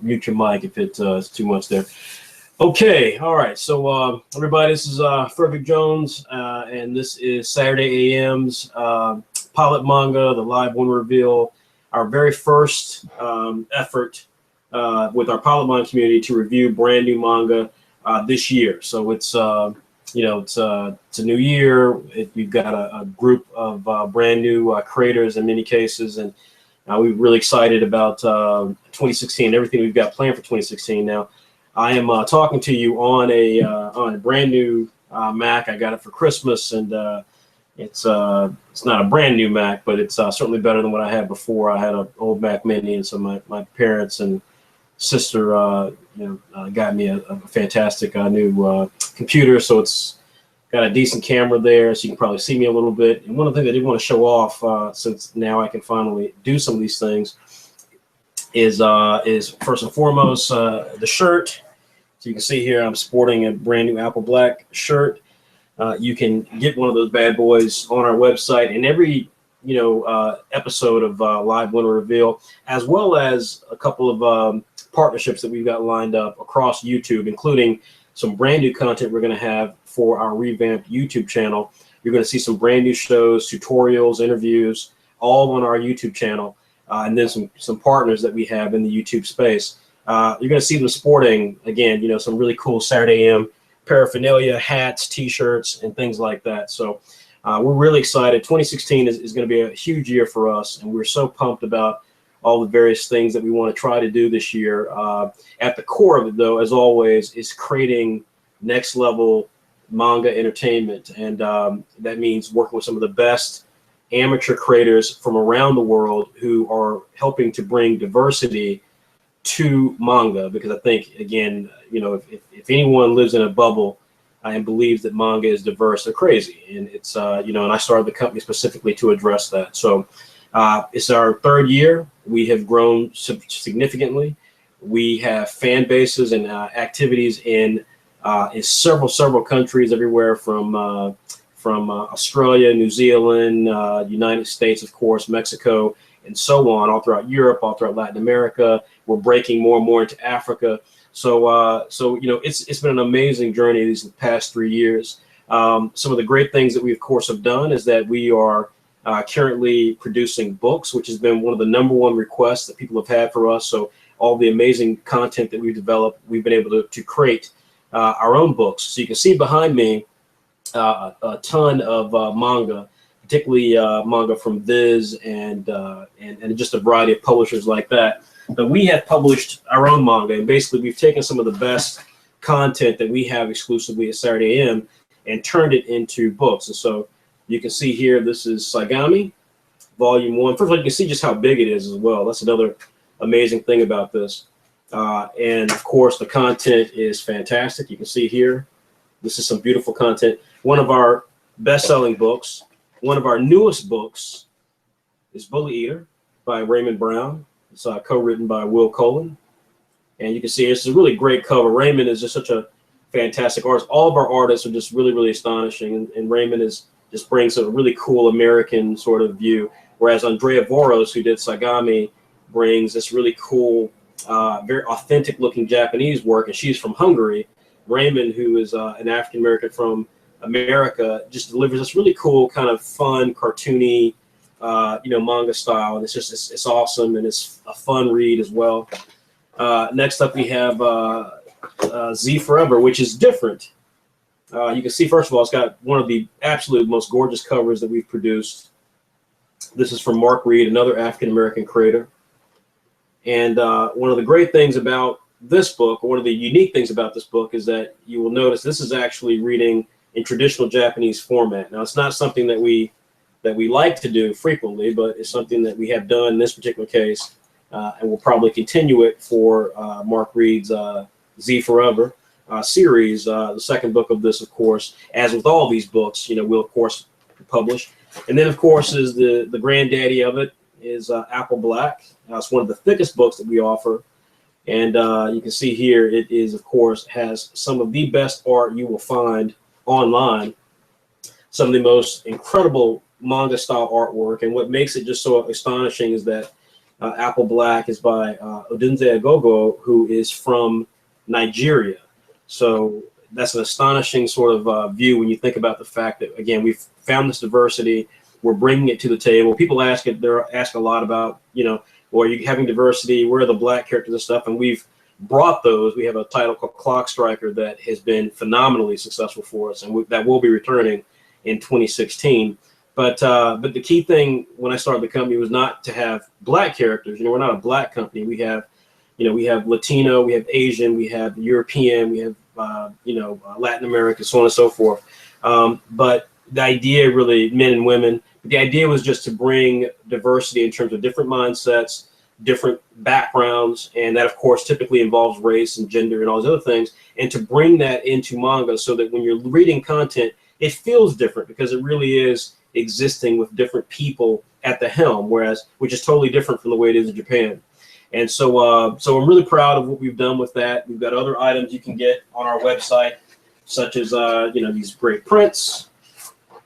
mute your mic if it's too much there. Okay, all right. So everybody, this is Frederick Jones, and this is Saturday AM's Pilot Manga, the live one reveal, our very first effort with our Pilot Manga community to review brand new manga this year. So it's it's a new year. We've got a group of brand new creators in many cases, and we're really excited about 2016, everything we've got planned for 2016. Now, I am talking to you on a brand new Mac. I got it for Christmas, and it's not a brand new Mac, but it's certainly better than what I had before. I had an old Mac Mini, and so my parents and sister got me a fantastic new computer. So it's got a decent camera there, so you can probably see me a little bit. And one of the things I did want to show off, since now I can finally do some of these things, is first and foremost the shirt. So you can see here I'm sporting a brand new Apple Black shirt. You can get one of those bad boys on our website, and every episode of Live Winter Reveal, as well as a couple of partnerships that we've got lined up across YouTube, including some brand new content we're going to have for our revamped YouTube channel. You're going to see some brand new shows, tutorials, interviews, all on our YouTube channel, and then some partners that we have in the YouTube space. You're going to see them sporting, again, some really cool Saturday AM paraphernalia, hats, T-shirts, and things like that. So we're really excited. 2016 is going to be a huge year for us, and we're so pumped about all the various things that we want to try to do this year. At the core of it, though, as always, is creating next level manga entertainment, and that means working with some of the best amateur creators from around the world who are helping to bring diversity to manga, because I think, again, if anyone lives in a bubble and believes that manga is diverse, they're crazy. And it's and I started the company specifically to address that. So it's our third year. We have grown significantly. We have fan bases and activities in several countries, everywhere from Australia, New Zealand, United States, of course, Mexico, and so on, all throughout Europe, all throughout Latin America. We're breaking more and more into Africa. So it's been an amazing journey these past 3 years. Some of the great things that we, of course, have done is that we are currently producing books, which has been one of the #1 requests that people have had for us. So all the amazing content that we've developed, we've been able to create our own books. So you can see behind me a ton of manga, particularly manga from Viz and just a variety of publishers like that. But we have published our own manga, and basically we've taken some of the best content that we have exclusively at Saturday AM and turned it into books. And so you can see here, this is Saigami, Volume 1. First of all, you can see just how big it is as well. That's another amazing thing about this. And of course, the content is fantastic. You can see here, this is some beautiful content. One of our best-selling books, one of our newest books, is Bully Eater by Raymond Brown. It's co-written by Will Colin. And you can see it's a really great cover. Raymond is just such a fantastic artist. All of our artists are just really, really astonishing. And Raymond just brings a really cool American sort of view. Whereas Andrea Voros, who did Saigami, brings this really cool, very authentic looking Japanese work. And she's from Hungary. Raymond, who is an African-American from America, just delivers this really cool kind of fun, cartoony, manga style, and it's awesome, and it's a fun read as well. Next up, we have Z Forever, which is different. You can see, first of all, it's got one of the absolute most gorgeous covers that we've produced. This is from Mark Reed, another African-American creator. And one of the great things about this book, or one of the unique things about this book, is that you will notice this is actually reading in traditional Japanese format. Now, it's not something that we like to do frequently, but it's something that we have done in this particular case, and we'll probably continue it for Mark Reed's Z Forever series. The second book of this, of course, as with all these books, we'll of course publish. And then, of course, is the granddaddy of it is Apple Black. It's one of the thickest books that we offer. And you can see here, it is, of course, has some of the best art you will find online, some of the most incredible manga style artwork. And what makes it just so astonishing is that Apple Black is by Odunze Agogo, who is from Nigeria. So that's an astonishing sort of view when you think about the fact that, again, we've found this diversity. We're bringing it to the table. People ask a lot about, or are you having diversity? Where are the Black characters and stuff? And we've brought those. We have a title called Clock Striker that has been phenomenally successful for us, and that will be returning in 2016. But the key thing when I started the company was not to have Black characters. We're not a Black company. We have, we have Latino, we have Asian, we have European, we have, Latin America, so on and so forth. But the idea really, men and women, the idea was just to bring diversity in terms of different mindsets, different backgrounds, and that, of course, typically involves race and gender and all those other things, and to bring that into manga so that when you're reading content, it feels different because it really is existing with different people at the helm, which is totally different from the way it is in Japan. And so I'm really proud of what we've done with that. We've got other items you can get on our website, such as these great prints.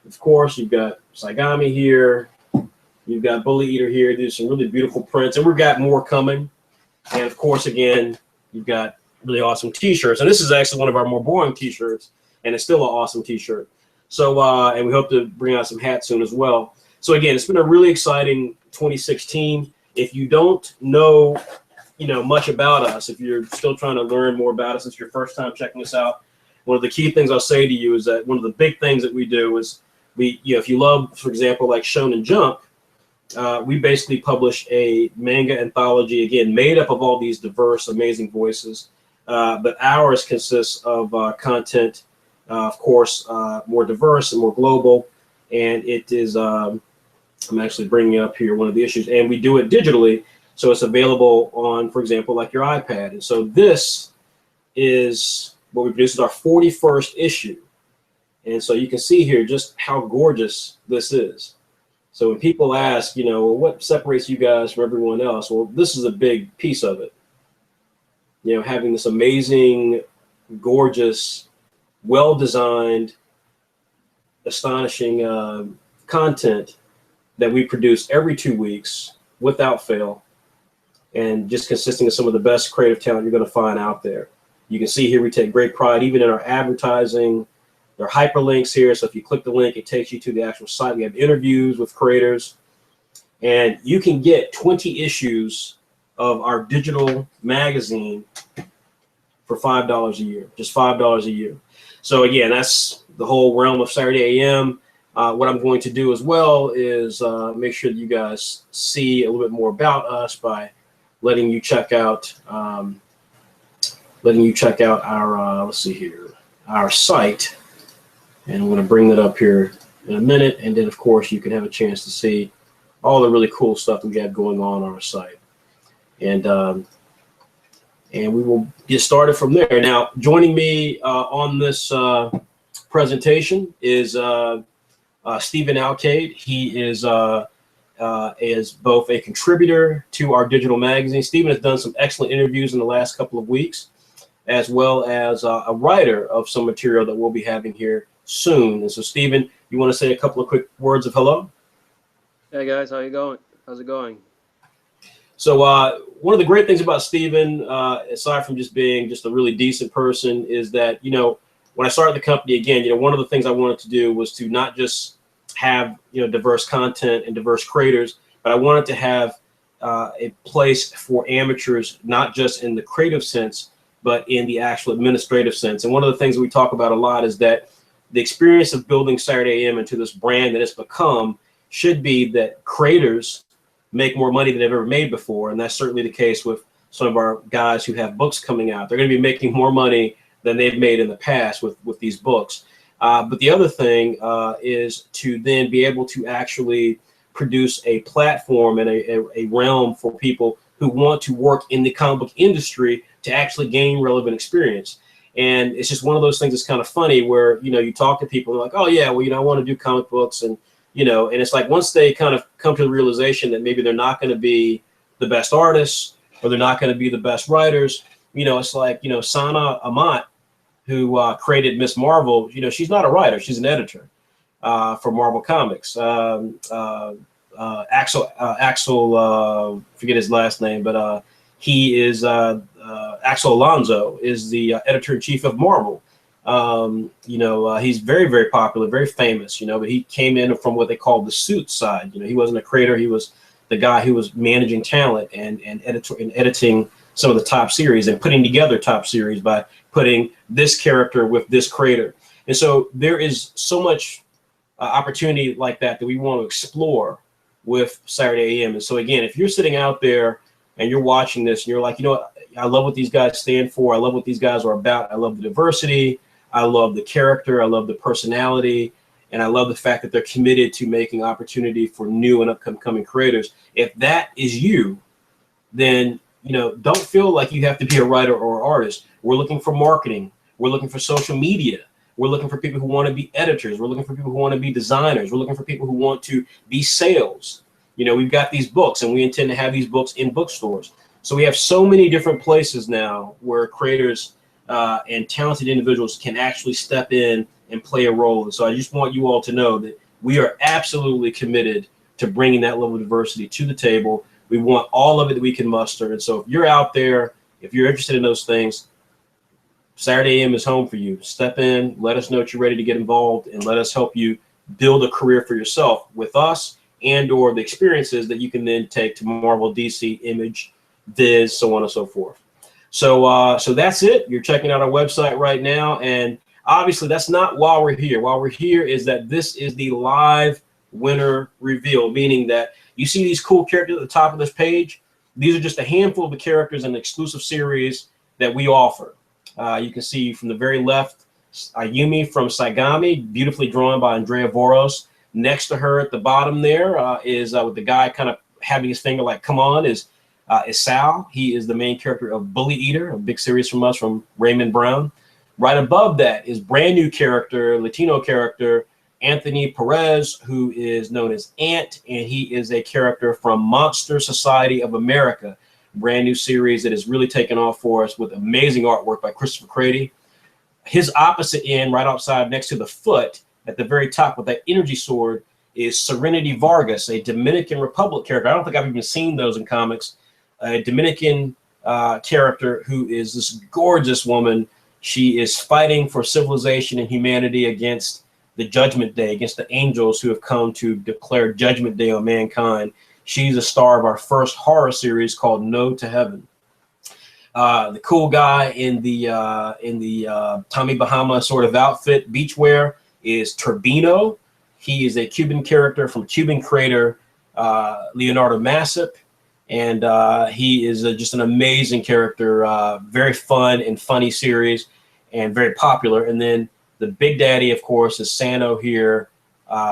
Of course, you've got Saigami here. You've got Bully Eater here. There's some really beautiful prints, and we've got more coming. And of course, again, you've got really awesome T-shirts. And this is actually one of our more boring T-shirts, and it's still an awesome T-shirt. So, and we hope to bring out some hats soon as well. So again, it's been a really exciting 2016. If you don't know, much about us, if you're still trying to learn more about us, it's your first time checking us out, one of the key things I'll say to you is that one of the big things that we do is if you love, for example, like Shonen Jump, we basically publish a manga anthology, again, made up of all these diverse, amazing voices. But ours consists of content, of course, more diverse and more global. And it is, I'm actually bringing up here one of the issues, and we do it digitally. So it's available on, for example, like your iPad. And so this is what we produced, is our 41st issue. And so you can see here just how gorgeous this is. So when people ask, well, what separates you guys from everyone else? Well, this is a big piece of it. Having this amazing, gorgeous, well-designed, astonishing content that we produce every 2 weeks without fail, and just consisting of some of the best creative talent you're going to find out there. You can see here we take great pride even in our advertising. There are hyperlinks here, so if you click the link, it takes you to the actual site. We have interviews with creators, and you can get 20 issues of our digital magazine for $5 a year, just $5 a year. So again, that's the whole realm of Saturday AM. What I'm going to do as well is make sure that you guys see a little bit more about us by letting you check out our let's see here, our site. And I'm going to bring that up here in a minute. And then, of course, you can have a chance to see all the really cool stuff that we have going on our site. And we will get started from there. Now, joining me on this presentation is Stephen Alcade. He is both a contributor to our digital magazine. Stephen has done some excellent interviews in the last couple of weeks, as well as a writer of some material that we'll be having here soon. And so, Stephen, you want to say a couple of quick words of hello? Hey guys, how you going? How's it going? So one of the great things about Stephen, aside from just being just a really decent person, is that, when I started the company, again, one of the things I wanted to do was to not just have, diverse content and diverse creators, but I wanted to have a place for amateurs, not just in the creative sense, but in the actual administrative sense. And one of the things that we talk about a lot is that the experience of building Saturday AM into this brand that it's become should be that creators make more money than they've ever made before. And that's certainly the case with some of our guys who have books coming out. They're going to be making more money than they've made in the past with these books. But the other thing is to then be able to actually produce a platform and a realm for people who want to work in the comic book industry to actually gain relevant experience. And it's just one of those things that's kind of funny where, you talk to people and they're like, oh yeah, well, I want to do comic books. And, and it's like, once they kind of come to the realization that maybe they're not going to be the best artists or they're not going to be the best writers, it's like, Sana Amat, who created Miss Marvel, she's not a writer, she's an editor for Marvel Comics. Axel, forget his last name, but he is Axel Alonso is the editor-in-chief of Marvel. He's very, very popular, very famous, but he came in from what they call the suit side. He wasn't a creator. He was the guy who was managing talent and editing some of the top series and putting together top series by putting this character with this creator. And so there is so much opportunity like that we want to explore with Saturday AM. And so again, if you're sitting out there and you're watching this and you're like, I love what these guys stand for. I love what these guys are about. I love the diversity. I love the character. I love the personality. And I love the fact that they're committed to making opportunity for new and upcoming creators. If that is you, then, don't feel like you have to be a writer or artist. We're looking for marketing. We're looking for social media. We're looking for people who want to be editors. We're looking for people who want to be designers. We're looking for people who want to be sales. We've got these books and we intend to have these books in bookstores. So we have so many different places now where creators and talented individuals can actually step in and play a role. And so I just want you all to know that we are absolutely committed to bringing that level of diversity to the table. We want all of it that we can muster. And so if you're out there, if you're interested in those things, Saturday AM is home for you. Step in, let us know that you're ready to get involved, and let us help you build a career for yourself with us and or the experiences that you can then take to Marvel, DC, Image, Viz, so on and so forth. So that's it. You're checking out our website right now. And obviously that's not while we're here. While we're here is that this is the live winner reveal, meaning that you see these cool characters at the top of this page. These are just a handful of the characters in the exclusive series that we offer. You can see from the very left, Ayumi from Saigami, beautifully drawn by Andrea Voros. Next to her at the bottom there is with the guy kind of having his finger like, come on, is Sal. He is the main character of Bully Eater, a big series from us from Raymond Brown. Right above that is brand new character, Latino character, Anthony Perez, who is known as Ant, and he is a character from Monster Society of America, brand new series that has really taken off for us with amazing artwork by Christopher Crady. His opposite end, right outside next to the foot, at the very top with that energy sword, is Serenity Vargas, a Dominican Republic character. I don't think I've even seen those in comics. A Dominican character who is this gorgeous woman. She is fighting for civilization and humanity against the Judgment Day, against the angels who have come to declare Judgment Day on mankind. She's a star of our first horror series called No to Heaven. The cool guy in the Tommy Bahama sort of outfit, beachwear, is Turbino. He is a Cuban character from Cuban creator Leonardo Massip, and he is just an amazing character, very fun and funny series, and very popular. And then the big daddy, of course, is Sano here.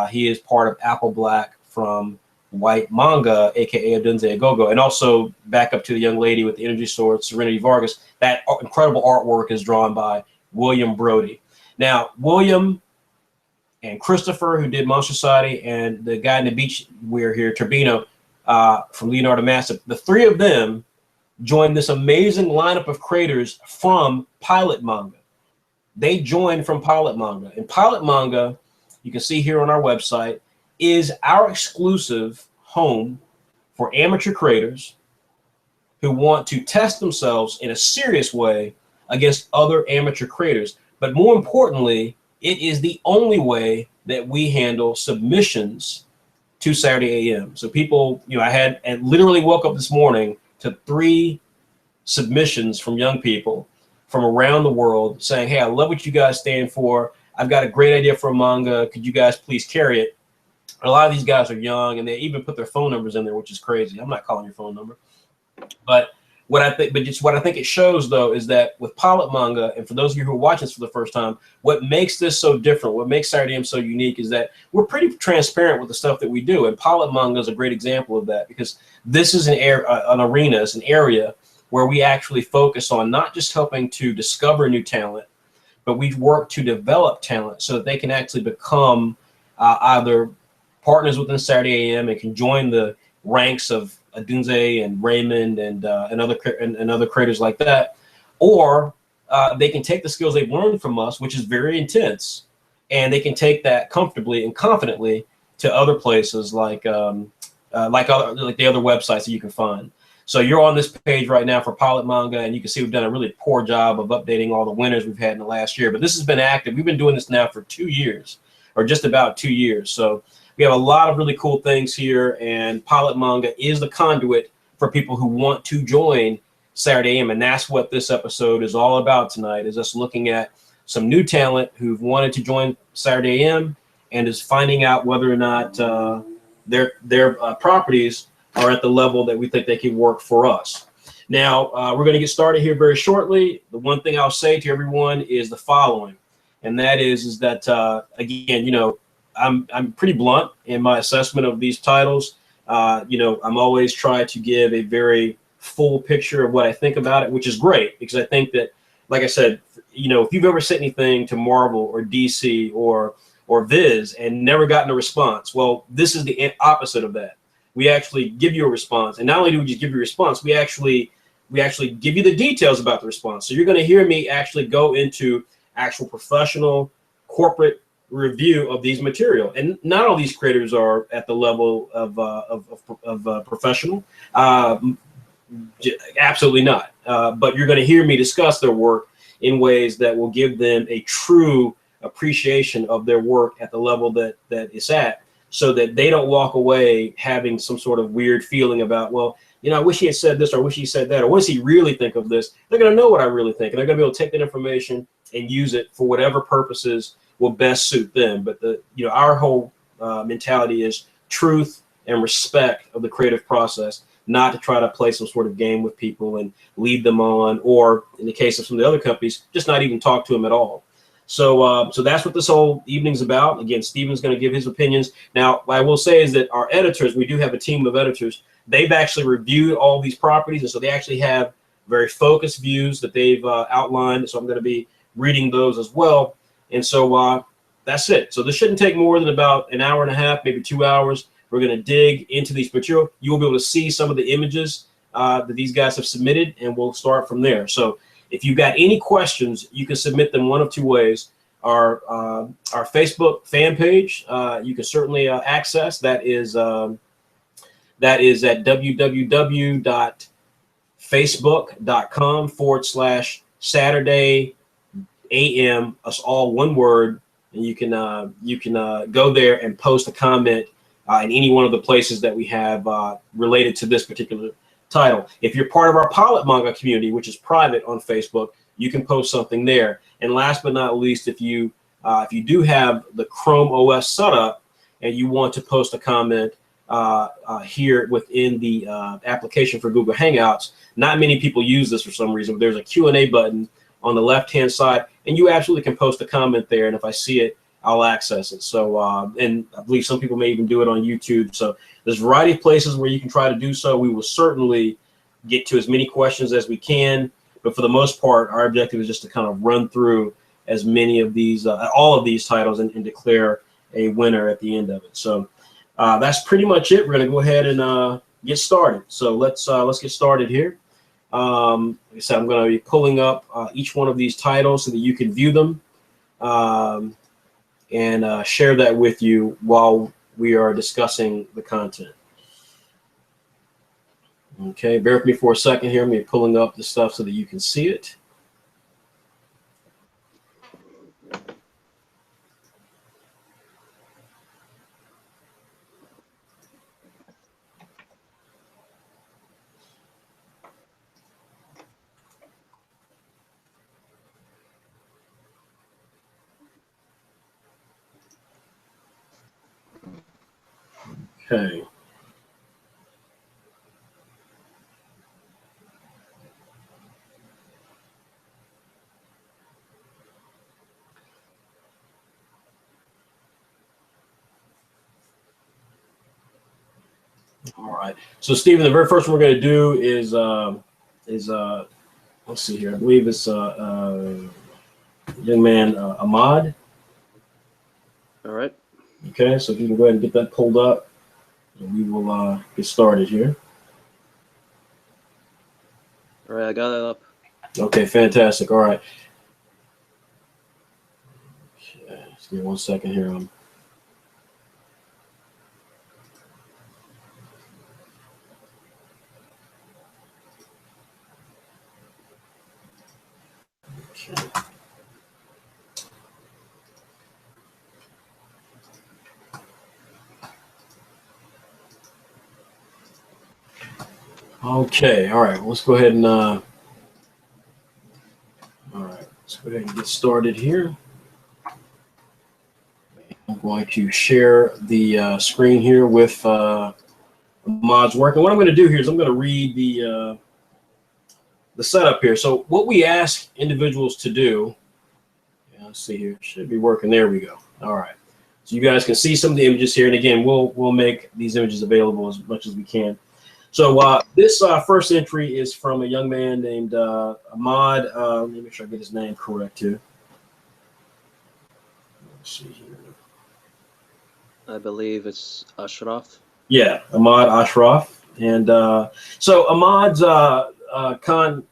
He is part of Apple Black from White Manga, aka Adunze Agogo, and also back up to the young lady with the energy sword, Serenity Vargas. That incredible artwork is drawn by William Brody. Now, William and Christopher, who did Monster Society, and the guy in the beach wear here, Turbino, from Leonardo Massip, the three of them joined this amazing lineup of creators from Pilot Manga. They joined from Pilot Manga. And Pilot Manga, you can see here on our website, is our exclusive home for amateur creators who want to test themselves in a serious way against other amateur creators. But more importantly, it is the only way that we handle submissions to Saturday AM. So people, I literally woke up this morning to 3 submissions from young people from around the world saying, hey, I love what you guys stand for. I've got a great idea for a manga. Could you guys please carry it? A lot of these guys are young, and they even put their phone numbers in there, which is crazy. I'm not calling your phone number. But what I think it shows, though, is that with Pilot Manga, and for those of you who are watching this for the first time, what makes this so different, what makes Saturday AM so unique, is that we're pretty transparent with the stuff that we do. And Pilot Manga is a great example of that, because this is an arena, it's an area where we actually focus on not just helping to discover new talent, but we work to develop talent so that they can actually become either partners within Saturday AM and can join the ranks of Adunze and Raymond and other creators like that, or they can take the skills they've learned from us, which is very intense, and they can take that comfortably and confidently to other places like like the other websites that you can find. So you're on this page right now for Pilot Manga, and you can see we've done a really poor job of updating all the winners we've had in the last year. But this has been active. We've been doing this now for 2 years, or just about 2 years. So we have a lot of really cool things here, and Pilot Manga is the conduit for people who want to join Saturday AM, and that's what this episode is all about tonight, is us looking at some new talent who've wanted to join Saturday AM and is finding out whether or not their properties are at the level that we think they can work for us. Now, we're going to get started here very shortly. The one thing I'll say to everyone is the following, and that is that, again, you know, I'm pretty blunt in my assessment of these titles. You know, I'm always trying to give a very full picture of what I think about it, which is great, because I think that, like I said, you know, if you've ever sent anything to Marvel or DC or Viz and never gotten a response, well, this is the opposite of that. We actually give you a response, and not only do we just give you a response, we actually give you the details about the response. So you're going to hear me actually go into actual professional corporate review of these material, and not all these creators are at the level of professional. Absolutely not. But you're going to hear me discuss their work in ways that will give them a true appreciation of their work at the level that it's at, so that they don't walk away having some sort of weird feeling about, well, you know, I wish he had said this, or I wish he said that, or what does he really think of this? They're going to know what I really think, and they're going to be able to take that information and use it for whatever purposes will best suit them. But you know, our whole mentality is truth and respect of the creative process, not to try to play some sort of game with people and lead them on, or in the case of some of the other companies, just not even talk to them at all. So that's what this whole evening's about. Again, Steven's going to give his opinions. Now, what I will say is that our editors, we do have a team of editors. They've actually reviewed all these properties, and so they actually have very focused views that they've outlined. So I'm going to be reading those as well. And so that's it. So this shouldn't take more than about an hour and a half, maybe 2 hours. We're going to dig into these material. You will be able to see some of the images that these guys have submitted, and we'll start from there. So if you've got any questions, you can submit them one of two ways. Our Facebook fan page, you can certainly access. That is at www.facebook.com/Saturday AM. Us all one word, and you can go there and post a comment in any one of the places that we have related to this particular title. If you're part of our Pilot Manga community, which is private on Facebook, you can post something there. And last but not least, if you do have the Chrome OS set up and you want to post a comment here within the application for Google Hangouts, not many people use this for some reason, but there's a Q&A button on the left-hand side, and you absolutely can post a comment there, and if I see it, I'll access it. So, and I believe some people may even do it on YouTube. So there's a variety of places where you can try to do so. We will certainly get to as many questions as we can, but for the most part, our objective is just to kind of run through as many of these, all of these titles, and declare a winner at the end of it. So that's pretty much it. We're going to go ahead and get started. So let's get started here. Like I said, I'm going to be pulling up each one of these titles so that you can view them. And share that with you while we are discussing the content. Okay, bear with me for a second here. I'm going to be pulling up the stuff so that you can see it. Okay. All right. So, Stephen, the very first one we're going to do is let's see here. I believe it's young man Ahmad. All right. Okay. So if you can go ahead and get that pulled up, and we will get started here. All right, I got it up. Okay, fantastic. All right. Okay, just give me 1 second here. Okay, all right, let's go ahead and all right, let's go ahead and get started here. I'm going to share the screen here with Ahmad's work, and what I'm going to do here is I'm going to read the setup here. So what we ask individuals to do, let's see here, should be working. There we go. All right, so you guys can see some of the images here, and again, we'll make these images available as much as we can. So this first entry is from a young man named Ahmad. Let me make sure I get his name correct here. Let's see here. I believe it's Ashraf. Yeah, Ahmad Ashraf. And so Ahmad's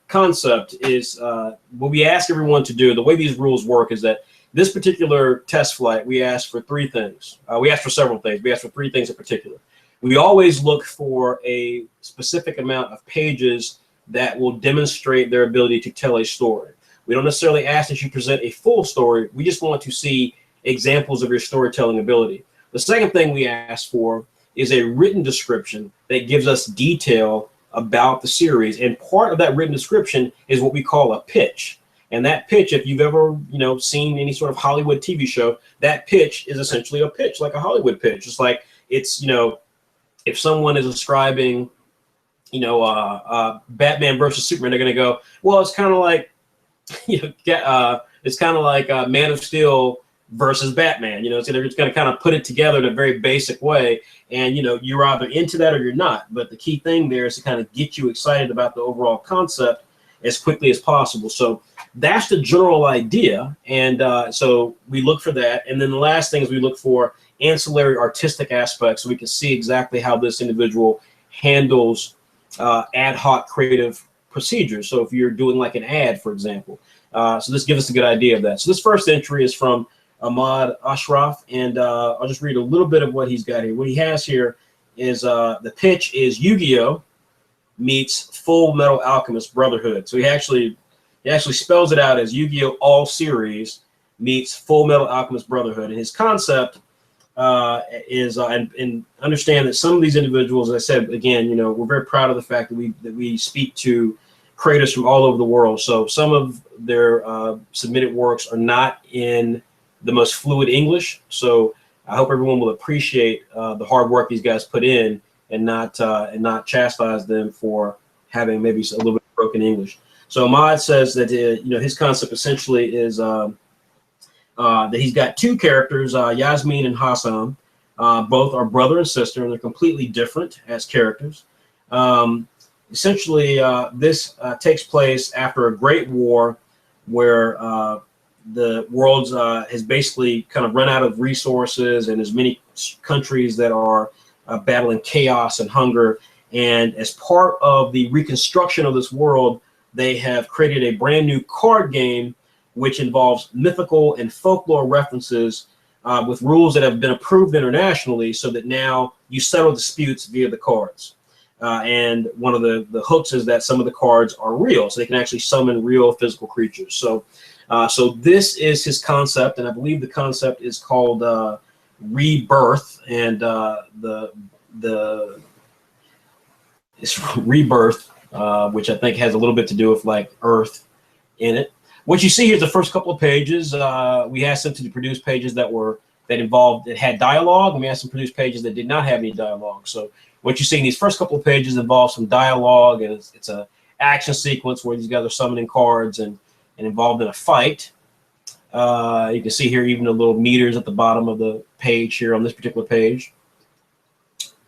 concept is what we ask everyone to do. The way these rules work is that this particular test flight, we ask for three things. We ask for several things. We ask for three things in particular. We always look for a specific amount of pages that will demonstrate their ability to tell a story. We don't necessarily ask that you present a full story. We just want to see examples of your storytelling ability. The second thing we ask for is a written description that gives us detail about the series. And part of that written description is what we call a pitch. And that pitch, if you've ever, seen any sort of Hollywood TV show, that pitch is essentially a pitch, like a Hollywood pitch. It's like, it's, if someone is describing, Batman versus Superman, they're going to go, well, it's kind of like, it's kind of like Man of Steel versus Batman. So they're just going to kind of put it together in a very basic way. And, you're either into that or you're not. But the key thing there is to kind of get you excited about the overall concept as quickly as possible. So that's the general idea. And so we look for that. And then the last thing is we look for ancillary artistic aspects so we can see exactly how this individual handles ad hoc creative procedures. So if you're doing like an ad, for example. So this gives us a good idea of that. So this first entry is from Ahmad Ashraf, and I'll just read a little bit of what he's got here. What he has here is the pitch is Yu-Gi-Oh! Meets Full Metal Alchemist Brotherhood. So he actually spells it out as Yu-Gi-Oh! All Series meets Full Metal Alchemist Brotherhood. And his concept is and understand that some of these individuals, as I said again, we're very proud of the fact that we speak to creators from all over the world. So some of their submitted works are not in the most fluid English. So I hope everyone will appreciate the hard work these guys put in and not chastise them for having maybe a little bit of broken English. So Ahmad says that his concept essentially is that he's got two characters, Yasmin and Hassan. Both are brother and sister, and they're completely different as characters. Essentially, this takes place after a great war where the world has basically kind of run out of resources, and there's many countries that are battling chaos and hunger. And as part of the reconstruction of this world, they have created a brand new card game which involves mythical and folklore references with rules that have been approved internationally, so that now you settle disputes via the cards. And one of the hooks is that some of the cards are real, so they can actually summon real physical creatures. So this is his concept, and I believe the concept is called Rebirth, and it's Rebirth, which I think has a little bit to do with like Earth in it. What you see here is the first couple of pages. We asked them to produce pages that had dialogue, and we asked them to produce pages that did not have any dialogue. So what you see in these first couple of pages involves some dialogue, and it's a action sequence where these guys are summoning cards and involved in a fight. You can see here even the little meters at the bottom of the page here on this particular page.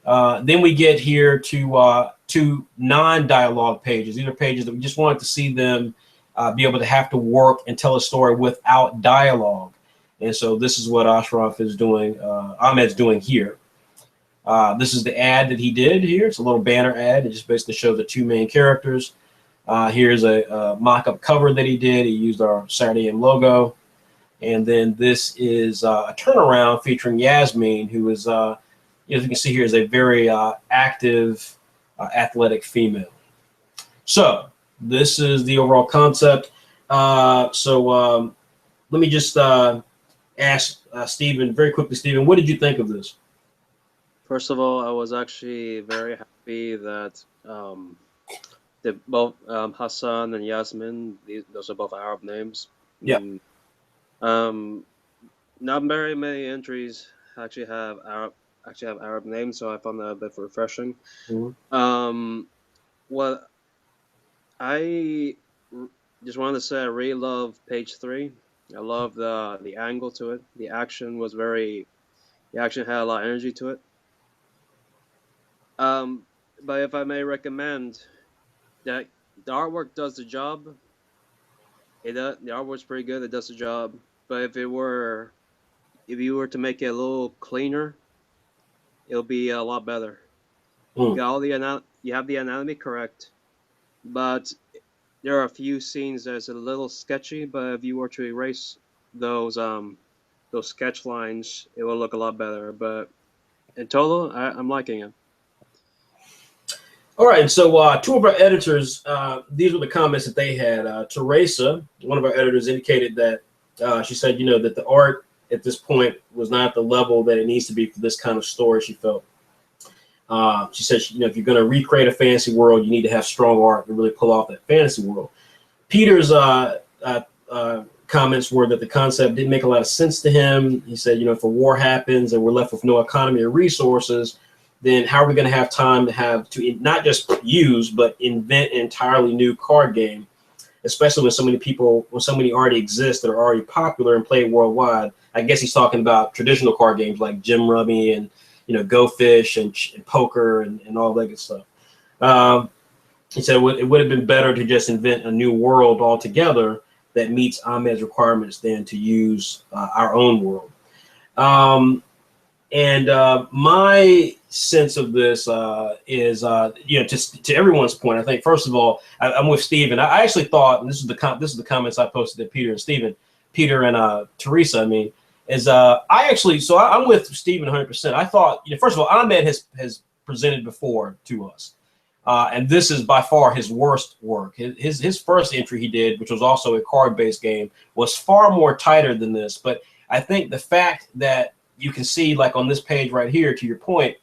Then we get here to two non-dialogue pages. These are pages that we just wanted to see them be able to have to work and tell a story without dialogue. And so this is what Ashraf is doing, Ahmed's doing here. This is the ad that he did here. It's a little banner ad. It just basically shows the two main characters. Here's a mock-up cover that he did. He used our Saturday AM logo. And then this is a turnaround featuring Yasmin, who is, as you can see here, is a very active, athletic female. So this is the overall concept. Let me just ask Stephen very quickly. Stephen, what did you think of this? First of all, I was actually very happy that they both Hassan and Yasmin. Those are both Arab names. Yeah. Not very many entries actually have Arab names, so I found that a bit refreshing. What I just wanted to say, I really love page 3. I love the angle to it. The action had a lot of energy to it. But if I may recommend, that the artwork does the job. The artwork's pretty good. It does the job. But if you were to make it a little cleaner, it'll be a lot better. You have the anatomy correct, but there are a few scenes that's a little sketchy. But if you were to erase those sketch lines, it will look a lot better. But in total, I'm liking it. All right, so two of our editors, these were the comments that they had. Teresa, one of our editors, indicated that she said, that the art at this point was not the level that it needs to be for this kind of story, she felt. She said, if you're going to recreate a fantasy world, you need to have strong art to really pull off that fantasy world. Peter's comments were that the concept didn't make a lot of sense to him. He said, if a war happens and we're left with no economy or resources, then how are we going to have time to not just use, but invent an entirely new card game, especially when so many already exist that are already popular and played worldwide. I guess he's talking about traditional card games like Gem Rummy and, Go Fish and poker and all that good stuff. He said it would have been better to just invent a new world altogether that meets Ahmed's requirements than to use our own world. My sense of this is, to everyone's point, I think, first of all, I'm with Stephen. I actually thought, and this is the comments I posted to Peter and Teresa, I'm with Stephen 100%. I thought, first of all, Ahmed has presented before to us. And this is by far his worst work. His first entry he did, which was also a card-based game, was far more tighter than this. But I think the fact that you can see, like on this page right here, to your point,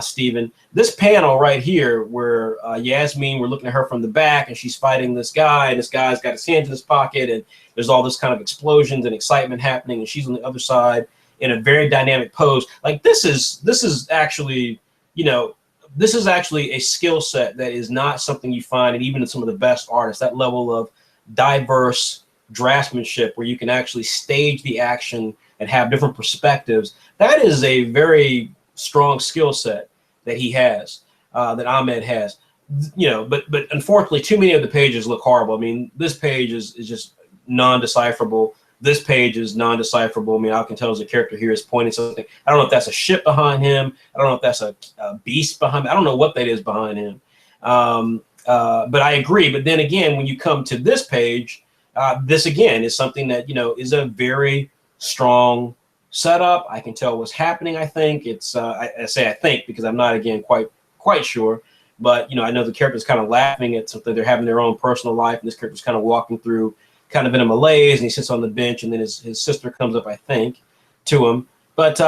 Stephen, this panel right here where Yasmin, we're looking at her from the back and she's fighting this guy, and this guy's got his hands in his pocket, and there's all this kind of explosions and excitement happening, and she's on the other side in a very dynamic pose. Like this is actually, this is actually a skill set that is not something you find in even in some of the best artists, that level of diverse draftsmanship where you can actually stage the action and have different perspectives. That is a very strong skill set that he has, that Ahmed has. But unfortunately, too many of the pages look horrible. I mean, this page is just non-decipherable. This page is non-decipherable. I mean, I can tell the character here is pointing something. I don't know if that's a ship behind him. I don't know if that's a beast behind him. I don't know what that is behind him. But I agree. But then again, when you come to this page, this again is something that, is a very strong setup. I can tell what's happening. I think it's, I say I think because I'm not, again, quite sure. But, I know the character's kind of laughing at something. They're having their own personal life. And this character's kind of walking through kind of in a malaise, and he sits on the bench, and then his sister comes up, I think, to him. But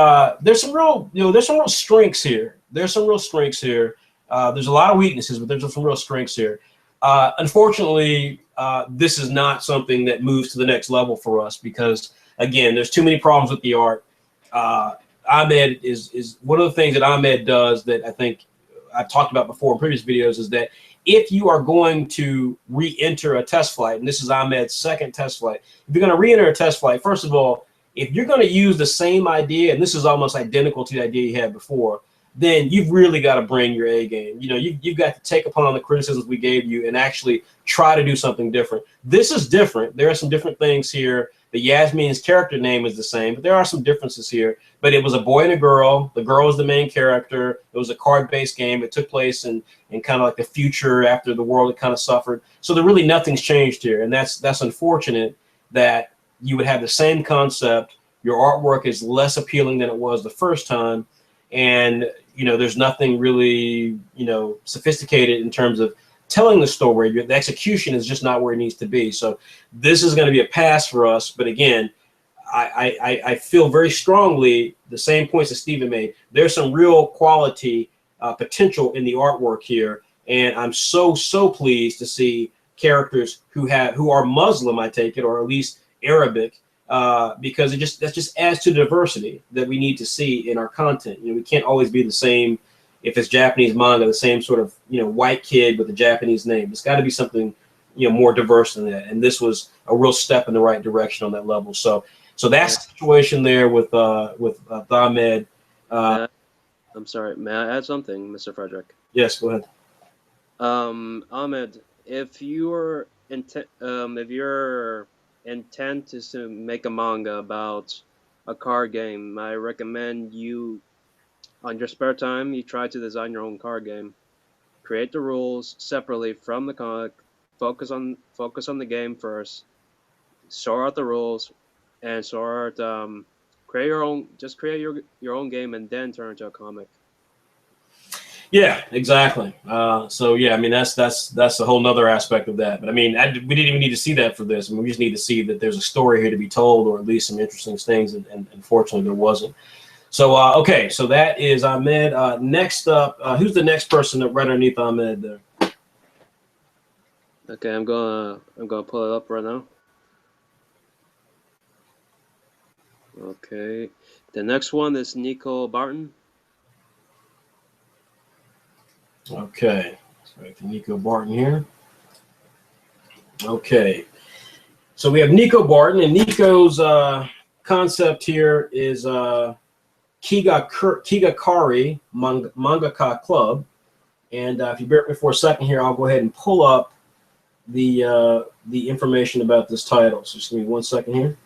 there's some real, there's some real strengths here. There's a lot of weaknesses, but there's some real strengths here. Unfortunately, this is not something that moves to the next level for us because, again, there's too many problems with the art. Ahmed is one of the things that Ahmed does that I think I've talked about before in previous videos is that if you are going to re-enter a test flight, and this is Ahmed's second test flight, if you're going to re-enter a test flight, first of all, if you're going to use the same idea, and this is almost identical to the idea you had before, then you've really got to bring your A game. You've got to take upon the criticisms we gave you and actually try to do something different. This is different. There are some different things here. The Yasmin's character name is the same, but there are some differences here. But it was a boy and a girl. The girl was the main character. It was a card-based game. It took place in kind of like the future after the world had kind of suffered. So there really nothing's changed here, and that's unfortunate that you would have the same concept. Your artwork is less appealing than it was the first time, and there's nothing really sophisticated in terms of telling the story. The execution is just not where it needs to be. So this is going to be a pass for us. But again, I feel very strongly the same points that Stephen made. There's some real quality potential in the artwork here, and I'm so pleased to see characters who are Muslim, I take it, or at least Arabic, because that just adds to the diversity that we need to see in our content. We can't always be the same. If it's Japanese manga, the same sort of white kid with a Japanese name. It's got to be something more diverse than that. And this was a real step in the right direction on that level. So that's the situation there with Ahmed. I'm sorry, may I add something, Mr. Frederick? Yes, go ahead. Ahmed, if your intent is to make a manga about a card game, I recommend you, on your spare time, you try to design your own card game. Create the rules separately from the comic. Focus on the game first. Sort out the rules, and create your own. Just create your own game, and then turn it into a comic. Yeah, exactly. So yeah, I mean that's a whole nother aspect of that. But I mean, we didn't even need to see that for this. I mean, we just need to see that there's a story here to be told, or at least some interesting things. And unfortunately, there wasn't. So okay, so that is Ahmed. Next up, who's the next person that right underneath Ahmed there? Okay, I'm gonna pull it up right now. Okay, the next one is Nico Barton. Okay, so Nico Barton here. Okay, so we have Nico Barton, and Nico's concept here is Kigakari Mangaka Club. And if you bear with me for a second here, I'll go ahead and pull up the information about this title. So just give me 1 second here.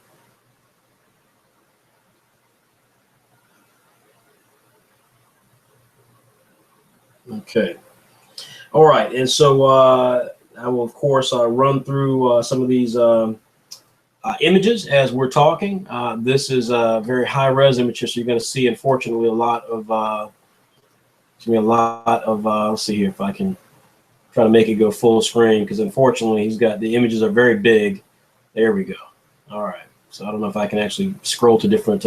Okay. All right. And so I will, of course, run through some of these images as we're talking. This is a very high-res image, so you're going to see, unfortunately, a lot of let's see here if I can try to make it go full screen, because unfortunately the images are very big. There we go. All right. So I don't know if I can actually scroll to different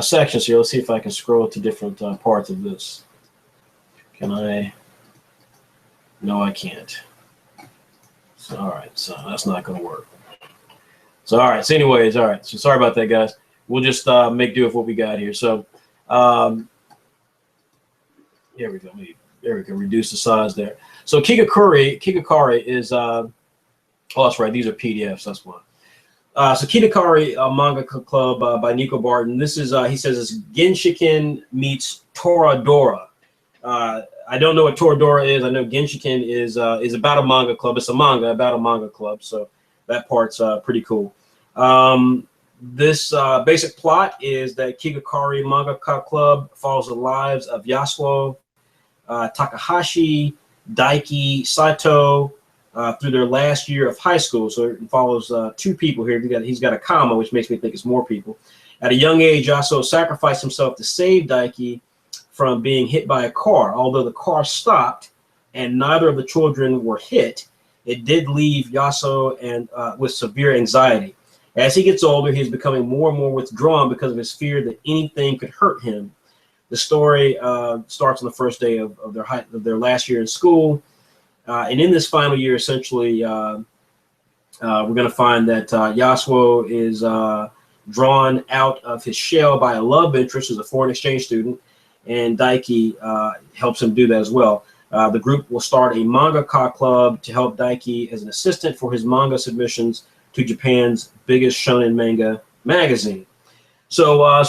sections here. Let's see if I can scroll to different parts of this. Can I? No, I can't. So, all right, so that's not going to work. So, all right. So, anyways, all right. So, sorry about that, guys. We'll just make do with what we got here. So, here we go. There we go. Reduce the size there. So, Kigakari is. Oh, that's right. These are PDFs. That's why. So, Kigakari Manga Club by Nico Barton. This is he says it's Genshiken meets Toradora. I don't know what Toradora is. I know Genshiken is about a manga club. It's a manga about a manga club, so that part's pretty cool. This basic plot is that Kigakari Mangaka Club follows the lives of Yasuo, Takahashi, Daiki, Saito through their last year of high school. So it follows two people here. He's got a comma, which makes me think it's more people. At a young age, Yasuo sacrificed himself to save Daiki from being hit by a car. Although the car stopped and neither of the children were hit, it did leave Yasuo with severe anxiety. As he gets older, he is becoming more and more withdrawn because of his fear that anything could hurt him. The story starts on the first day of their last year in school. And in this final year, essentially, we're going to find that Yasuo is drawn out of his shell by a love interest as a foreign exchange student, and Daiki helps him do that as well. The group will start a mangaka club to help Daiki as an assistant for his manga submissions to Japan's biggest shonen manga magazine. So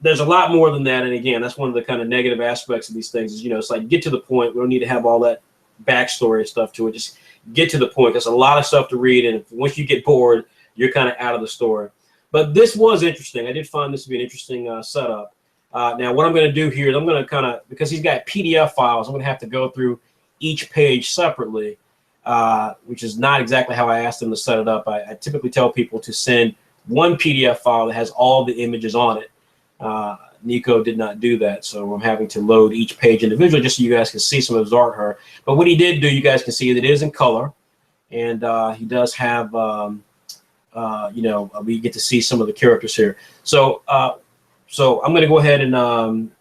there's a lot more than that. And again, that's one of the kind of negative aspects of these things is, it's like, get to the point. We don't need to have all that backstory stuff to it. Just get to the point. There's a lot of stuff to read. And once you get bored, you're kind of out of the story. But this was interesting. I did find this to be an interesting setup. Now, what I'm going to do here is I'm going to because he's got PDF files, I'm going to have to go through each page separately, which is not exactly how I asked him to set it up. I typically tell people to send one PDF file that has all the images on it. Nico did not do that, so I'm having to load each page individually just so you guys can see some of his art here. But what he did do, you guys can see that it is in color, and he does have, we get to see some of the characters here. So I'm going to go ahead and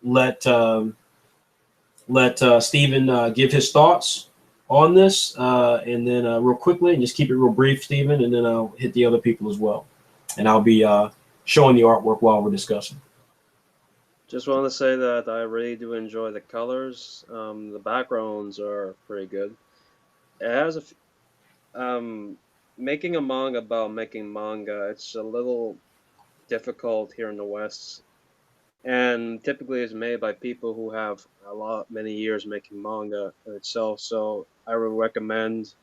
let Stephen give his thoughts on this, and then real quickly, and just keep it real brief, Stephen, and then I'll hit the other people as well, and I'll be showing the artwork while we're discussing. Just want to say that I really do enjoy the colors. The backgrounds are pretty good. It has making a manga about making manga. It's a little difficult here in the West, and typically it's made by people who have many years making manga itself. So I would recommend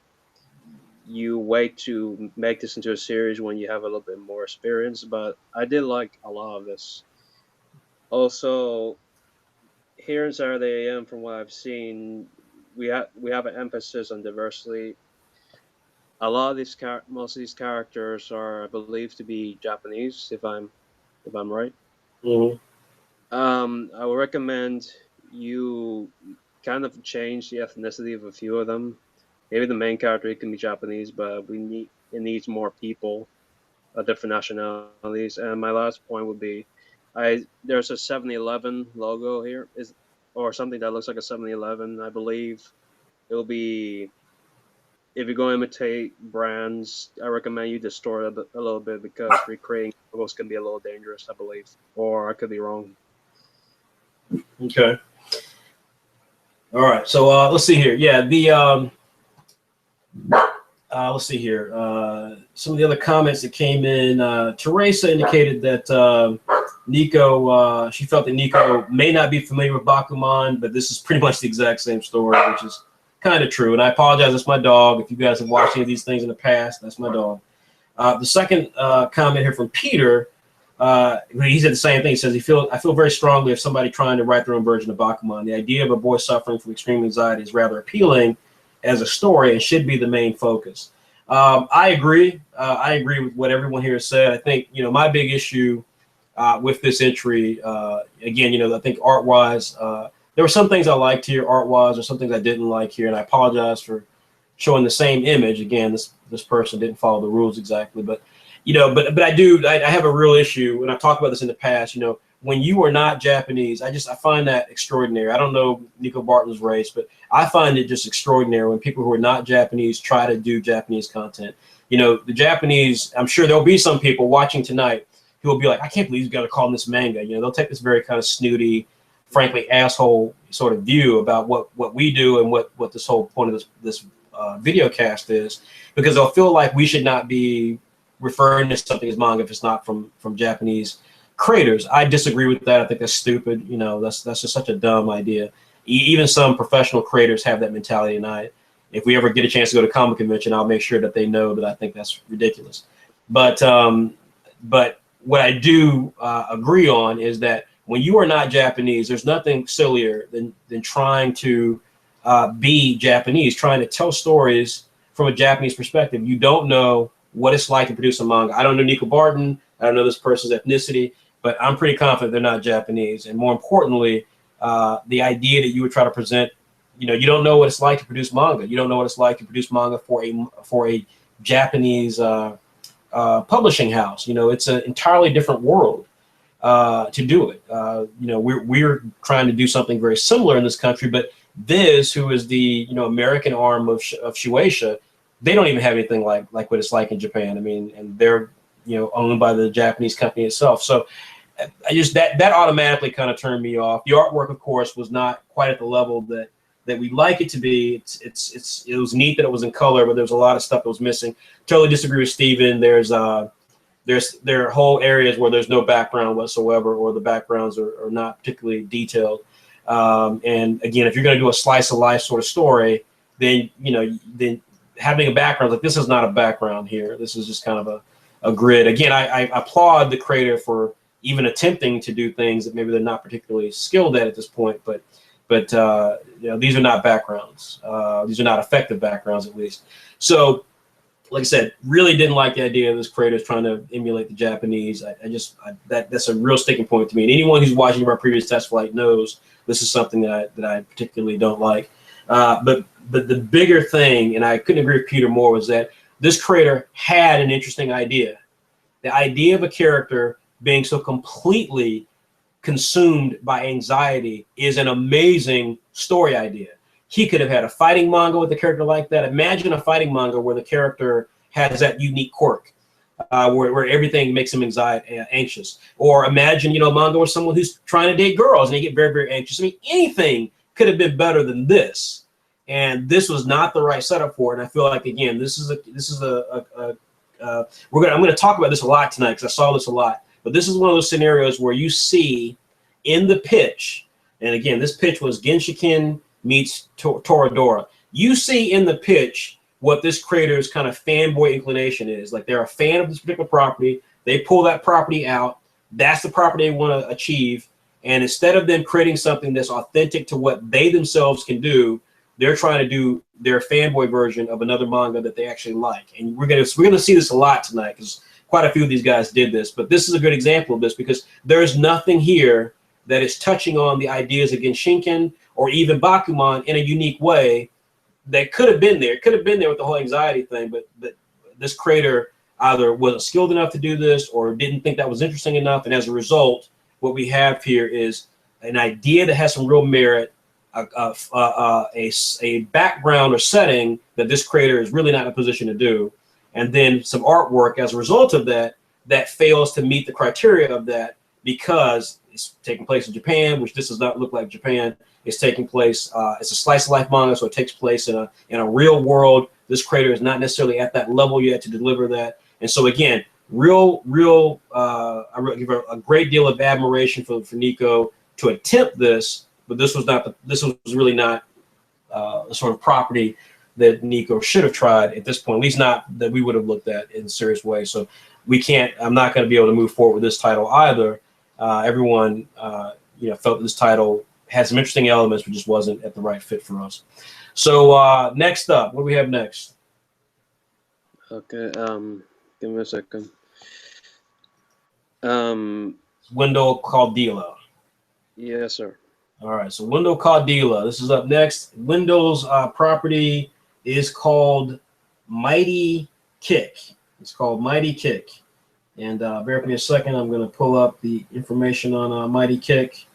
you wait to make this into a series when you have a little bit more experience. But I did like a lot of this. Also, here in Saturday AM, from what I've seen, we have an emphasis on diversity. A lot of these most of these characters are believed to be Japanese, if I'm right. Mm-hmm. I would recommend you kind of change the ethnicity of a few of them. Maybe the main character can be Japanese, but it needs more people of different nationalities. And my last point would be, there's a 7-Eleven logo here, or something that looks like a 7-Eleven. I believe it will be, if you're going to imitate brands, I recommend you distort it a little bit, because recreating logos can be a little dangerous, I believe, or I could be wrong. Okay. All right. So let's see here. Yeah, let's see here. Some of the other comments that came in. Teresa indicated that Nico, she felt that Nico may not be familiar with Bakuman, but this is pretty much the exact same story, which is kind of true. And I apologize, that's my dog. If you guys have watched any of these things in the past, that's my dog. The second comment here from Peter, he said the same thing. He says, I feel very strongly of somebody trying to write their own version of Bakuman. The idea of a boy suffering from extreme anxiety is rather appealing as a story and should be the main focus. I agree. I agree with what everyone here has said. I think, my big issue with this entry, again, I think art-wise, there were some things I liked here art-wise, or some things I didn't like here, and I apologize for showing the same image. Again, this person didn't follow the rules exactly, but I have a real issue, and I've talked about this in the past. When you are not Japanese, I find that extraordinary. I don't know Nico Barton's race, but I find it just extraordinary when people who are not Japanese try to do Japanese content. The Japanese, I'm sure there'll be some people watching tonight who will be like, I can't believe you got to call this manga. They'll take this very kind of snooty, frankly, asshole sort of view about what we do and what this whole point of this video cast is, because they'll feel like we should not be referring to something as manga if it's not from Japanese creators. I disagree with that. I think that's stupid. That's just such a dumb idea. Even some professional creators have that mentality, and if we ever get a chance to go to comic convention, I'll make sure that they know that I think that's ridiculous. But what I do agree on is that when you are not Japanese, there's nothing sillier than trying to be Japanese, trying to tell stories from a Japanese perspective. You don't know what it's like to produce a manga. I don't know Nico Barton. I don't know this person's ethnicity, but I'm pretty confident they're not Japanese. And more importantly, the idea that you would try to present, you don't know what it's like to produce manga. You don't know what it's like to produce manga for a Japanese publishing house. It's an entirely different world to do it. We're trying to do something very similar in this country, but Viz, who is the American arm of Shueisha, they don't even have anything like what it's like in Japan. I mean, and they're owned by the Japanese company itself. So I just that automatically kind of turned me off. The artwork, of course, was not quite at the level that we'd like it to be. It was neat that it was in color, but there was a lot of stuff that was missing. Totally disagree with Steven. There are whole areas where there's no background whatsoever, or the backgrounds are not particularly detailed. And again, if you're going to do a slice of life sort of story, then having a background, like, this is not a background here. This is just kind of a grid. Again, I applaud the creator for even attempting to do things that maybe they're not particularly skilled at this point, but these are not backgrounds. These are not effective backgrounds, at least. So like I said, really didn't like the idea of this creator trying to emulate the Japanese. That's a real sticking point to me. And anyone who's watching our previous test flight knows this is something that I particularly don't like. But the bigger thing, and I couldn't agree with Peter more, was that this creator had an interesting idea. The idea of a character being so completely consumed by anxiety is an amazing story idea. He could have had a fighting manga with a character like that. Imagine a fighting manga where the character has that unique quirk, where everything makes him anxious. Or imagine, manga with someone who's trying to date girls and they get very, very anxious. I mean, anything could have been better than this. And this was not the right setup for it. And I feel like, again, I'm going to talk about this a lot tonight because I saw this a lot. But this is one of those scenarios where you see in the pitch, and again, this pitch was Genshiken meets Toradora. You see in the pitch what this creator's kind of fanboy inclination is. Like, they're a fan of this particular property. They pull that property out. That's the property they want to achieve. And instead of them creating something that's authentic to what they themselves can do, they're trying to do their fanboy version of another manga that they actually like. And we're gonna see this a lot tonight because quite a few of these guys did this. But this is a good example of this because there's nothing here that is touching on the ideas of Genshinken or even Bakuman in a unique way that could have been there. It could have been there with the whole anxiety thing, but this creator either wasn't skilled enough to do this or didn't think that was interesting enough. And as a result, what we have here is an idea that has some real merit, a background or setting that this creator is really not in a position to do, and then some artwork as a result of that fails to meet the criteria of that because it's taking place in Japan, which this does not look like Japan. It's taking place, it's a slice of life manga, so it takes place in a real world. This creator is not necessarily at that level yet to deliver that. And so again, I give her a great deal of admiration for Nico to attempt this, but this was really not the sort of property that Nico should have tried at this point, at least not that we would have looked at in a serious way. So I'm not going to be able to move forward with this title either. Everyone, felt this title had some interesting elements, but just wasn't at the right fit for us. So next up, what do we have next? Okay, give me a second. Window Caudilla. Yes, sir. All right, so Window Caudilla. This is up next. Window's property is called Mighty Kick. It's called Mighty Kick. And bear with me a second. I'm going to pull up the information on Mighty Kick.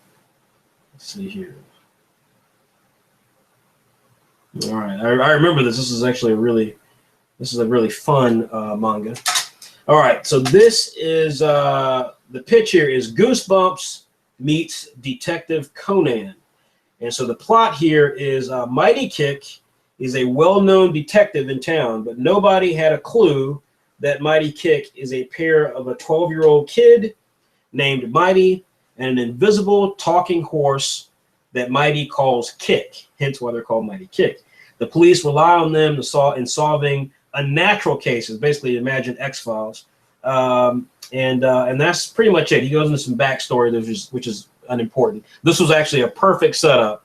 Let's see here. All right, I remember this. This is actually a really fun manga. All right, so this is the pitch here is Goosebumps meets Detective Conan. And so the plot here is Mighty Kick is a well-known detective in town, but nobody had a clue that Mighty Kick is a pair of a 12-year-old kid named Mighty and an invisible talking horse that Mighty calls Kick, hence why they're called Mighty Kick. The police rely on them in solving unnatural cases, basically imagine X-Files. And that's pretty much it. He goes into some backstory, which is unimportant. This was actually a perfect setup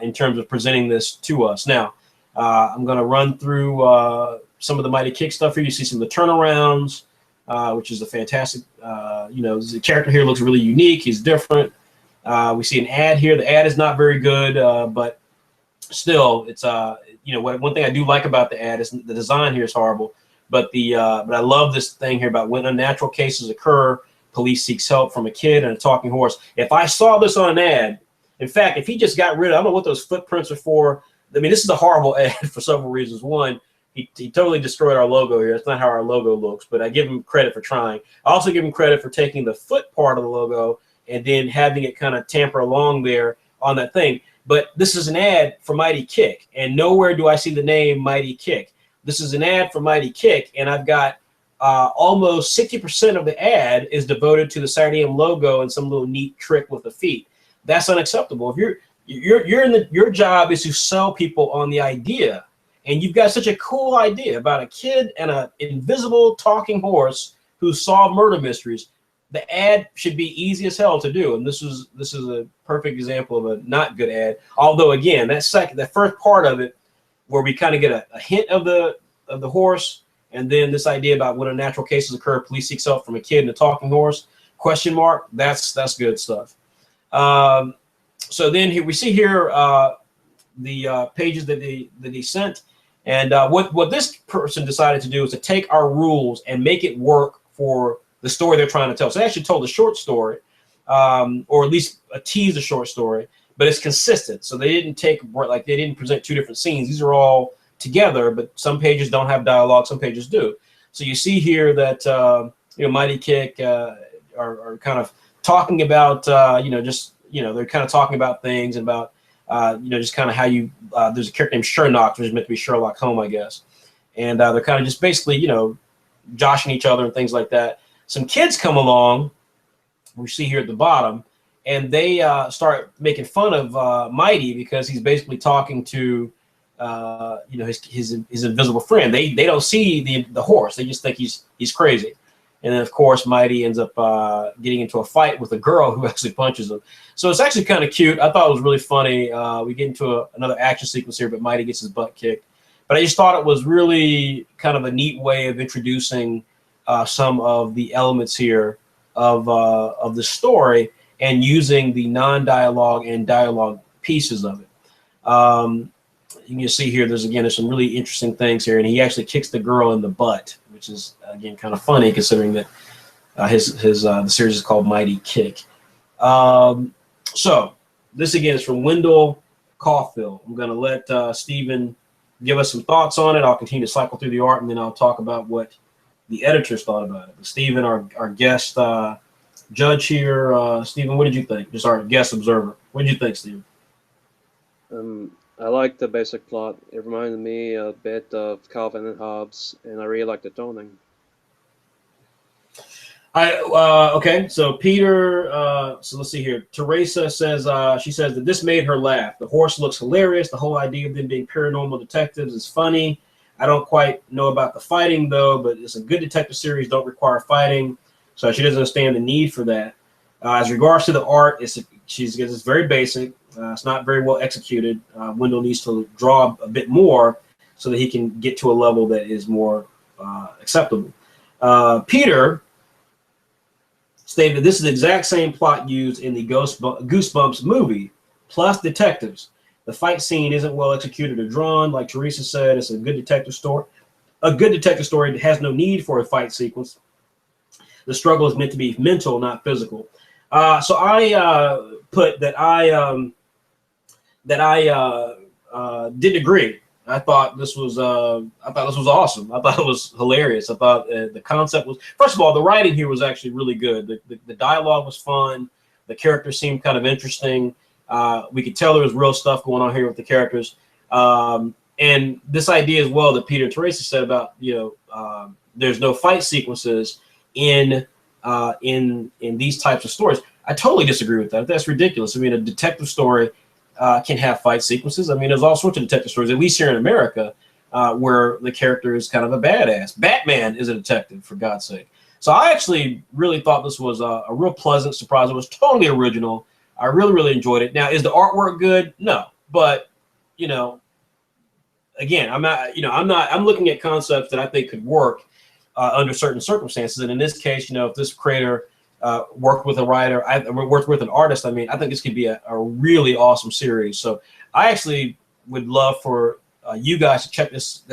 in terms of presenting this to us. Now, I'm going to run through some of the Mighty Kick stuff here. You see some of the turnarounds, which is a fantastic, the character here looks really unique. He's different. We see an ad here. The ad is not very good, but still, it's one thing I do like about the ad is the design here is horrible. But I love this thing here about when unnatural cases occur, police seeks help from a kid and a talking horse. If I saw this on an ad, in fact, if he just got rid of, I don't know what those footprints are for. I mean, this is a horrible ad for several reasons. One, he totally destroyed our logo here. That's not how our logo looks, but I give him credit for trying. I also give him credit for taking the foot part of the logo and then having it kind of tamper along there on that thing. But this is an ad for Mighty Kick, and nowhere do I see the name Mighty Kick. This is an ad for Mighty Kick, and I've got almost 60% of the ad is devoted to the Saturday AM logo and some little neat trick with the feet. That's unacceptable. If your job is to sell people on the idea, and you've got such a cool idea about a kid and an invisible talking horse who solve murder mysteries, the ad should be easy as hell to do. And this is a perfect example of a not good ad. Although again, that first part of it, where we kind of get a hint of the of the horse, and then this idea about when a natural cases occur, police seeks help from a kid and a talking horse, question mark. That's good stuff. So then here we see here the pages that they sent, and what this person decided to do is to take our rules and make it work for the story they're trying to tell. So they actually told a short story, or at least tease a short story, but it's consistent. So they didn't they didn't present two different scenes. These are all together, but some pages don't have dialogue, some pages do. So you see here that Mighty Kick are kind of talking about they're kind of talking about things and about just kind of how you there's a character named Sherlock, which is meant to be Sherlock Holmes, I guess, and they're kind of just basically joshing each other and things like that. Some kids come along, we see here at the bottom, and they start making fun of Mighty because he's basically talking to his invisible friend. They don't see the horse. They just think he's crazy. And then of course Mighty ends up getting into a fight with a girl who actually punches him. So it's actually kind of cute. I thought it was really funny. We get into another action sequence here, but Mighty gets his butt kicked. But I just thought it was really kind of a neat way of introducing some of the elements here of the story and using the non-dialogue and dialogue pieces of it. You can see here, there's some really interesting things here, and he actually kicks the girl in the butt, which is again kind of funny considering that the series is called Mighty Kick. So this again is from Wendell Caulfield. I'm going to let Stephen give us some thoughts on it. I'll continue to cycle through the art, and then I'll talk about what the editors thought about it. But Stephen, our guest judge here, Stephen, what did you think? Just our guest observer. What did you think, Stephen? I liked the basic plot. It reminded me a bit of Calvin and Hobbes, and I really liked the toning. Okay, so Peter, so let's see here. Teresa says, she says that this made her laugh. The horse looks hilarious. The whole idea of them being paranormal detectives is funny. I don't quite know about the fighting though, but it's a good detective series, don't require fighting. So she doesn't understand the need for that. As regards to the art, it's very basic. It's not very well executed. Wendell needs to draw a bit more so that he can get to a level that is more acceptable. Peter stated this is the exact same plot used in the Goosebumps movie, plus detectives. The fight scene isn't well executed or drawn. Like Teresa said, it's a good detective story. A good detective story has no need for a fight sequence. The struggle is meant to be mental, not physical. So I put that I didn't agree. I thought this was awesome. I thought it was hilarious. I thought the concept was, first of all, the writing here was actually really good. The dialogue was fun. The characters seemed kind of interesting. We could tell there was real stuff going on here with the characters. And this idea as well that Peter and Teresa said about, there's no fight sequences in these types of stories. I totally disagree with that. That's ridiculous. I mean, a detective story can have fight sequences. I mean, there's all sorts of detective stories, at least here in America, where the character is kind of a badass. Batman is a detective, for God's sake. So I actually really thought this was a real pleasant surprise. It was totally original. I really, really enjoyed it. Now, is the artwork good? No, but again, I'm looking at concepts that I think could work under certain circumstances. And in this case, if this creator worked with a writer, worked with an artist, I think this could be a really awesome series. So I actually would love for you guys to check this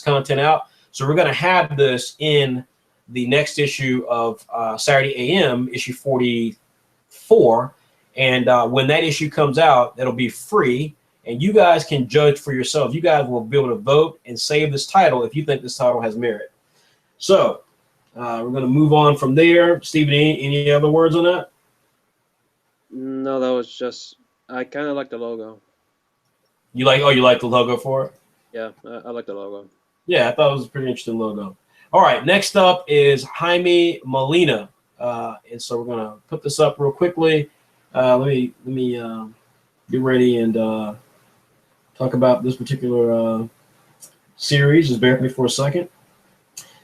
content out. So we're going to have this in the next issue of Saturday AM, issue 44. And when that issue comes out, it'll be free. And you guys can judge for yourselves. You guys will be able to vote and save this title if you think this title has merit. So we're going to move on from there. Stephen, any other words on that? No, that was just, I kind of like the logo. You like the logo for it? Yeah, I like the logo. Yeah, I thought it was a pretty interesting logo. All right, next up is Jaime Molina. And so we're going to put this up real quickly. Let me get ready and talk about this particular series. Just bear with me for a second.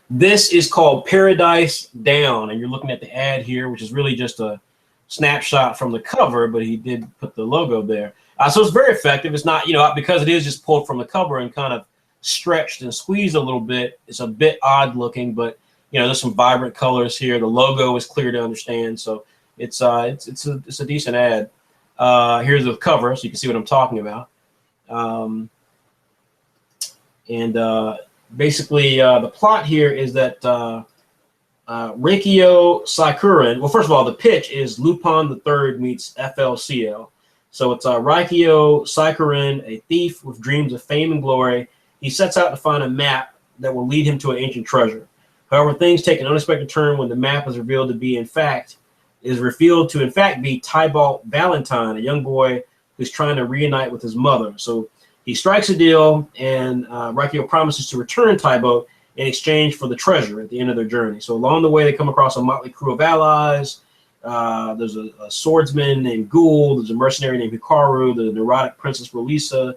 This is called Paradise Down, and you're looking at the ad here, which is really just a snapshot from the cover, but he did put the logo there. So it's very effective. It's not, because it is just pulled from the cover and kind of stretched and squeezed a little bit. It's a bit odd looking, but you know, there's some vibrant colors here. The logo is clear to understand, so it's a decent ad. Here's the cover, so you can see what I'm talking about. Basically, the plot here is that Reikio Sakurin. Well, first of all, the pitch is Lupin the Third meets FLCL. So it's Reikio Sakurin, a thief with dreams of fame and glory. He sets out to find a map that will lead him to an ancient treasure. However, things take an unexpected turn when the map is revealed to be, in fact, be Tybalt Valentine, a young boy who's trying to reunite with his mother. So he strikes a deal, and Reikio promises to return Tybalt in exchange for the treasure at the end of their journey. So along the way, they come across a motley crew of allies. There's a swordsman named Ghoul. There's a mercenary named Hikaru. The neurotic Princess Relisa.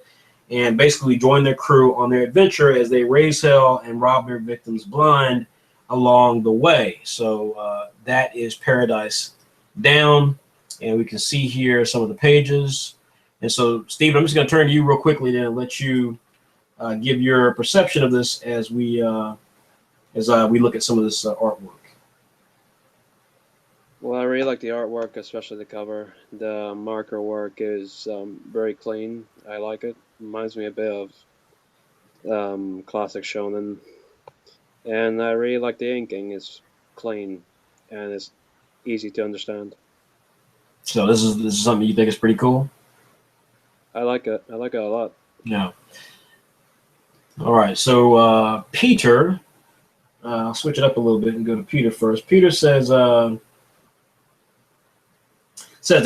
And basically join their crew on their adventure as they raise hell and rob their victims blind along the way. So that is Paradise Down. And we can see here some of the pages. And so, Steve, I'm just going to turn to you real quickly then and let you give your perception of this as we look at some of this artwork. Well, I really like the artwork, especially the cover. The marker work is very clean. I like it. Reminds me a bit of classic shonen. And I really like the inking. It's clean and it's easy to understand. So this is something you think is pretty cool? I like it. I like it a lot. Yeah. All right. So Peter, I'll switch it up a little bit and go to Peter first. Peter says the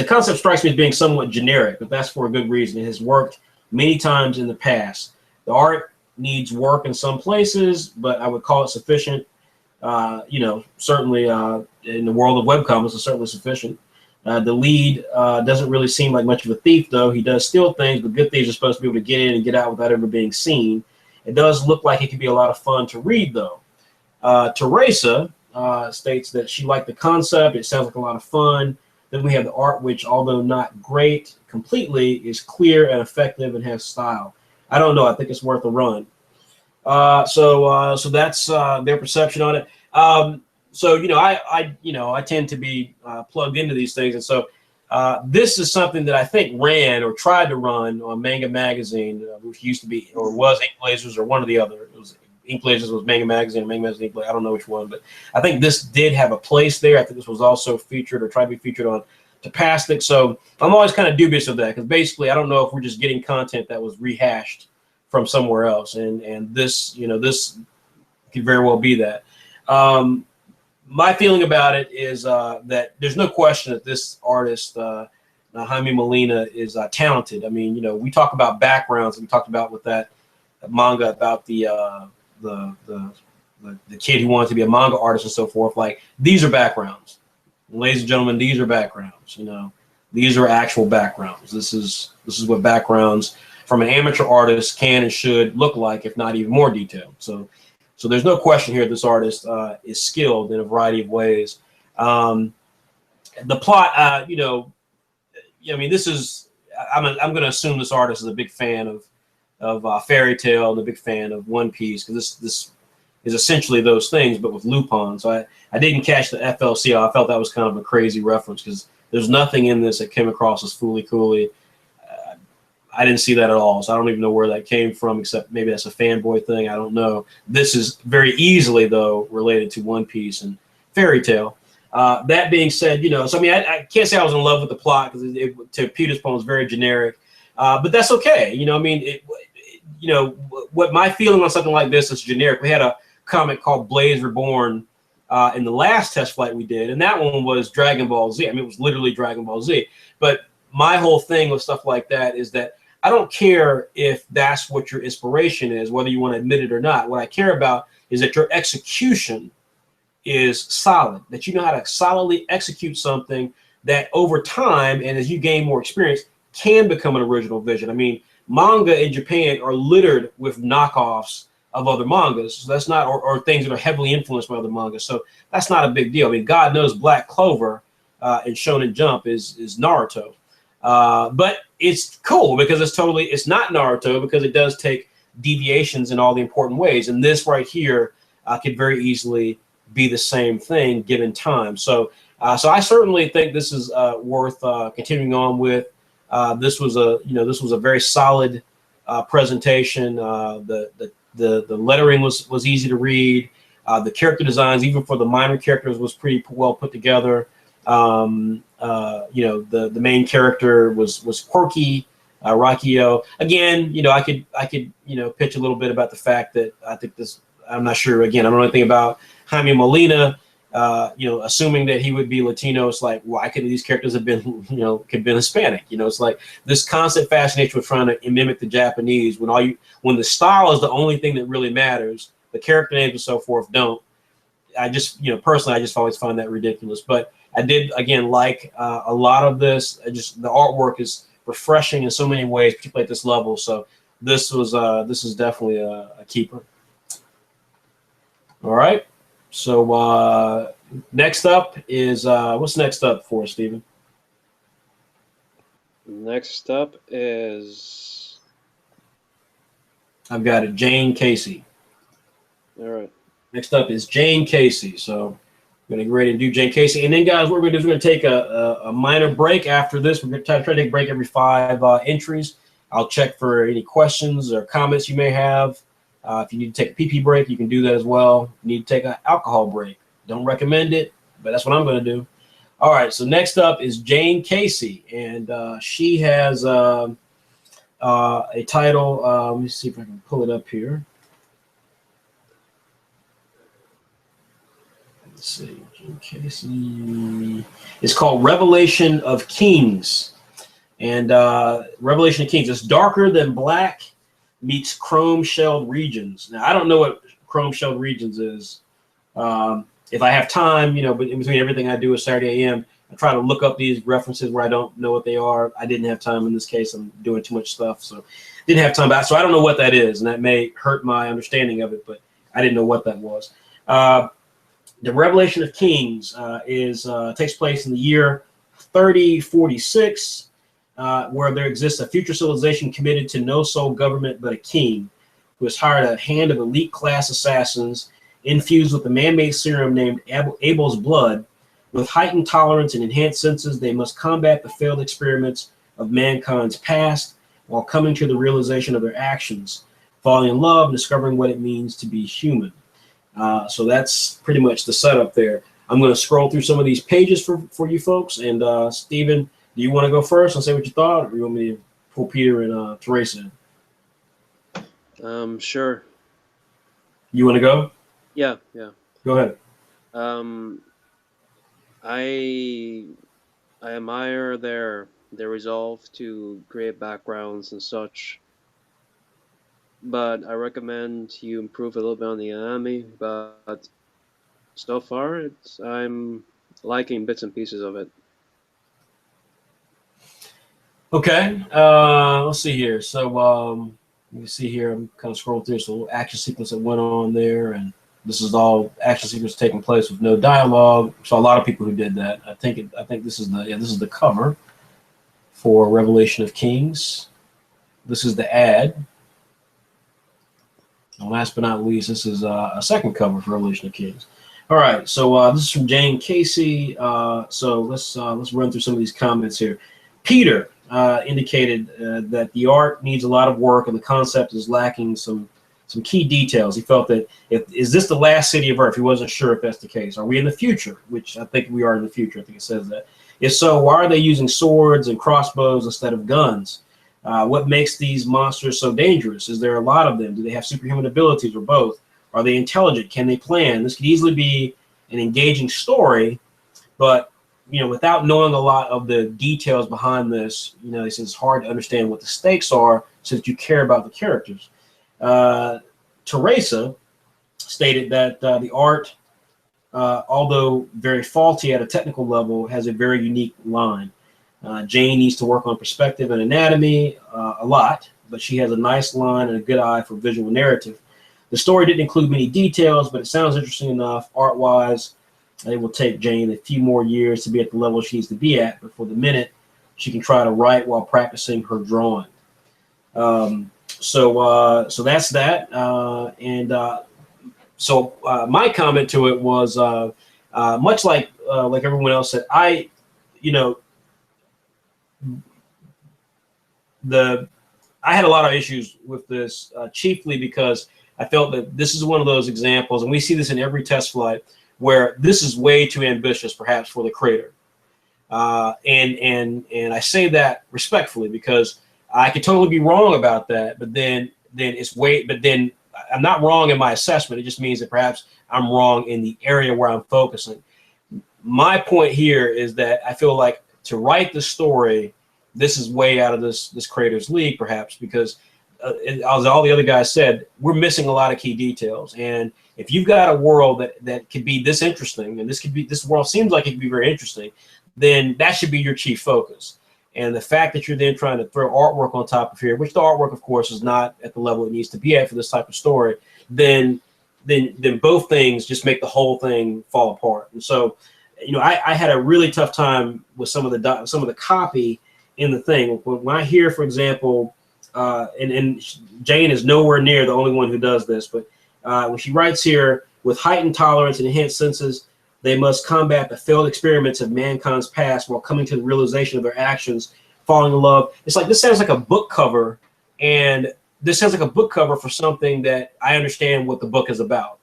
concept strikes me as being somewhat generic, but that's for a good reason. It has worked many times in the past. The art needs work in some places, but I would call it sufficient. Certainly in the world of webcomics, it's certainly sufficient. The lead doesn't really seem like much of a thief, though. He does steal things, but good thieves are supposed to be able to get in and get out without ever being seen. It does look like it could be a lot of fun to read, though. Teresa states that she liked the concept. It sounds like a lot of fun. Then we have the art, which, although not great completely, is clear and effective and has style. I don't know. I think it's worth a run. So that's their perception on it. I tend to be plugged into these things, and so this is something that I think ran or tried to run on Manga Magazine, which used to be or was Ink Blazers or one or the other. It was Ink Blazers was Manga Magazine, Manga Magazine Ink Blazers. I don't know which one, but I think this did have a place there. I think this was also featured or tried to be featured on Tapastic. So I'm always kind of dubious of that because basically I don't know if we're just getting content that was rehashed from somewhere else, and this could very well be that. My feeling about it is that there's no question that this artist, Jaime Molina, is talented. I mean, we talk about backgrounds. We talked about with that manga about the kid who wanted to be a manga artist and so forth. Like, these are backgrounds, ladies and gentlemen. These are backgrounds. These are actual backgrounds. This is what backgrounds from an amateur artist can and should look like, if not even more detailed. So there's no question here this artist is skilled in a variety of ways. The plot, this is, I'm going to assume this artist is a big fan of Fairy Tail and a big fan of One Piece, because this is essentially those things, but with Lupin. So I didn't catch the FLCL. I felt that was kind of a crazy reference because there's nothing in this that came across as fooly cooly. I didn't see that at all, so I don't even know where that came from, except maybe that's a fanboy thing. I don't know. This is very easily, though, related to One Piece and Fairy Tail. That being said, I can't say I was in love with the plot because to Peter's point, was very generic, but that's okay. What my feeling on something like this is generic. We had a comic called Blaze Reborn in the last test flight we did, and that one was Dragon Ball Z. I mean, it was literally Dragon Ball Z. But my whole thing with stuff like that is that I don't care if that's what your inspiration is, whether you want to admit it or not. What I care about is that your execution is solid, that you know how to solidly execute something that over time and as you gain more experience can become an original vision. I mean, manga in Japan are littered with knockoffs of other mangas. So that's not, or things that are heavily influenced by other mangas. So that's not a big deal. I mean, God knows Black Clover in Shonen Jump is Naruto. But it's cool because it's not Naruto, because it does take deviations in all the important ways. And this right here could very easily be the same thing given time. So I certainly think this is worth continuing on with. This was a very solid presentation. The lettering was easy to read. The character designs, even for the minor characters, was pretty well put together. The main character was quirky. Rakio. Again, I could pitch a little bit about the fact that I think this. I'm not sure. Again, I don't know anything about Jaime Molina. Assuming that he would be Latino, it's like, why couldn't these characters have been, could been Hispanic? It's like this constant fascination with trying to mimic the Japanese when the style is the only thing that really matters. The character names and so forth don't. I just, personally, I just always find that ridiculous. But I did, again, like a lot of this. The artwork is refreshing in so many ways, particularly at this level. So this is definitely a keeper. All right. So next up is what's next up for us, Stephen? Next up is I've got it, Jane Casey. All right. Next up is Jane Casey. So I'm going to get ready to do Jane Casey. And then, guys, what we're going to do is we're going to take a minor break after this. We're going to try to take a break every 5 entries. I'll check for any questions or comments you may have. If you need to take a pee-pee break, you can do that as well. You need to take an alcohol break. Don't recommend it, but that's what I'm going to do. All right, so next up is Jane Casey, and she has a title. Let me see if I can pull it up here. Let's see, Jane Casey. It's called Revelation of Kings, and Revelation of Kings. It's darker than black meets chrome-shelled regions. Now, I don't know what chrome-shelled regions is. If I have time, but in between everything I do at Saturday AM, I try to look up these references where I don't know what they are. I didn't have time in this case. I'm doing too much stuff, so didn't have time. So I don't know what that is, and that may hurt my understanding of it, but I didn't know what that was. The Revelation of Kings takes place in the year 3046, where there exists a future civilization committed to no sole government but a king, who has hired a hand of elite class assassins infused with a man-made serum named Abel's blood. With heightened tolerance and enhanced senses, they must combat the failed experiments of mankind's past while coming to the realization of their actions, falling in love, and discovering what it means to be human. So that's pretty much the setup there. I'm going to scroll through some of these pages for you folks. And Stephen, do you want to go first and say what you thought, or do you want me to pull Peter and Teresa in? Sure. You want to go? Yeah. Go ahead. I admire their resolve to create backgrounds and such, but I recommend you improve a little bit on the anatomy. But so far, I'm liking bits and pieces of it. Okay. Let's see here. So let me see here. I'm kind of scrolling through. So action sequence that went on there, and this is all action sequence taking place with no dialogue. So a lot of people who did that. I think this is the cover for Revelation of Kings. This is the ad. And last but not least, this is a second cover for Revelation of Kings. All right, so this is from Jane Casey. So let's run through some of these comments here. Peter indicated that the art needs a lot of work and the concept is lacking some key details. He felt that is this the last city of Earth? He wasn't sure if that's the case. Are we in the future? Which I think we are in the future. I think it says that. If so, why are they using swords and crossbows instead of guns? What makes these monsters so dangerous? Is there a lot of them? Do they have superhuman abilities or both? Are they intelligent? Can they plan? This could easily be an engaging story, but without knowing a lot of the details behind this, he says it's hard to understand what the stakes are since you care about the characters. Teresa stated that the art, although very faulty at a technical level, has a very unique line. Jane needs to work on perspective and anatomy a lot, but she has a nice line and a good eye for visual narrative. The story didn't include many details, but it sounds interesting enough art-wise. It will take Jane a few more years to be at the level she needs to be at, but for the minute, she can try to write while practicing her drawing. So that's that. So my comment to it was much like everyone else said. I had a lot of issues with this, chiefly because I felt that this is one of those examples, and we see this in every test flight, where this is way too ambitious, perhaps, for the creator. And I say that respectfully because I could totally be wrong about that, but then I'm not wrong in my assessment. It just means that perhaps I'm wrong in the area where I'm focusing. My point here is that I feel like to write the story, this is way out of this creator's league, perhaps, because as all the other guys said, we're missing a lot of key details. And if you've got a world that could be this interesting, and this world seems like it could be very interesting, then that should be your chief focus. And the fact that you're then trying to throw artwork on top of here, which the artwork, of course, is not at the level it needs to be at for this type of story, then both things just make the whole thing fall apart. And so, I had a really tough time with some of the copy in the thing. When I hear, for example, and Jane is nowhere near the only one who does this, but when she writes here, with heightened tolerance and enhanced senses, they must combat the failed experiments of mankind's past while coming to the realization of their actions, falling in love. It's like, this sounds like a book cover, and this sounds like a book cover for something that I understand what the book is about.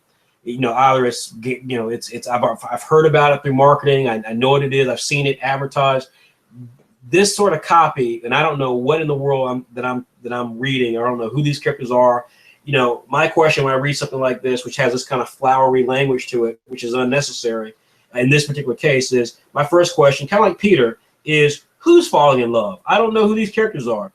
Either I've heard about it through marketing. I know what it is. I've seen it advertised. This sort of copy, and I don't know what in the world that I'm reading. I don't know who these characters are. My question when I read something like this, which has this kind of flowery language to it, which is unnecessary in this particular case, is my first question, kind of like Peter, is who's falling in love? I don't know who these characters are.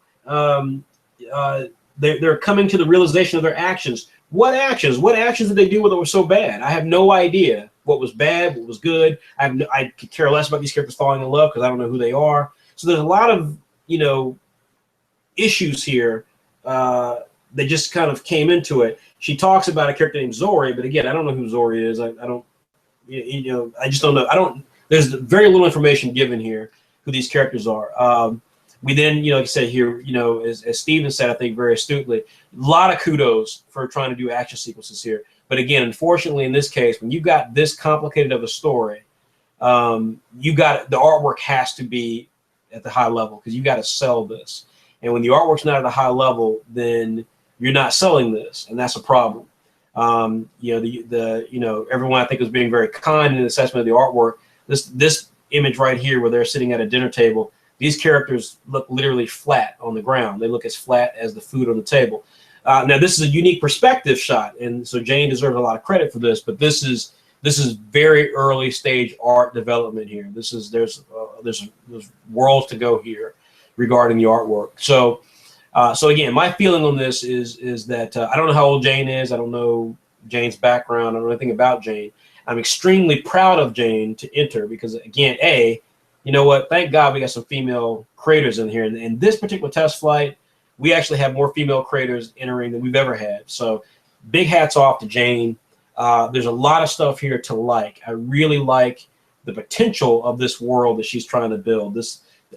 They're coming to the realization of their actions. What actions? What actions did they do that were so bad? I have no idea what was bad, what was good. I could care less about these characters falling in love because I don't know who they are. So there's a lot of issues here that just kind of came into it. She talks about a character named Zori, but again, I don't know who Zori is. I just don't know. There's very little information given here who these characters are. We then, like I said here, as Steven said, I think very astutely, a lot of kudos for trying to do action sequences here. But again, unfortunately, in this case, when you've got this complicated of a story, the artwork has to be at the high level because you got to sell this. And when the artwork's not at a high level, then you're not selling this, and that's a problem. Everyone I think was being very kind in the assessment of the artwork. This image right here, where they're sitting at a dinner table, these characters look literally flat on the ground. They look as flat as the food on the table. Now, this is a unique perspective shot, and so Jane deserves a lot of credit for this. But this is very early stage art development here. There's worlds to go here regarding the artwork. So again, my feeling on this is that I don't know how old Jane is. I don't know Jane's background. I don't know anything about Jane. I'm extremely proud of Jane to enter because, again, you know what? Thank God we got some female creators in here. And in this particular test flight, we actually have more female creators entering than we've ever had. So big hats off to Jane. There's a lot of stuff here to like. I really like the potential of this world that she's trying to build.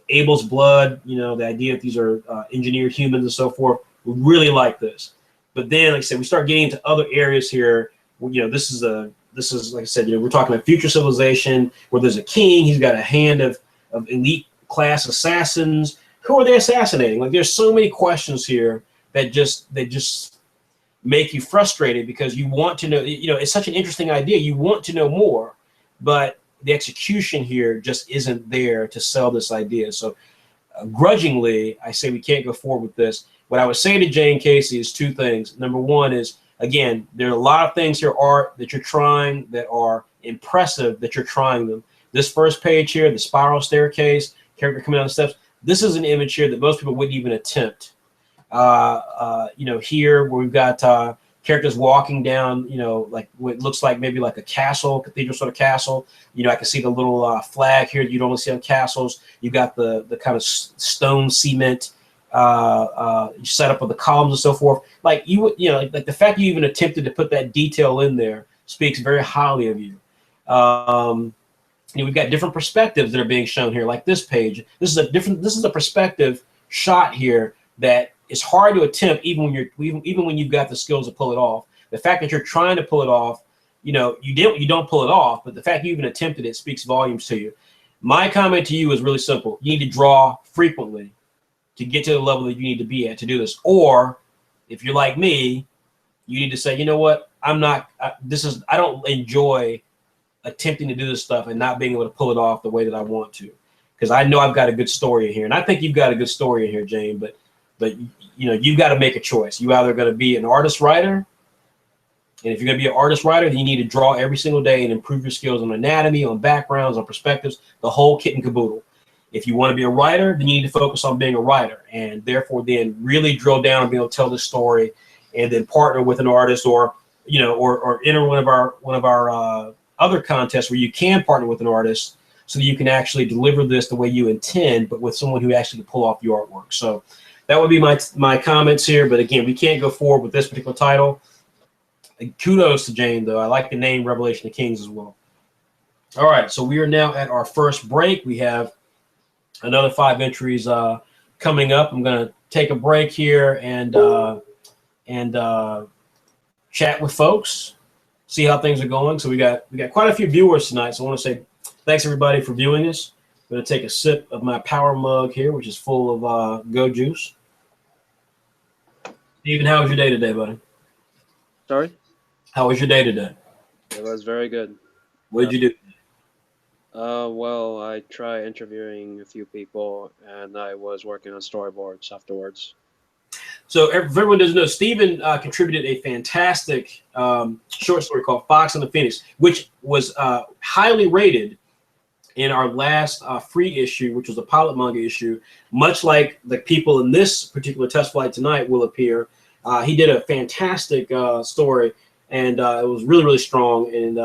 Abel's blood, the idea that these are engineered humans and so forth. We really like this. But then, like I said, we start getting into other areas here. This is like I said, we're talking about future civilization where there's a king. He's got a hand of elite class assassins. Who are they assassinating? Like, there's so many questions here that just make you frustrated because you want to know. It's such an interesting idea. You want to know more, but the execution here just isn't there to sell this idea. So grudgingly, I say we can't go forward with this. What I would say to Jane Casey is two things. Number one is, again, there are a lot of things here, art that you're trying that are impressive, that you're trying them. This first page here, the spiral staircase, character coming down the steps, this is an image here that most people wouldn't even attempt. Here where we've got characters walking down, like what looks like maybe like a castle, cathedral sort of castle. I can see the little flag here that you don't see on castles. You've got the kind of stone cement setup of the columns and so forth. Like like the fact you even attempted to put that detail in there speaks very highly of you. We've got different perspectives that are being shown here, like this page. This is a perspective shot here that it's hard to attempt even when even when you've got the skills to pull it off. The fact that you're trying to pull it off, you know, you don't pull it off, but the fact you even attempted it speaks volumes to you. My comment to you is really simple. You need to draw frequently to get to the level that you need to be at to do this. Or if you're like me, you need to say, you know what, I don't enjoy attempting to do this stuff and not being able to pull it off the way that I want to. Because I know I've got a good story in here. And I think you've got a good story in here, Jane, but you know, you've got to make a choice. You either going to be an artist writer, and if you're going to be an artist writer, then you need to draw every single day and improve your skills on anatomy, on backgrounds, on perspectives, the whole kit and caboodle. If you want to be a writer, then you need to focus on being a writer, and therefore then really drill down and be able to tell this story, and then partner with an artist, or you know, or enter one of our other contests where you can partner with an artist, so that you can actually deliver this the way you intend, but with someone who actually can pull off your artwork. So that would be my comments here. But again, we can't go forward with this particular title. And kudos to Jane, though. I like the name Revelation of Kings as well. All right, so we are now at our first break. We have another 5 entries coming up. I'm going to take a break here and chat with folks, see how things are going. So we got quite a few viewers tonight. So I want to say thanks everybody for viewing this. I'm going to take a sip of my power mug here, which is full of Go Juice. Stephen, how was your day today, buddy? Sorry? How was your day today? It was very good. What did you do? Well, I tried interviewing a few people, and I was working on storyboards afterwards. So if everyone doesn't know, Stephen contributed a fantastic short story called Fox and the Phoenix, which was highly rated in our last free issue, which was a pilot manga issue. Much like the people in this particular test flight tonight will appear. He did a fantastic story, and it was really, really strong, and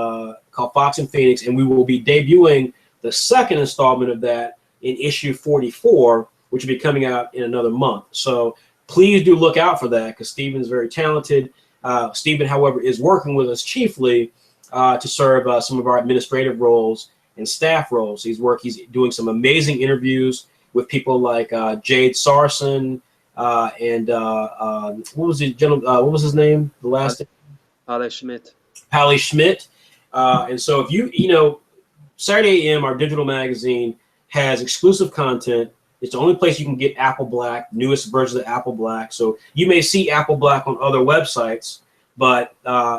called Fox and Phoenix, and we will be debuting the second installment of that in issue 44, which will be coming out in another month. So please do look out for that, because Stephen's very talented. Stephen, however, is working with us chiefly to serve some of our administrative roles and staff roles. He's doing some amazing interviews with people like Jade Sarson and what was his name? The last Pally Schmidt. Pally Schmidt. And so if you know, Saturday AM, our digital magazine, has exclusive content. It's the only place you can get Apple Black, newest versions of Apple Black. So you may see Apple Black on other websites, but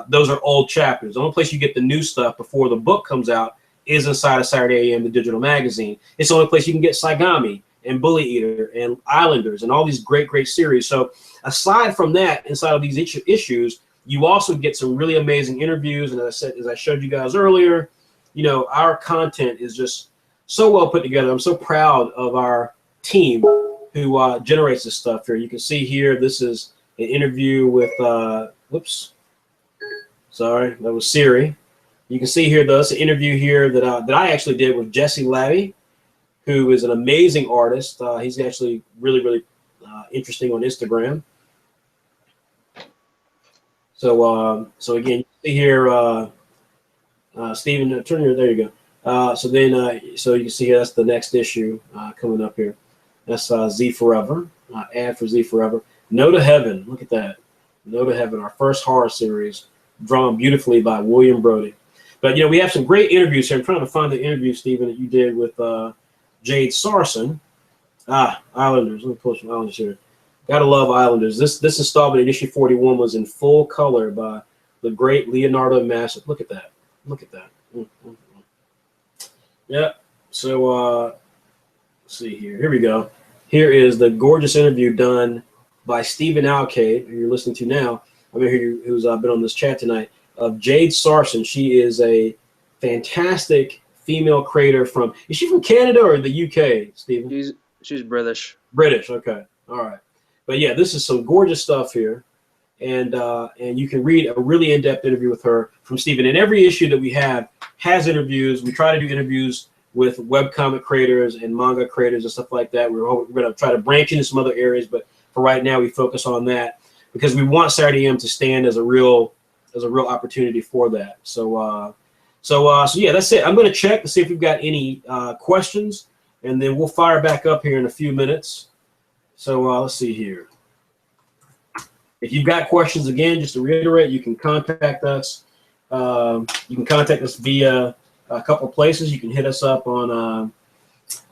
those are old chapters. The only place you get the new stuff before the book comes out is inside of Saturday AM, the digital magazine. It's the only place you can get Saigami and Bully Eater and Islanders and all these great, great series. So aside from that, inside of these issues, you also get some really amazing interviews. And as I showed you guys earlier, you know, our content is just so well put together. I'm so proud of our team who generates this stuff here. You can see here, this is an interview with, whoops, sorry, that was Siri. You can see here, that's an interview here that I actually did with Jesse Labby, who is an amazing artist. He's actually really, really interesting on Instagram. So, so again, you see here, Stephen, turn your, there you go. So then, so you can see here, that's the next issue coming up here. That's Z Forever, ad for Z Forever. No to Heaven, look at that. No to Heaven, our first horror series, drawn beautifully by William Brody. But, you know, we have some great interviews here. I'm trying to find the interview, Stephen, that you did with Jade Sarson. Islanders. Let me pull some Islanders here. Gotta love Islanders. This installment in issue 41 was in full color by the great Leonardo Massif. Look at that. Look at that. Yeah. So, let's see here. Here we go. Here is the gorgeous interview done by Stephen Alcade, who you're listening to now. I mean, who's been on this chat tonight, of Jade Sarson. She is a fantastic female creator from, is she from Canada or the UK, Stephen? She's British. British, okay. All right. But yeah, this is some gorgeous stuff here. And you can read a really in-depth interview with her from Stephen. And every issue that we have has interviews. We try to do interviews with webcomic creators and manga creators and stuff like that. We're going to try to branch into some other areas, but for right now, we focus on that because we want Saturday AM to stand as a real opportunity for that. So yeah, that's it. I'm going to check to see if we've got any questions, and then we'll fire back up here in a few minutes. So let's see here. If you've got questions, again, just to reiterate, you can contact us. You can contact us via a couple of places. You can hit us up on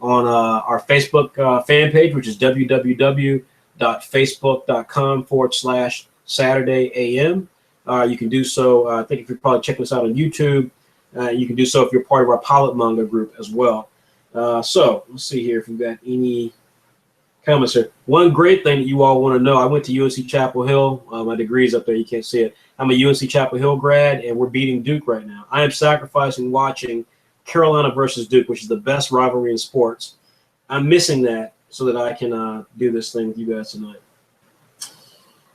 our Facebook fan page, which is www.facebook.com/SaturdayAM. You can do so. I think if you're probably checking us out on YouTube, you can do so if you're part of our Pilot Manga group as well. So let's see here if we've got any comments here. One great thing that you all want to know, I went to UNC Chapel Hill. My degree's up there. You can't see it. I'm a UNC Chapel Hill grad, and we're beating Duke right now. I am sacrificing watching Carolina versus Duke, which is the best rivalry in sports. I'm missing that so that I can do this thing with you guys tonight.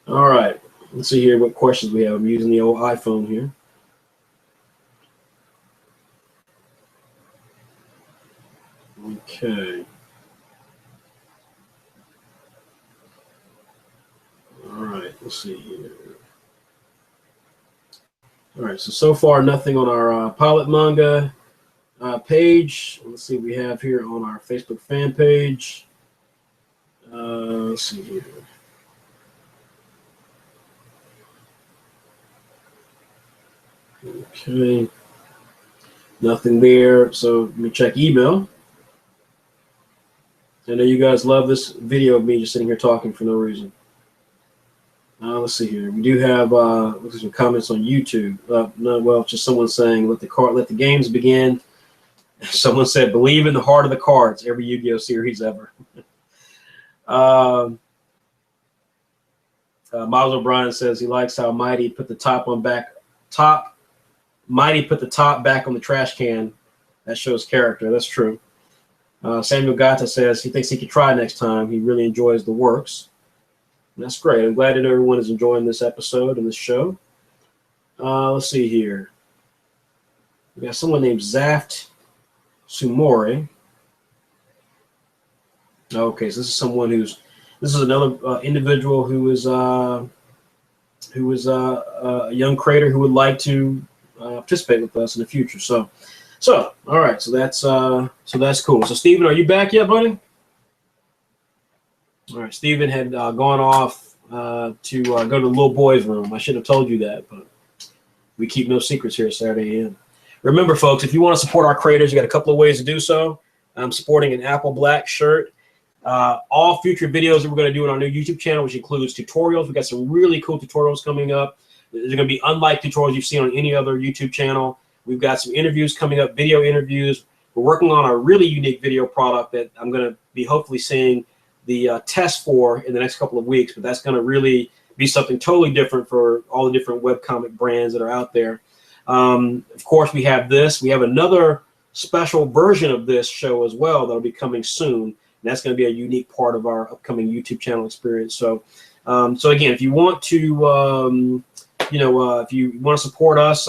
All right. Let's see here what questions we have. I'm using the old iPhone here. Okay. All right, let's see here. All right, so far nothing on our Pilot Manga page. Let's see what we have here on our Facebook fan page. Let's see here. Okay, nothing there. So let me check email. I know you guys love this video of me just sitting here talking for no reason. Let's see here. We do have some comments on YouTube. No, well, just someone saying let the games begin. Someone said believe in the heart of the cards. Every Yu-Gi-Oh series ever. Miles O'Brien says he likes how Mighty put the top back on the trash can. That shows character. That's true. Samuel Gata says he thinks he could try next time. He really enjoys the works. And that's great. I'm glad that everyone is enjoying this episode and this show. Let's see here. We got someone named Zaft Sumori. Okay, so this is another individual who is a young creator who would like to participate with us in the future. So all right, so that's cool. So Stephen, are you back yet, buddy? All right, Stephen had gone off to go to the little boy's room. I should have told you that, but we keep no secrets here at Saturday AM. Remember, folks, if you want to support our creators, you got a couple of ways to do so. I'm sporting an Apple Black shirt. All future videos that we're going to do on our new YouTube channel, which includes tutorials. We've got some really cool tutorials coming up. They're going to be unlike tutorials you've seen on any other YouTube channel. We've got some interviews coming up, video interviews. We're working on a really unique video product that I'm going to be hopefully seeing the test for in the next couple of weeks, but that's going to really be something totally different for all the different webcomic brands that are out there. Of course, we have this. We have another special version of this show as well that'll be coming soon. And that's going to be a unique part of our upcoming YouTube channel experience. So again, if you want to, if you want to support us,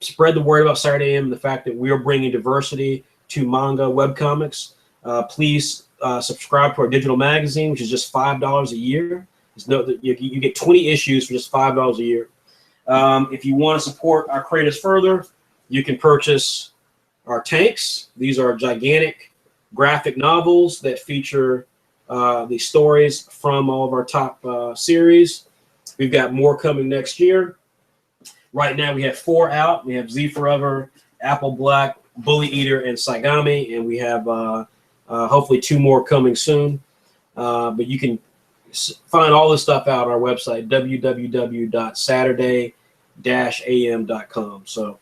spread the word about Saturday AM and the fact that we are bringing diversity to manga webcomics. Please subscribe to our digital magazine, which is just $5 a year. You get 20 issues for just $5 a year. If you want to support our creators further, you can purchase our tanks. These are gigantic graphic novels that feature the stories from all of our top series. We've got more coming next year. Right now we have 4 out. We have Z Forever, Apple Black, Bully Eater, and Saigami, and we have hopefully 2 more coming soon. But you can find all this stuff out on our website, www.saturday-am.com. So,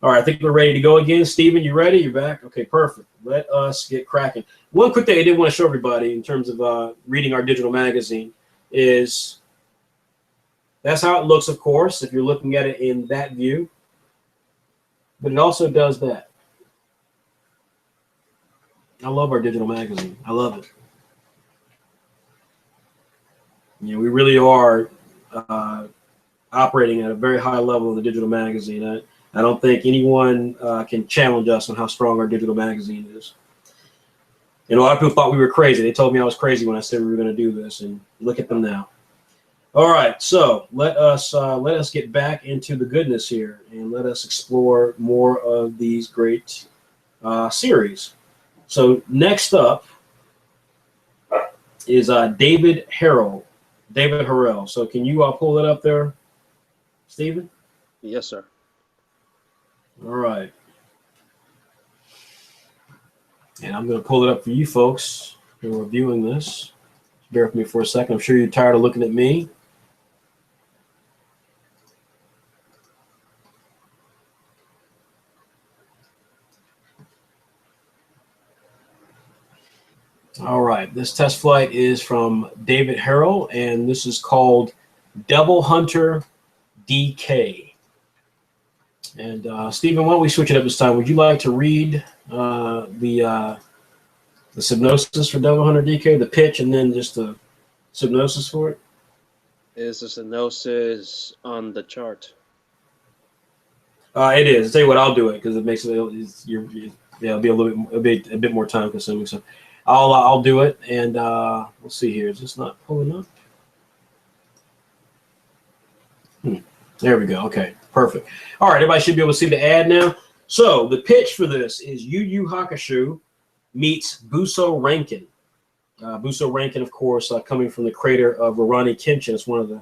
all right, I think we're ready to go again. Steven, you ready? You're back? Okay, perfect. Let us get cracking. One quick thing I did want to show everybody in terms of reading our digital magazine is that's how it looks, of course, if you're looking at it in that view. But it also does that. I love our digital magazine. I love it. We really are operating at a very high level in the digital magazine. I don't think anyone can challenge us on how strong our digital magazine is. A lot of people thought we were crazy. They told me I was crazy when I said we were going to do this, and look at them now. All right, so let us get back into the goodness here, and let us explore more of these great series. So next up is David Harrell. David Harrell. So can you pull it up there, Stephen? Yes, sir. All right. And I'm going to pull it up for you folks who are viewing this. Bear with me for a second. I'm sure you're tired of looking at me. All right. This test flight is from David Harrell, and this is called Devil Hunter DK. And Stephen, why don't we switch it up this time? Would you like to read the synopsis for Devil Hunter DK, the pitch, and then just the synopsis for it? Is the synopsis on the chart? It is. I'll tell you what, I'll do it because it makes it'll be a bit more time consuming. So I'll do it, and we'll see here. Is this not pulling up? There we go. Okay, perfect. All right, everybody should be able to see the ad now. So the pitch for this is Yu Yu Hakusho meets Buso Rankin. Buso Rankin, of course, coming from the creator of Rurouni Kenshin. It's one of the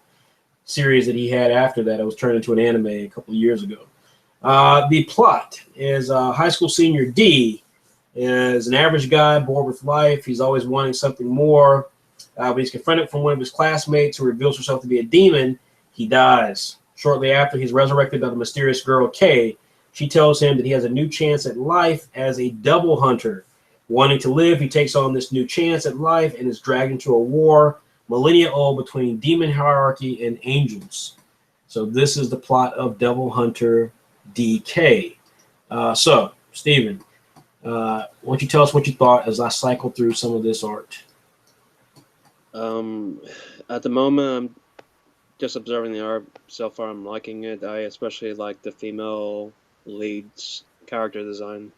series that he had after that. It was turned into an anime a couple of years ago. The plot is high school senior D is an average guy bored with life. He's always wanting something more. But he's confronted from one of his classmates who reveals herself to be a demon. He dies. Shortly after, he's resurrected by the mysterious girl Kay. She tells him that he has a new chance at life as a double hunter. Wanting to live, he takes on this new chance at life and is dragged into a war millennia old between demon hierarchy and angels. So this is the plot of Devil Hunter DK. So, Stephen, why don't you tell us what you thought as I cycle through some of this art? At the moment, I'm just observing the art. So far, I'm liking it. I especially like the female lead's character design.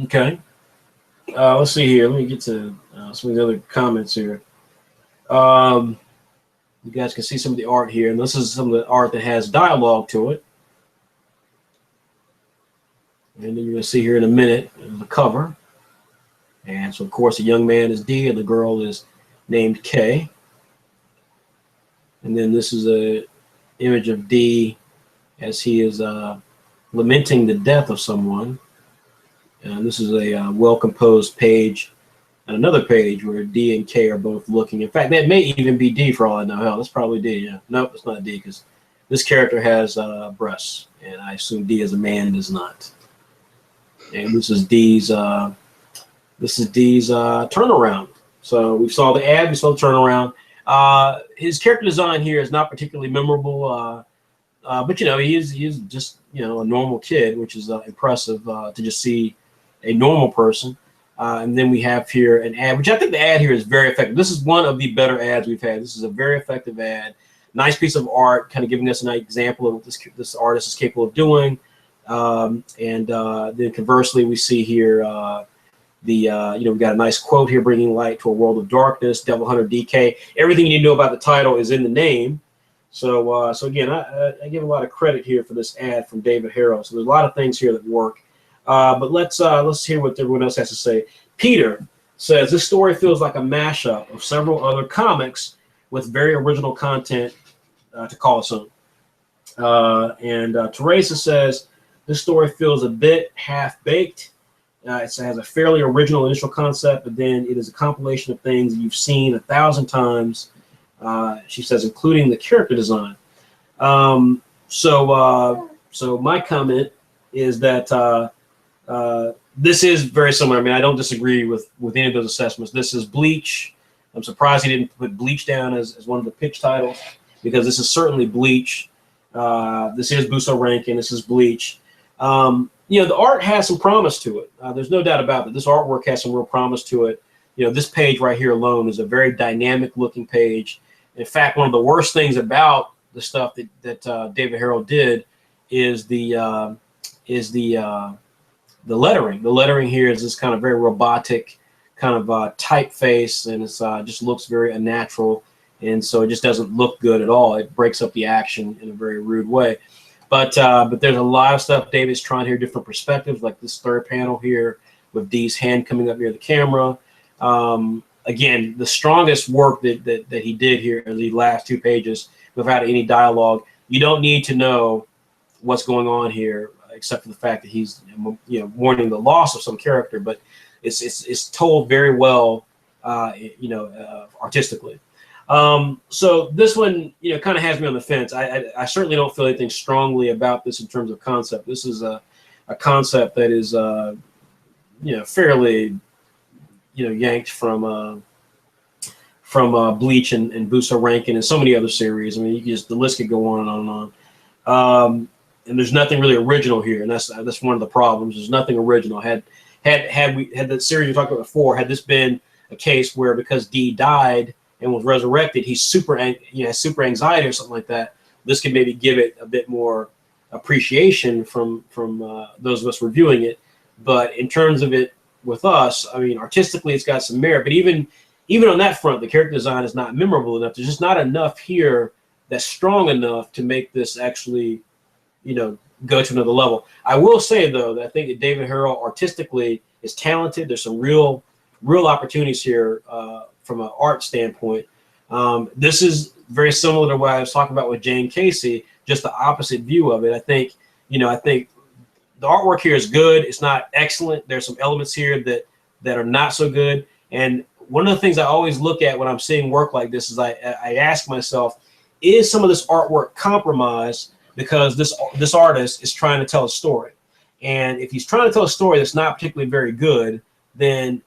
Okay. Let's see here. Let me get to some of the other comments here. You guys can see some of the art here, and this is some of the art that has dialogue to it. And then you're going to see here in a minute the cover. And so, of course, the young man is D, and the girl is named K. And then this is a image of D as he is lamenting the death of someone. And this is a well-composed page, and another page where D and K are both looking. In fact, that may even be D for all I know. Hell, that's probably D. Yeah, nope, it's not D because this character has breasts, and I assume D as a man does not. And this is D's. Turnaround. So we saw the ad, we saw the turnaround. His character design here is not particularly memorable, but he is just a normal kid, which is impressive to just see a normal person. And then we have here an ad, which I think the ad here is very effective. This is one of the better ads we've had. This is a very effective ad. Nice piece of art, kind of giving us an example of what this artist is capable of doing. Then conversely, we see here we got a nice quote here, bringing light to a world of darkness, Devil Hunter DK. Everything you need to know about the title is in the name. So again, I give a lot of credit here for this ad from David Harrell. So there's a lot of things here that work. But let's hear what everyone else has to say. Peter says this story feels like a mashup of several other comics with very original content to call its own. And Teresa says this story feels a bit half-baked. It has a fairly original initial concept, but then it is a compilation of things that you've seen 1,000 times. She says, including the character design. So my comment is that this is very similar. I mean, I don't disagree with any of those assessments. This is Bleach. I'm surprised he didn't put Bleach down as one of the pitch titles, because this is certainly Bleach. This is Buso Rankin. This is Bleach. The art has some promise to it. There's no doubt about it. This artwork has some real promise to it. This page right here alone is a very dynamic looking page. In fact, one of the worst things about the stuff that David Harrell did is the lettering. The lettering here is this kind of very robotic kind of typeface, and it's just looks very unnatural, and so it just doesn't look good at all. It breaks up the action in a very rude way. But there's a lot of stuff David's trying here, different perspectives, like this third panel here with Dee's hand coming up near the camera. again, the strongest work that he did here in the last 2 pages without any dialogue. You don't need to know what's going on here, except for the fact that he's, you know, mourning the loss of some character, but it's told very well, you know, artistically. So this one, you know, kind of has me on the fence. I certainly don't feel anything strongly about this in terms of concept. This is a concept that is, you know, fairly, you know, yanked from Bleach and Buso Rankin and so many other series. I mean, you can just, the list could go on and on and on. And there's nothing really original here, and that's one of the problems. There's nothing original. Had the series we talked about before, had this been a case where because D died and was resurrected, he's super anxiety or something like that, this could maybe give it a bit more appreciation from those of us reviewing it. But in terms of it with us, I mean, artistically it's got some merit, but even on that front, the character design is not memorable enough. There's just not enough here that's strong enough to make this actually, you know, go to another level. I will say though that I think that David Harrell artistically is talented. There's some real opportunities here from an art standpoint. This is very similar to what I was talking about with Jane Casey, just the opposite view of it. I think the artwork here is good. It's not excellent. There's some elements here that are not so good. And one of the things I always look at when I'm seeing work like this is I ask myself, is some of this artwork compromised because this artist is trying to tell a story? And if he's trying to tell a story that's not particularly very good, then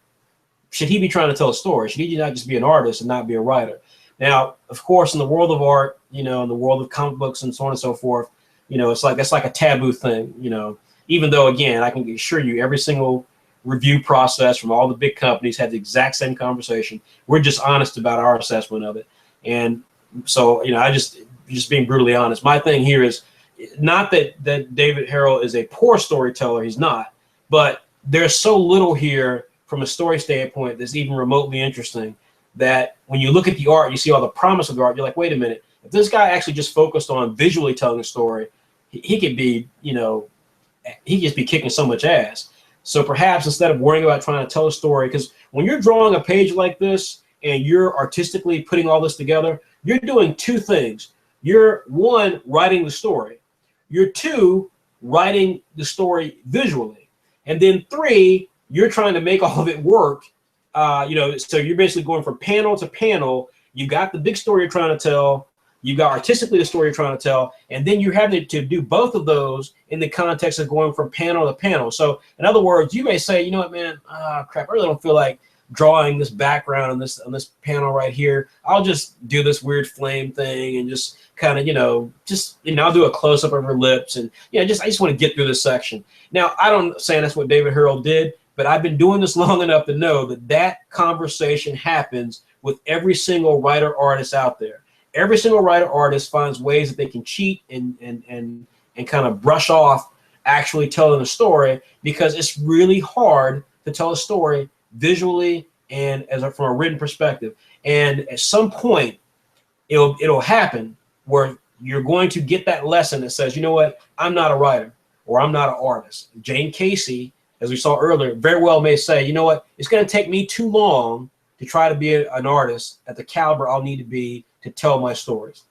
should he be trying to tell a story? Should he not just be an artist and not be a writer? Now, of course, in the world of art, you know, in the world of comic books and so on and so forth, you know, that's like a taboo thing, you know, even though, again, I can assure you every single review process from all the big companies had the exact same conversation. We're just honest about our assessment of it. And so, you know, just being brutally honest, my thing here is not that David Harrell is a poor storyteller. He's not, but there's so little here from a story standpoint that's even remotely interesting that when you look at the art, you see all the promise of the art. You're like, wait a minute, if this guy actually just focused on visually telling a story, he could be, you know, he could just be kicking so much ass. So perhaps instead of worrying about trying to tell a story, because when you're drawing a page like this and you're artistically putting all this together, you're doing two things. You're, one, writing the story. You're, two, writing the story visually. And then, three, you're trying to make all of it work. You know, so you're basically going from panel to panel. You got the big story you're trying to tell. You got artistically the story you're trying to tell, and then you're having to do both of those in the context of going from panel to panel. So, in other words, you may say, you know what, man, crap, I really don't feel like drawing this background on this panel right here. I'll just do this weird flame thing and just kind of, I'll do a close up of her lips, and I just want to get through this section. Now, I don't say that's what David Harrell did, but I've been doing this long enough to know that conversation happens with every single writer artist out there. Every single writer artist finds ways that they can cheat and kind of brush off actually telling a story, because it's really hard to tell a story visually and from a written perspective. And at some point, it'll happen where you're going to get that lesson that says, you know what, I'm not a writer or I'm not an artist. Jane Casey, as we saw earlier, very well may say, you know what, it's going to take me too long to try to be an artist at the caliber I'll need to be to tell my stories.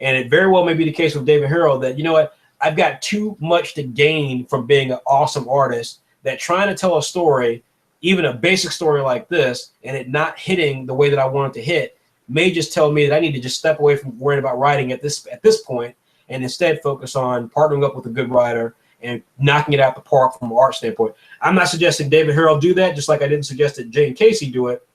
And it very well may be the case with David Harrell that, you know what, I've got too much to gain from being an awesome artist, that trying to tell a story, even a basic story like this, and it not hitting the way that I want it to hit, may just tell me that I need to just step away from worrying about writing at this point and instead focus on partnering up with a good writer and knocking it out the park from an art standpoint. I'm not suggesting David Harrell do that, just like I didn't suggest that Jane Casey do it,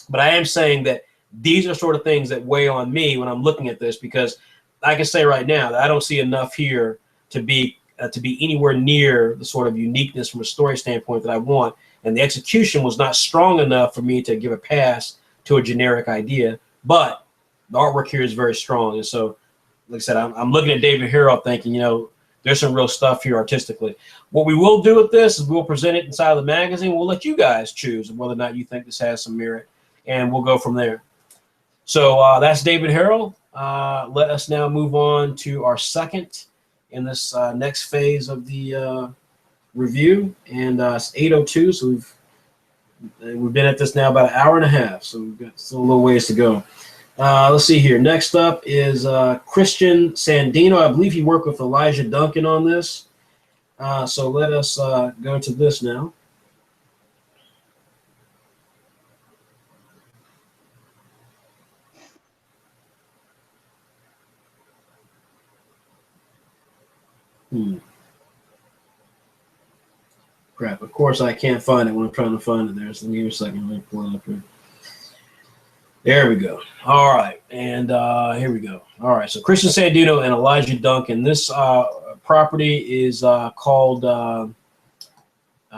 but I am saying that these are sort of things that weigh on me when I'm looking at this, because I can say right now that I don't see enough here to be anywhere near the sort of uniqueness from a story standpoint that I want, and the execution was not strong enough for me to give a pass to a generic idea. But the artwork here is very strong, and so, like I said, I'm looking at David Harrell thinking, there's some real stuff here artistically. What we will do with this is we'll present it inside of the magazine. We'll let you guys choose whether or not you think this has some merit, and we'll go from there. So that's David Harrell. Let us now move on to our second in this next phase of the review, and it's 8:02, so we've We've been at this now about an hour and a half, so we've got still a little ways to go. Let's see here. Next up is Christian Sandino. I believe he worked with Elijah Duncan on this. So let us go to this now. Crap. Of course, I can't find it when I'm trying to find it there. So give me a second. Let me pull it up here. There we go. All right. And here we go. All right. So Christian Sandino and Elijah Duncan. This property is called,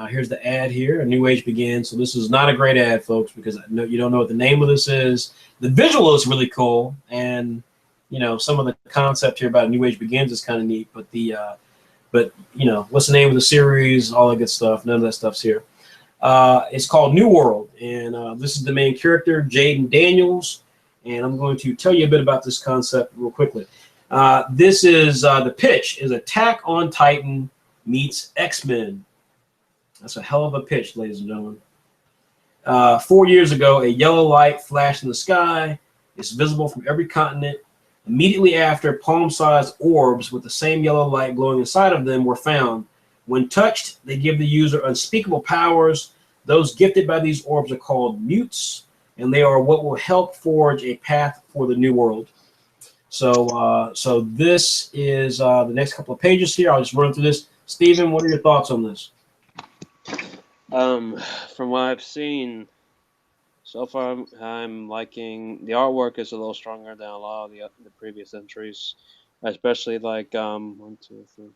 here's the ad here, A New Age Begins. So this is not a great ad, folks, because I know you don't know what the name of this is. The visual is really cool. And, you know, some of the concept here about A New Age Begins is kind of neat. But but you know, what's the name of the series, all that good stuff. None of that stuff's here. It's called New World, and this is the main character, Jaden Daniels, and I'm going to tell you a bit about this concept real quickly. This is the pitch is Attack on Titan meets X-Men. That's a hell of a pitch, ladies and gentlemen. 4 years ago, a yellow light flashed in the sky. It's visible from every continent. Immediately after, palm-sized orbs with the same yellow light glowing inside of them were found. When touched, they give the user unspeakable powers. Those gifted by these orbs are called mutes, and they are what will help forge a path for the new world. So, so this is the next couple of pages here. I'll just run through this. Stephen, what are your thoughts on this? From what I've seen so far, I'm liking the artwork is a little stronger than a lot of the previous entries, especially like 1, 2, 3,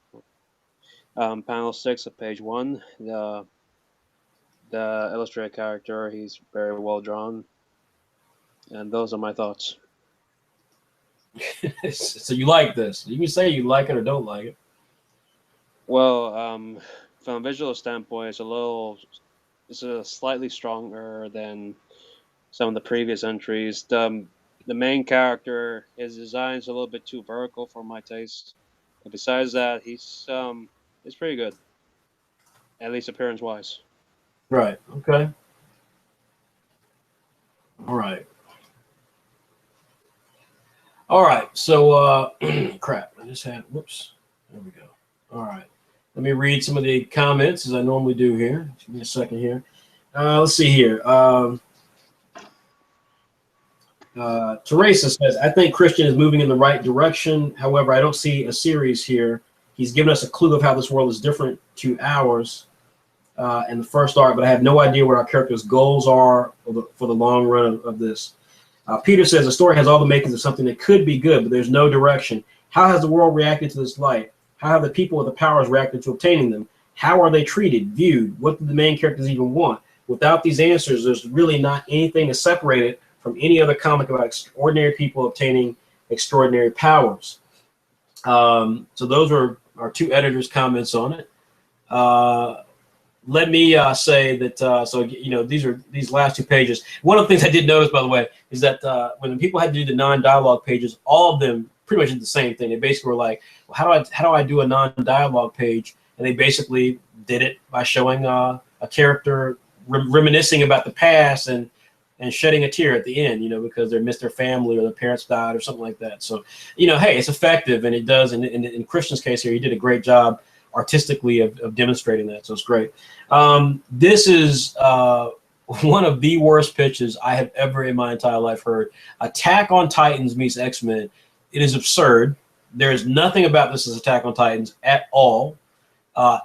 4. Panel 6 of page 1. The illustrated character, he's very well drawn, and those are my thoughts. So you like this? You can say you like it or don't like it. Well, from a visual standpoint, it's a slightly stronger than some of the previous entries. The main character, his design is a little bit too vertical for my taste. But besides that, he's pretty good, at least appearance wise. Right. Okay. All right. All right. So crap. I just had whoops. There we go. All right. Let me read some of the comments as I normally do here. Give me a second here. Let's see here. Teresa says, I think Christian is moving in the right direction. However, I don't see a series here. He's given us a clue of how this world is different to ours in the first arc, but I have no idea what our characters' goals are for the long run of this. Peter says, the story has all the makings of something that could be good, but there's no direction. How has the world reacted to this light? How have the people with the powers reacted to obtaining them? How are they treated, viewed? What do the main characters even want? Without these answers, there's really not anything to separate it from any other comic about extraordinary people obtaining extraordinary powers. So those are our two editors' comments on it. Let me say that, so, you know, these last 2 pages. One of the things I did notice, by the way, is that when people had to do the non-dialogue pages, all of them pretty much did the same thing. They basically were like, well, how do I do a non-dialogue page? And they basically did it by showing a character reminiscing about the past and shedding a tear at the end, you know, because they missed their family or their parents died or something like that. So, you know, hey, it's effective, and it does. And in Christian's case here, he did a great job artistically of demonstrating that. So it's great. This is one of the worst pitches I have ever in my entire life heard. Attack on Titans meets X-Men. It is absurd. There is nothing about this as Attack on Titans at all.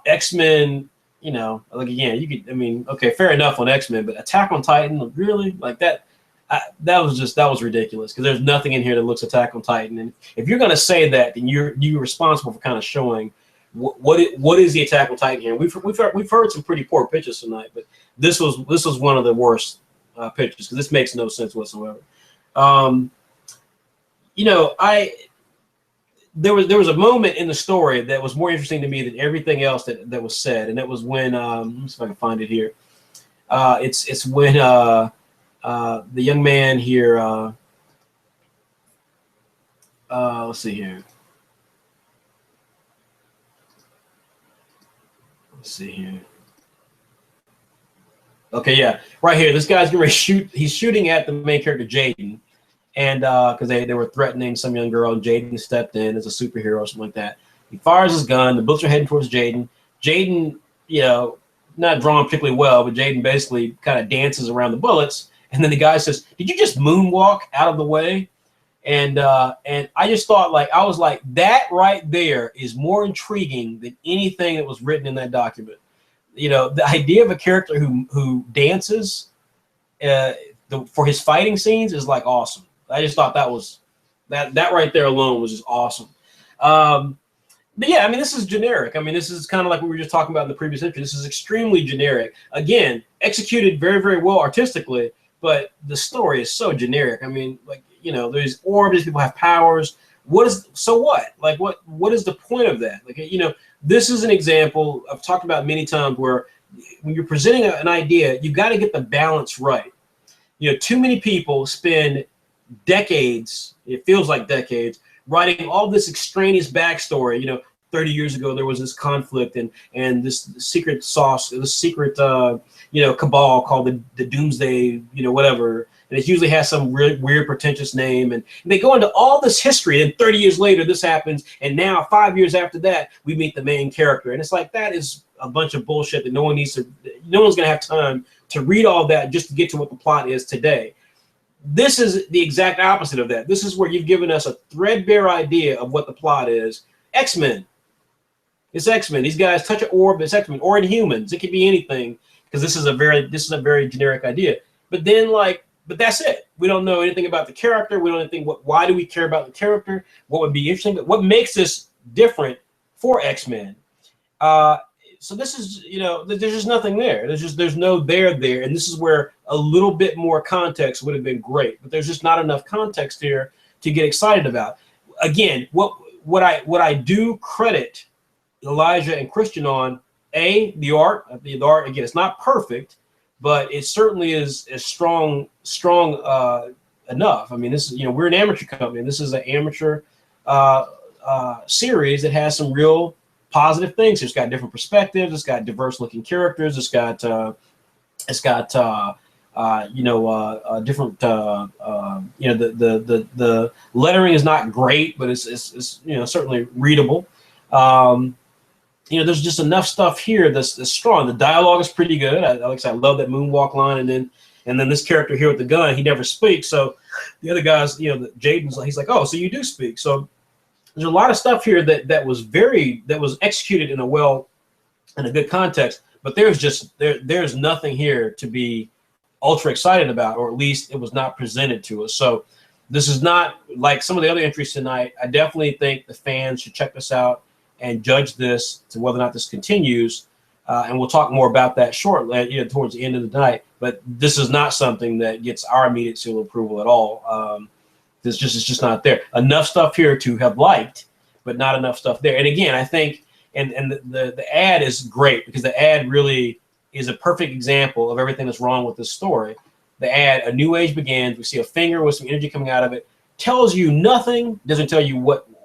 X-Men, you know, like, again, you could, I mean, okay, fair enough on X-Men, but Attack on Titan, really? Like that that was ridiculous, because there's nothing in here that looks Attack on Titan. And if you're going to say that, then you're responsible for kind of showing what is the Attack on Titan here. We've heard some pretty poor pitches tonight, but this was one of the worst pitches, because this makes no sense whatsoever. You know, there was a moment in the story that was more interesting to me than everything else that was said, and that was when let me see if I can find it here. It's when the young man here. Let's see here. Let's see here. Okay, yeah, right here. This guy's going to shoot. He's shooting at the main character, Jaden, and because they were threatening some young girl, and Jaden stepped in as a superhero or something like that. He fires his gun. The bullets are heading towards Jaden. Jaden, you know, not drawn particularly well, but Jaden basically kind of dances around the bullets. And then the guy says, "Did you just moonwalk out of the way?" And I just thought, like, I was like, that right there is more intriguing than anything that was written in that document. You know, the idea of a character who dances for his fighting scenes is like awesome. I just thought that was that right there alone was just awesome. But yeah, I mean, this is generic. I mean, this is kind of like what we were just talking about in the previous entry. This is extremely generic. Again, executed very, very well artistically, but the story is so generic. I mean, like, you know, there's orbs, people have powers. So what? Like, what is the point of that? Like, you know, this is an example I've talked about many times where when you're presenting an idea, you've got to get the balance right. You know, too many people spend decades, it feels like decades, writing all this extraneous backstory. You know, 30 years ago there was this conflict and this secret sauce, this secret you know, cabal called the Doomsday, you know, whatever. And it usually has some weird, pretentious name. And they go into all this history. And 30 years later, this happens. And now, 5 years after that, we meet the main character. And it's like, that is a bunch of bullshit that no one's going to have time to read all that just to get to what the plot is today. This is the exact opposite of that. This is where you've given us a threadbare idea of what the plot is. X-Men. It's X-Men. These guys touch an orb. It's X-Men. Or Inhumans. It could be anything, because this is a very generic idea. But then, like, but that's it. We don't know anything about the character. We don't know anything. Why do we care about the character? What would be interesting? What makes this different for X-Men? So this is, you know, there's just nothing there. There's no there, and this is where a little bit more context would have been great. But there's just not enough context here to get excited about. Again, what I do credit Elijah and Christian on, the art. The art, again, it's not perfect, but it certainly is strong enough. I mean, this is, you know, we're an amateur company. This is an amateur series that has some real positive things. It's got different perspectives. It's got diverse looking characters. It's got you know, different you know, the lettering is not great, but it's you know, certainly readable. You know, there's just enough stuff here that's strong. The dialogue is pretty good. I love that moonwalk line, and then this character here with the gun, he never speaks. So the other guys, you know, Jaden's, he's like, oh, so you do speak. So there's a lot of stuff here that was executed in a good context. But there's nothing here to be ultra excited about, or at least it was not presented to us. So this is not like some of the other entries tonight. I definitely think the fans should check this out and judge this to whether or not this continues. And we'll talk more about that shortly, you know, towards the end of the night. But this is not something that gets our immediate seal of approval at all. It's just not there. Enough stuff here to have liked, but not enough stuff there. And again, I think, and the ad is great, because the ad really is a perfect example of everything that's wrong with this story. The ad, a new age begins. We see a finger with some energy coming out of it. Tells you nothing. Doesn't tell you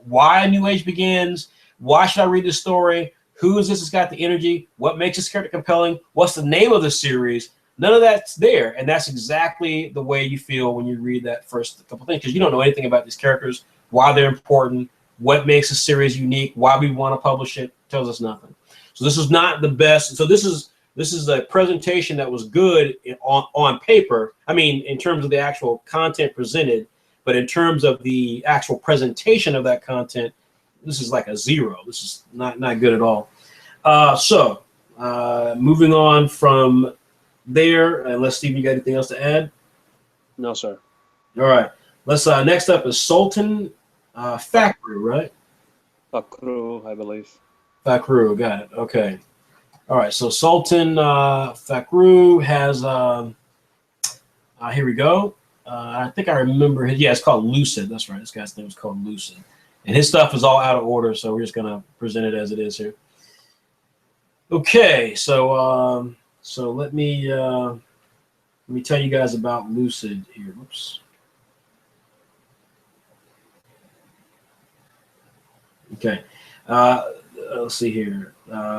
why a new age begins. Why should I read this story? Who is this that's got the energy? What makes this character compelling? What's the name of the series? None of that's there. And that's exactly the way you feel when you read that first couple things, because you don't know anything about these characters, why they're important, what makes a series unique, why we want to publish it. Tells us nothing. So this is not the best. So this is a presentation that was good on paper. I mean, in terms of the actual content presented, but in terms of the actual presentation of that content, this is like a 0. This is not good at all. So moving on from there, unless Steve, you got anything else to add? No, sir. All right. Let's next up is Sultan Fakru, right? Fakru, I believe. Fakru, got it. Okay. All right. So Sultan Fakru has here we go. I think I remember his, it's called Lucid. That's right. This guy's name is called Lucid. And his stuff is all out of order, so we're just gonna present it as it is here. Okay, so let me tell you guys about Lucid here. Whoops. Okay, let's see here.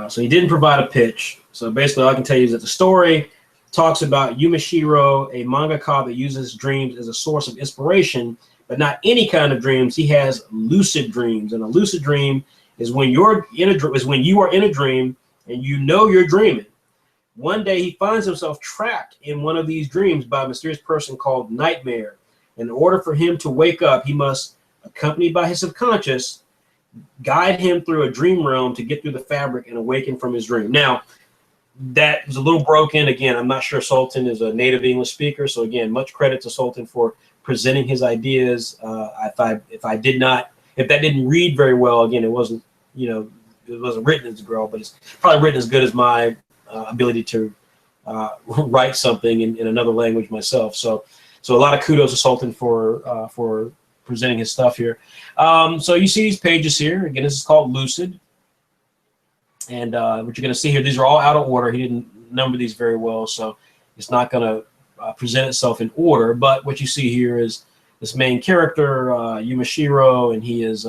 So he didn't provide a pitch. So basically, all I can tell you is that the story talks about Yumashiro, a mangaka that uses dreams as a source of inspiration, but not any kind of dreams. He has lucid dreams, and a lucid dream is when you are in a dream and you know you're dreaming. One day he finds himself trapped in one of these dreams by a mysterious person called Nightmare. In order for him to wake up, he must, accompanied by his subconscious, guide him through a dream realm to get through the fabric and awaken from his dream. Now, that was a little broken. Again, I'm not sure Sultan is a native English speaker, so again, much credit to Sultan for presenting his ideas. If that didn't read very well, again, it wasn't written as well, but it's probably written as good as my ability to write something in another language myself. So a lot of kudos to Sultan for presenting his stuff here. So you see these pages here. Again, this is called Lucid. And what you're going to see here, these are all out of order. He didn't number these very well, so it's not going to present itself in order. But what you see here is this main character, Yumashiro, and he is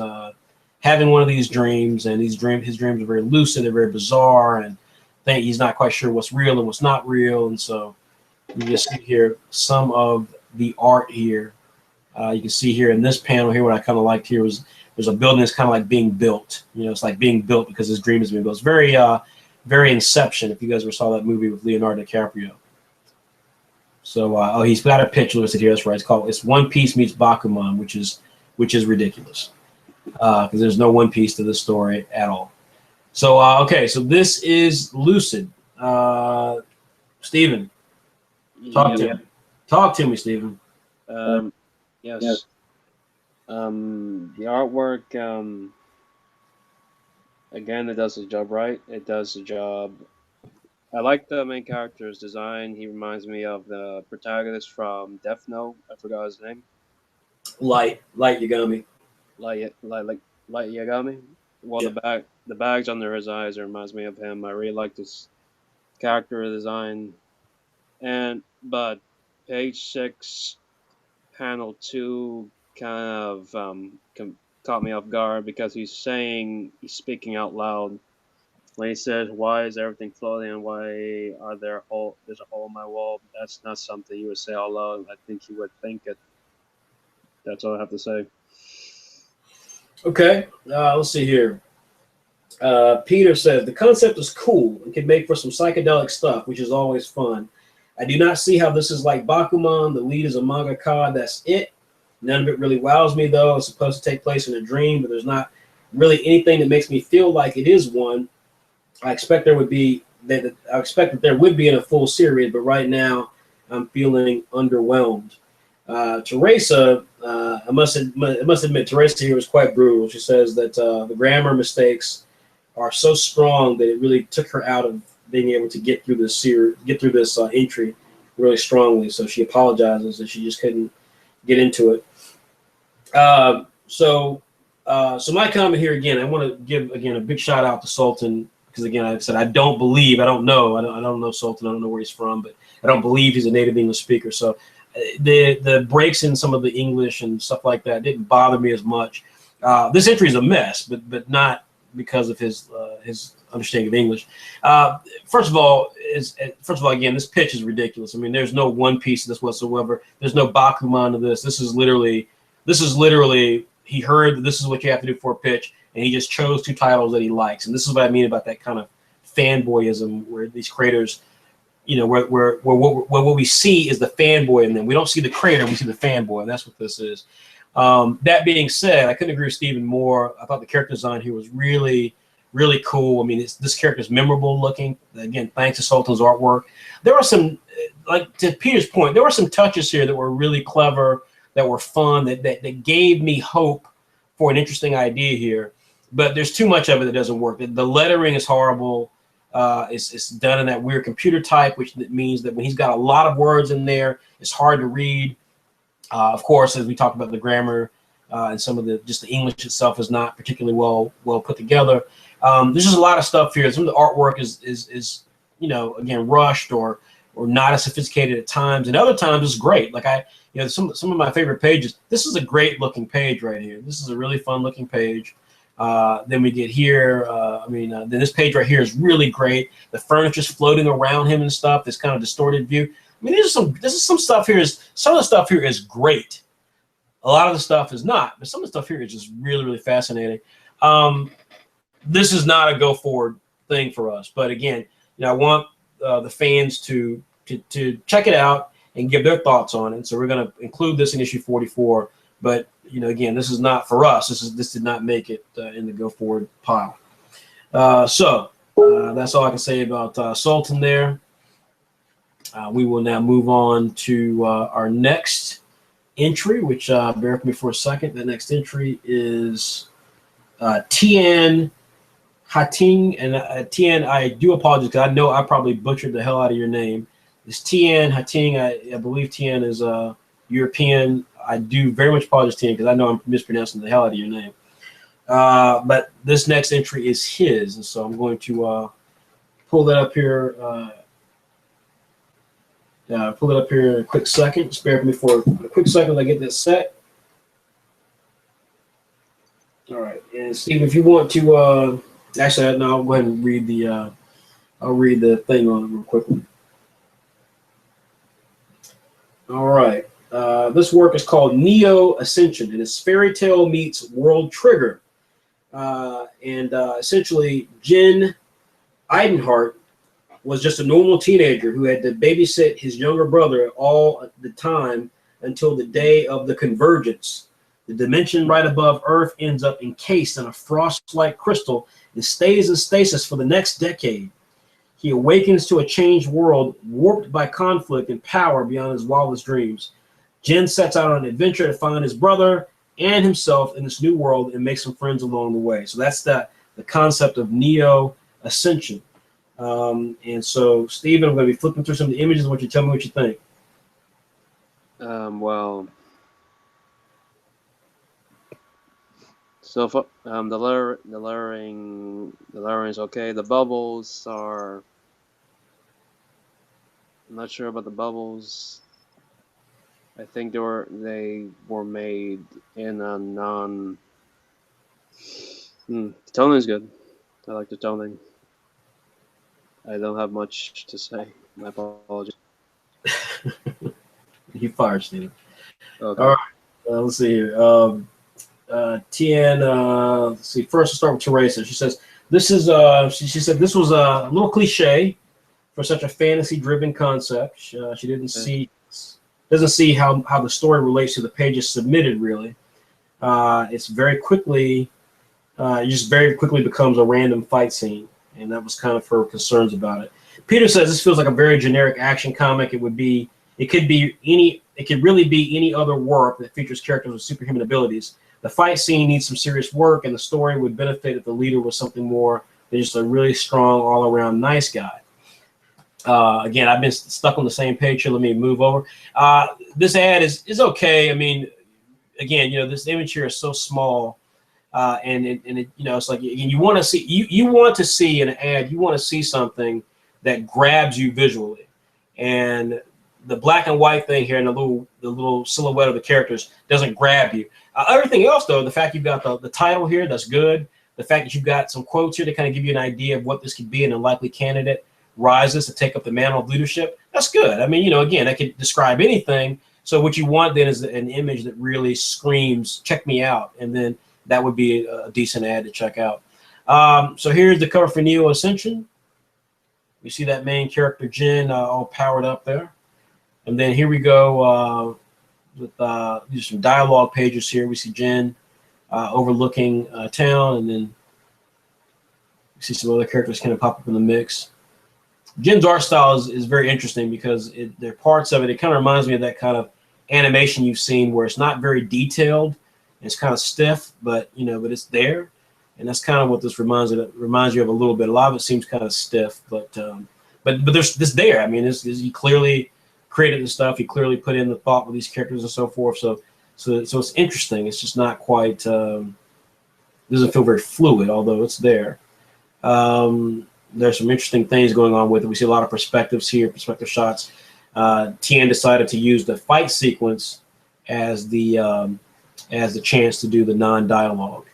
having one of these dreams, and his dreams are very lucid, they're very bizarre, and he's not quite sure what's real and what's not real. And so you just see here some of the art here. You can see here in this panel here, what I kind of liked here was there's a building that's kind of like being built. It's like being built because his dream is being built. It's very, very Inception, if you guys ever saw that movie with Leonardo DiCaprio. So, he's got a picture listed here. That's right. It's One Piece meets Bakuman, which is ridiculous because there's no One Piece to this story at all. So, okay, so this is Lucid. Stephen, talk to me, Stephen. Yes. The artwork, again, it does the job right. It does the job. I like the main character's design. He reminds me of the protagonist from Death Note. I forgot his name. Light Yagami. Light Yagami. Well, yeah. The bags under his eyes reminds me of him. I really like this character design. But page 6, panel 2 kind of caught me off guard because he's speaking out loud when he says, "Why is everything floating and why there's a hole in my wall?" That's not something you would say out loud. I think you would think it. That's all I have to say. Okay, let's see here. Peter says the concept is cool and can make for some psychedelic stuff, which is always fun. I do not see how this is like Bakuman. The lead is a mangaka. That's it. None of it really wows me, though. It's supposed to take place in a dream, but there's not really anything that makes me feel like it is one. I expect that there would be in a full series, but right now I'm feeling underwhelmed. Teresa, I must admit, Teresa here was quite brutal. She says that the grammar mistakes are so strong that it really took her out of being able to get through this entry really strongly. So she apologizes that she just couldn't get into it. So my comment here again, I want to give again a big shout out to Sultan because again, like I said, I don't know Sultan, I don't know where he's from, but I don't believe he's a native English speaker. So the breaks in some of the English and stuff like that didn't bother me as much. This entry is a mess, but not because of his understanding of English. First of all, again, this pitch is ridiculous. I mean, there's no One Piece to this whatsoever. There's no Bakuman to this. This is literally he heard that this is what you have to do for a pitch, and he just chose 2 titles that he likes. And this is what I mean about that kind of fanboyism, where these creators, where what we see is the fanboy in them. We don't see the creator, we see the fanboy, and that's what this is. That being said, I couldn't agree with Stephen more. I thought the character design here was really, really cool. I mean, this character is memorable looking. Again, thanks to Sultan's artwork. There were some, like to Peter's point, there were some touches here that were really clever, that were fun, that gave me hope for an interesting idea here. But there's too much of it that doesn't work. The lettering is horrible. It's done in that weird computer type, which means that when he's got a lot of words in there, it's hard to read. Of course, as we talked about the grammar and some of the English itself is not particularly well put together. There's just a lot of stuff here. Some of the artwork is again rushed or not as sophisticated at times, and other times it's great. Like some of my favorite pages. This is a great looking page right here. This is a really fun looking page. Then we get here this page right here is really great. The furniture's floating around him and stuff. This kind of distorted view. I mean, this is some stuff here. Some of the stuff here is great. A lot of the stuff is not, but some of the stuff here is just really, really fascinating. This is not a go forward thing for us, but again, I want the fans to check it out and give their thoughts on it. So we're going to include this in issue 44. But again, this is not for us. This did not make it in the go forward pile. So that's all I can say about Sultan there. We will now move on to our next entry, which bear with me for a second. The next entry is Tian Hating, and Tian, I do apologize because I know I probably butchered the hell out of your name. It's Tian Hating. I believe Tian is European. I do very much apologize, Tian, because I know I'm mispronouncing the hell out of your name. But this next entry is his, and so I'm going to pull that up here. Pull it up here in a quick second. Just bear with me for a quick second as I get this set. All right, and Steve, if you want to, actually, no, I'll go ahead and read the. I'll read the thing on it real quickly. All right, this work is called Neo Ascension, and it's fairy tale meets World Trigger, and essentially, Jin Eidenhart was just a normal teenager who had to babysit his younger brother all the time until the day of the convergence. The dimension right above Earth ends up encased in a frost-like crystal and stays in stasis for the next decade. He awakens to a changed world warped by conflict and power beyond his wildest dreams. Jin sets out on an adventure to find his brother and himself in this new world and make some friends along the way. So that's the concept of Neo Ascension. And so, Stephen, I'm going to be flipping through some of the images. I want you to tell me what you think. Well, so for, the layering is okay. The bubbles are. I'm not sure about the bubbles. I think they were made in a non. The toning is good. I like the toning. I don't have much to say. My apologies. You fired, Steve. Okay. All right. Let's see here. Tian, let's see. First, we'll start with Teresa. She says, this is, she said this was a little cliche for such a fantasy-driven concept. She doesn't see how the story relates to the pages submitted, really. It's very quickly, it just very quickly becomes a random fight scene. And that was kind of her concerns about it. Peter says this feels like a very generic action comic. It could really be any other work that features characters with superhuman abilities. The fight scene needs some serious work, and the story would benefit if the leader was something more than just a really strong, all-around nice guy. Again, I've been stuck on the same page here. Let me move over. This ad is okay. I mean, again, this image here is so small. And it's like, again, you want to see an ad, you want to see something that grabs you visually, and the black and white thing here and the little silhouette of the characters doesn't grab you. Everything else, though, the fact you've got the title here, that's good. The fact that you've got some quotes here to kind of give you an idea of what this could be and a likely candidate rises to take up the mantle of leadership, that's good. I mean, again, that could describe anything. So what you want then is an image that really screams, check me out, and then that would be a decent ad to check out. So here's the cover for Neo Ascension. You see that main character, Jin, all powered up there. And then here we go with these some dialogue pages here. We see Jin overlooking town, and then we see some other characters kind of pop up in the mix. Jin's art style is very interesting because there are parts of it. It kind of reminds me of that kind of animation you've seen where it's not very detailed. It's kind of stiff, but it's there, and that's kind of what this reminds you of a little bit. A lot of it seems kind of stiff, but there's this there. I mean, he clearly created the stuff. He clearly put in the thought with these characters and so forth. So it's interesting. It's just not quite doesn't feel very fluid, although it's there. There's some interesting things going on with it. We see a lot of perspectives here, perspective shots. Tian decided to use the fight sequence as the chance to do the non-dialogue.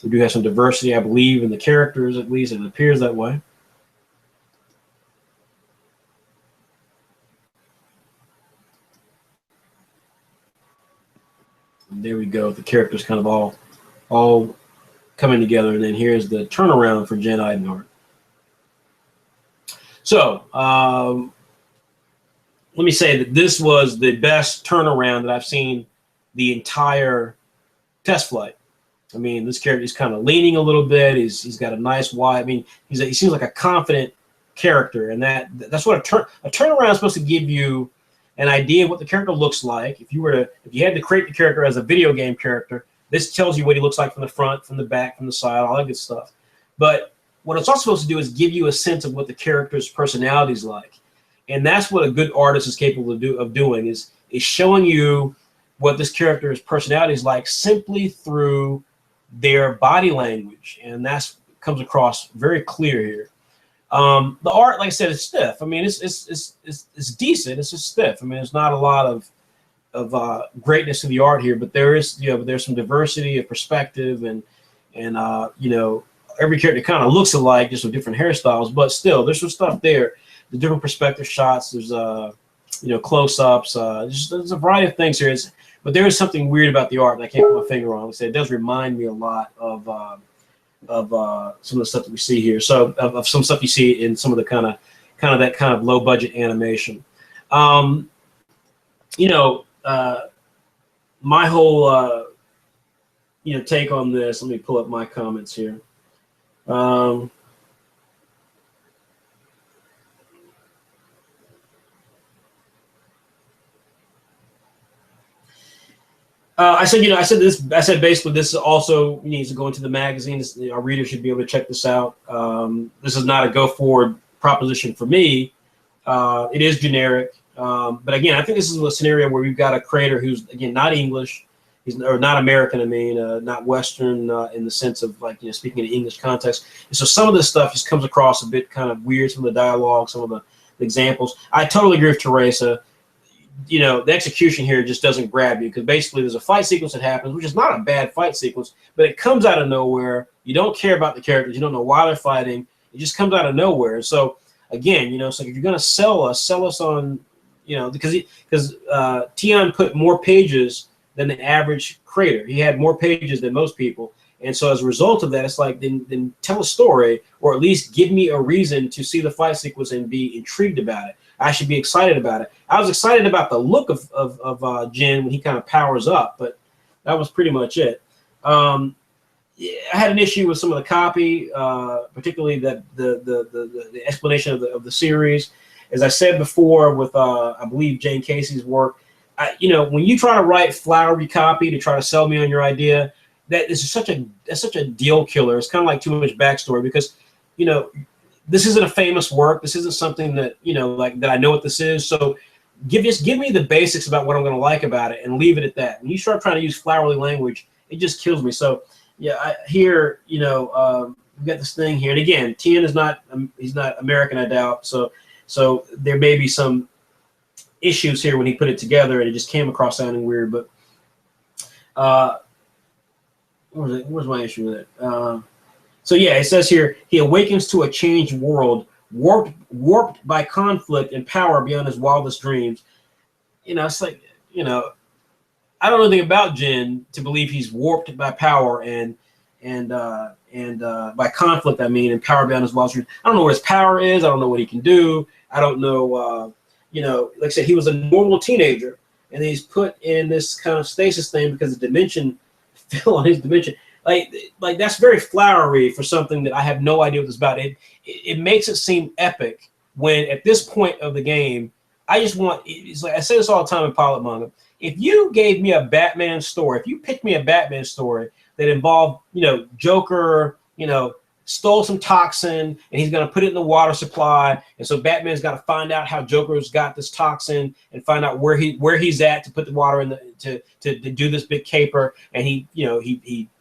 We do have some diversity, I believe, in the characters, at least it appears that way. And there we go. The characters kind of all coming together. And then here's the turnaround for Jen Eidenhart. So let me say that this was the best turnaround that I've seen the entire test flight. I mean, this character is kind of leaning a little bit. He's got a nice wide. I mean, he seems like a confident character, and that's what a turnaround is supposed to give you an idea of what the character looks like. If you had to create the character as a video game character, this tells you what he looks like from the front, from the back, from the side, all that good stuff. But what it's also supposed to do is give you a sense of what the character's personality is like, and that's what a good artist is capable of doing is showing you what this character's personality is like simply through their body language, and that comes across very clear here. The art, like I said, is stiff. I mean, it's decent. It's just stiff. I mean, there's not a lot of greatness to the art here, but there's some diversity of perspective, and every character kind of looks alike, just with different hairstyles. But still, there's some stuff there. The different perspective shots. There's close-ups. There's a variety of things here. But there is something weird about the art that I can't put my finger on. Like I said, it does remind me a lot of some of the stuff that we see here. So of some stuff you see in some of the kind of low budget animation. My whole take on this. Let me pull up my comments here. I said basically this also needs to go into the magazine. Our readers should be able to check this out. This is not a go forward proposition for me. It is generic, but again, I think this is a scenario where we've got a creator who's again not English, or not American. I mean, not Western in the sense of speaking in an English context. And so some of this stuff just comes across a bit kind of weird. Some of the dialogue, some of the examples. I totally agree with Teresa. The execution here just doesn't grab you, because basically there's a fight sequence that happens, which is not a bad fight sequence, but it comes out of nowhere. You don't care about the characters. You don't know why they're fighting. It just comes out of nowhere. So again, so if you're going to sell us on, because Tian put more pages than the average creator. He had more pages than most people. And so as a result of that, it's like, then tell a story, or at least give me a reason to see the fight sequence and be intrigued about it. I should be excited about it. I was excited about the look of Jin when he kind of powers up, but that was pretty much it. I had an issue with some of the copy, particularly the explanation of the series. As I said before, with I believe Jane Casey's work, when you try to write flowery copy to try to sell me on your idea, that's such a deal killer. It's kind of like too much backstory, because this isn't a famous work. This isn't something that that I know what this is. So give me the basics about what I'm going to like about it, and leave it at that. When you start trying to use flowery language, it just kills me. So yeah, we've got this thing here, and again, Tien is not he's not American, I doubt. So there may be some issues here when he put it together, and it just came across sounding weird. But where's my issue with it? So yeah, it says here, he awakens to a changed world, warped by conflict and power beyond his wildest dreams. It's like, I don't know anything about Jin to believe he's warped by power and by conflict, and power beyond his wildest dreams. I don't know what his power is. I don't know what he can do. I don't know, like I said, he was a normal teenager, and he's put in this kind of stasis thing because the dimension fell on his dimension. Like that's very flowery for something that I have no idea what it's about. It makes it seem epic when at this point of the game, it's like I say this all the time in pilot manga. If you gave me a Batman story, if you picked me a Batman story that involved, Joker, stole some toxin and he's going to put it in the water supply, and so Batman's got to find out how Joker's got this toxin and find out where he's at to put the water in to do this big caper, and he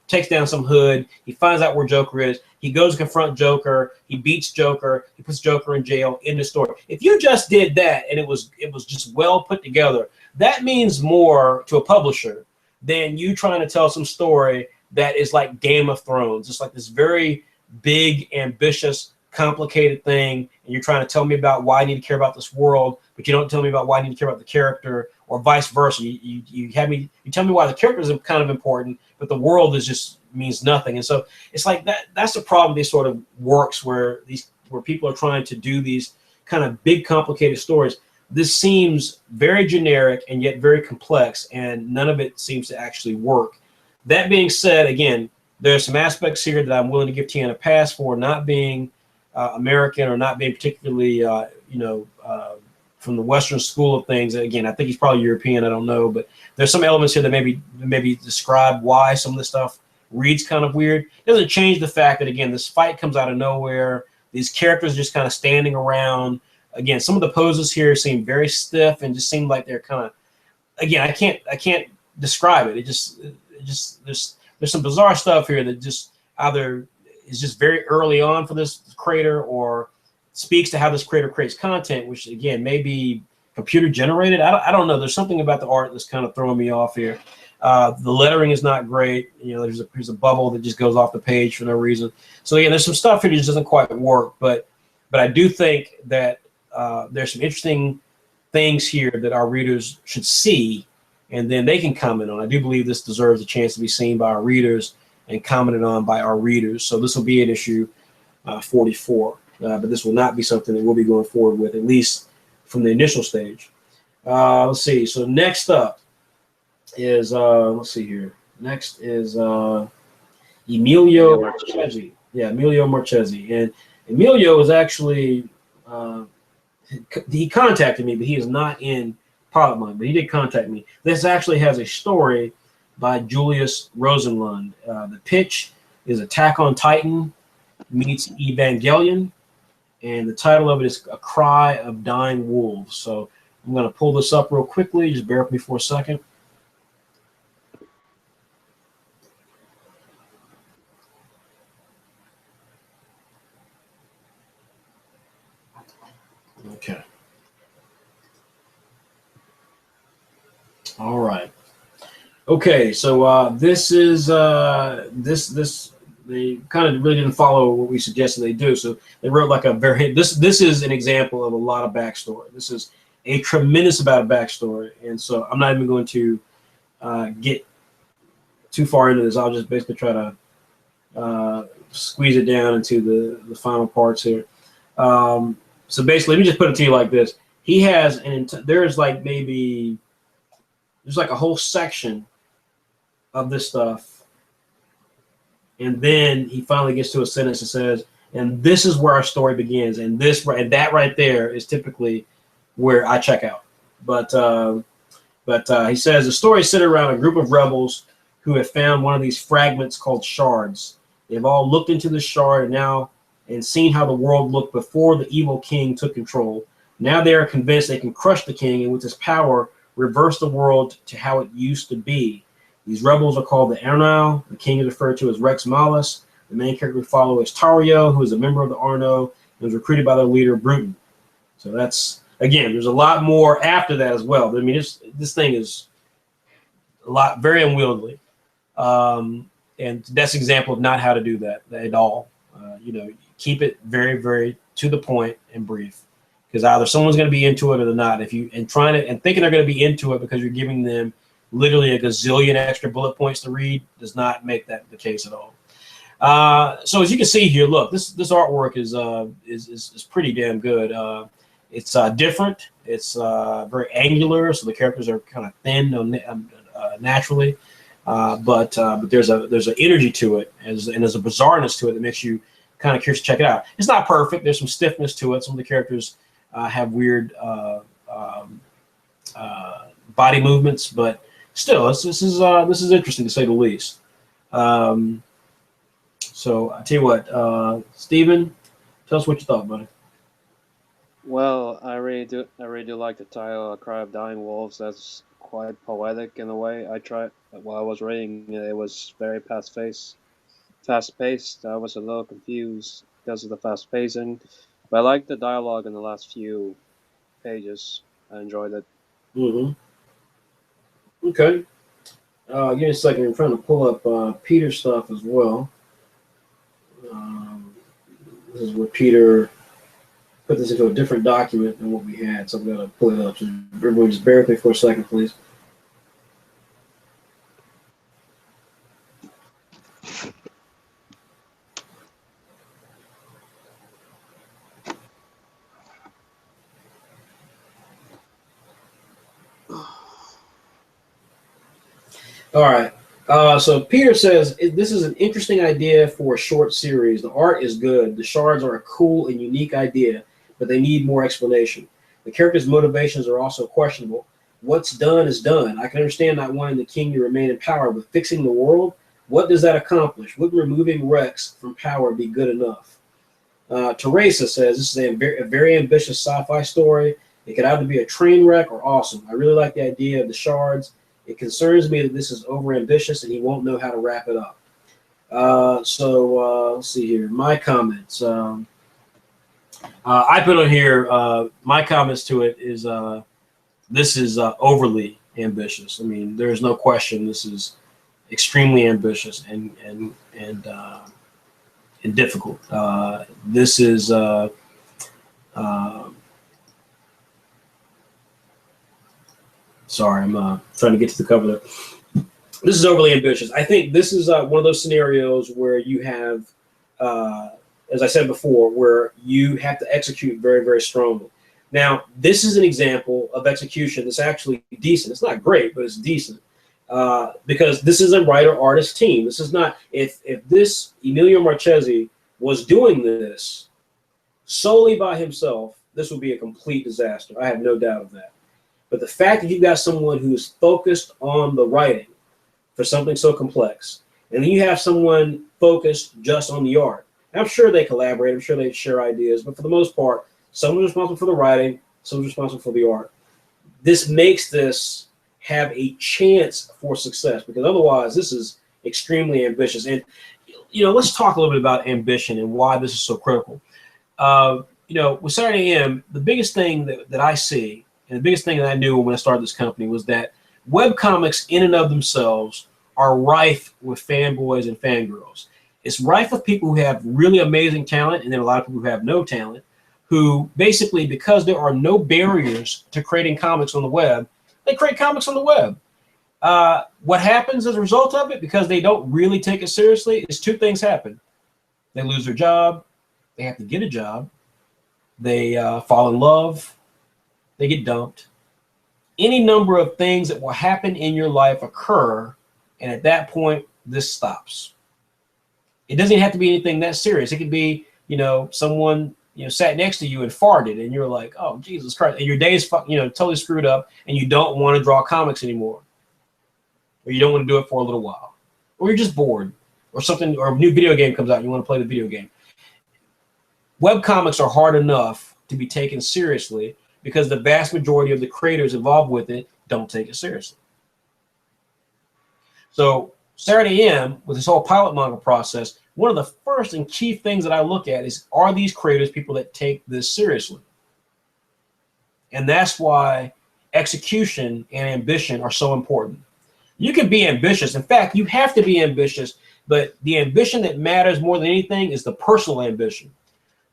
takes down some hood. He finds out where Joker is. He goes to confront Joker. He beats Joker. He puts Joker in jail. End of story. If you just did that and it was just well put together, that means more to a publisher than you trying to tell some story that is like Game of Thrones. It's like this very big, ambitious, complicated thing, and you're trying to tell me about why I need to care about this world, but you don't tell me about why I need to care about the character, or vice versa. You tell me why the character is kind of important, but the world is just means nothing. And so it's like that's the problem. These sort of works where people are trying to do these kind of big, complicated stories. This seems very generic and yet very complex, and none of it seems to actually work. That being said, again, there's some aspects here that I'm willing to give Tiana a pass for, not being American or not being particularly, from the Western school of things. Again, I think he's probably European. I don't know, but there's some elements here that maybe describe why some of the stuff reads kind of weird. It doesn't change the fact that, again, this fight comes out of nowhere. These characters just kind of standing around. Again, some of the poses here seem very stiff and just seem like they're kind of, again, I can't describe it. It just there's some bizarre stuff here that just either is just very early on for this creator, or speaks to how this creator creates content, which again may be computer generated. I don't know. There's something about the art that's kind of throwing me off here. The lettering is not great. There's a bubble that just goes off the page for no reason. So again, there's some stuff here that just doesn't quite work. But I do think that there's some interesting things here that our readers should see, and then they can comment on. I do believe this deserves a chance to be seen by our readers and commented on by our readers. So this will be an issue 44, but this will not be something that we'll be going forward with, at least from the initial stage. Let's see. So next up is let's see here. Next is Emilio Marchesi. Yeah, Emilio Marchesi, and Emilio is actually he contacted me, but he is not in Pilot Manga, but he did contact me. This actually has a story by Julius Rosenlund. The pitch is Attack on Titan meets Evangelion, and the title of it is A Cry of Dying Wolves. So I'm going to pull this up real quickly. Just bear with me for a second. Okay. All right. Okay, so this is they kind of really didn't follow what we suggested they do. So they wrote like a very this is an example of a lot of backstory. This is a tremendous amount of backstory, and so I'm not even going to get too far into this. I'll just basically try to squeeze it down into the final parts here. So basically, let me just put it to you like this: he has there's like a whole section of this stuff, and then he finally gets to a sentence that says, "And this is where our story begins." And that right there is typically where I check out. But he says the story is centered around a group of rebels who have found one of these fragments called shards. They've all looked into the shard and seen how the world looked before the evil king took control. Now they are convinced they can crush the king, and with his power, reverse the world to how it used to be. These rebels are called the Arnau. The king is referred to as Rex Malus. The main character we follow is Tario, who is a member of the Arnau and was recruited by their leader, Bruton. So that's, again, there's a lot more after that as well. I mean, this thing is very unwieldy. And that's an example of not how to do that at all. Keep it very, very to the point and brief. Because either someone's going to be into it or they're not. Thinking they're going to be into it because you're giving them literally a gazillion extra bullet points to read does not make that the case at all. So as you can see here, look, this artwork is pretty damn good. It's different. It's very angular, so the characters are kind of thin naturally. But there's an energy to it, and there's a bizarreness to it that makes you kind of curious to check it out. It's not perfect. There's some stiffness to it. Some of the characters have weird body movements, but still, this is interesting to say the least. So I tell you what, Stephen, tell us what you thought, buddy. Well, I really do like the title, A Cry of Dying Wolves. That's quite poetic in a way. While I was reading it, it was very fast-paced. I was a little confused because of the fast pacing, but I liked the dialogue in the last few pages. I enjoyed it. Mm-hmm. Okay. Give me a second. I'm trying to pull up Peter's stuff as well. This is where Peter put this into a different document than what we had, so I'm going to pull it up. So everyone just bear with me for a second, please. All right. So Peter says, this is an interesting idea for a short series. The art is good. The shards are a cool and unique idea, but they need more explanation. The characters' motivations are also questionable. What's done is done. I can understand not wanting the king to remain in power, but fixing the world, what does that accomplish? Would removing Rex from power be good enough? Teresa says, this is a very ambitious sci-fi story. It could either be a train wreck or awesome. I really like the idea of the shards. It concerns me that this is overambitious and he won't know how to wrap it up. Let's see here. My comments. I put on here, my comments to it is this is overly ambitious. I mean, there's no question this is extremely ambitious and difficult. This is sorry, I'm trying to get to the cover there. This is overly ambitious. I think this is one of those scenarios where you have, as I said before, where you have to execute very, very strongly. Now, this is an example of execution that's actually decent. It's not great, but it's decent because this is a writer-artist team. This is not, if this Emilio Marchese was doing this solely by himself, this would be a complete disaster. I have no doubt of that. But the fact that you've got someone who's focused on the writing for something so complex, and then you have someone focused just on the art. I'm sure they collaborate. I'm sure they share ideas. But for the most part, someone's responsible for the writing, someone's responsible for the art. This makes this have a chance for success because otherwise this is extremely ambitious. And, you know, let's talk a little bit about ambition and why this is so critical. You know, with Saturday AM, the biggest thing that I see, and the biggest thing that I knew when I started this company was that webcomics in and of themselves are rife with fanboys and fangirls. It's rife with people who have really amazing talent and then a lot of people who have no talent, who basically, because there are no barriers to creating comics on the web, they create comics on the web. What happens as a result of it, because they don't really take it seriously, is two things happen. They lose their job, they have to get a job, they fall in love, they get dumped. Any number of things that will happen in your life occur, and at that point, this stops. It doesn't have to be anything that serious. It could be, you know, someone, you know, sat next to you and farted, and you're like, oh, Jesus Christ, and your day is, you know, totally screwed up, and you don't want to draw comics anymore, or you don't want to do it for a little while, or you're just bored, or something, or a new video game comes out, and you want to play the video game. Webcomics are hard enough to be taken seriously because the vast majority of the creators involved with it don't take it seriously. So Saturday AM, with this whole pilot manga process, one of the first and key things that I look at is, are these creators people that take this seriously? And that's why execution and ambition are so important. You can be ambitious. In fact, you have to be ambitious, but the ambition that matters more than anything is the personal ambition.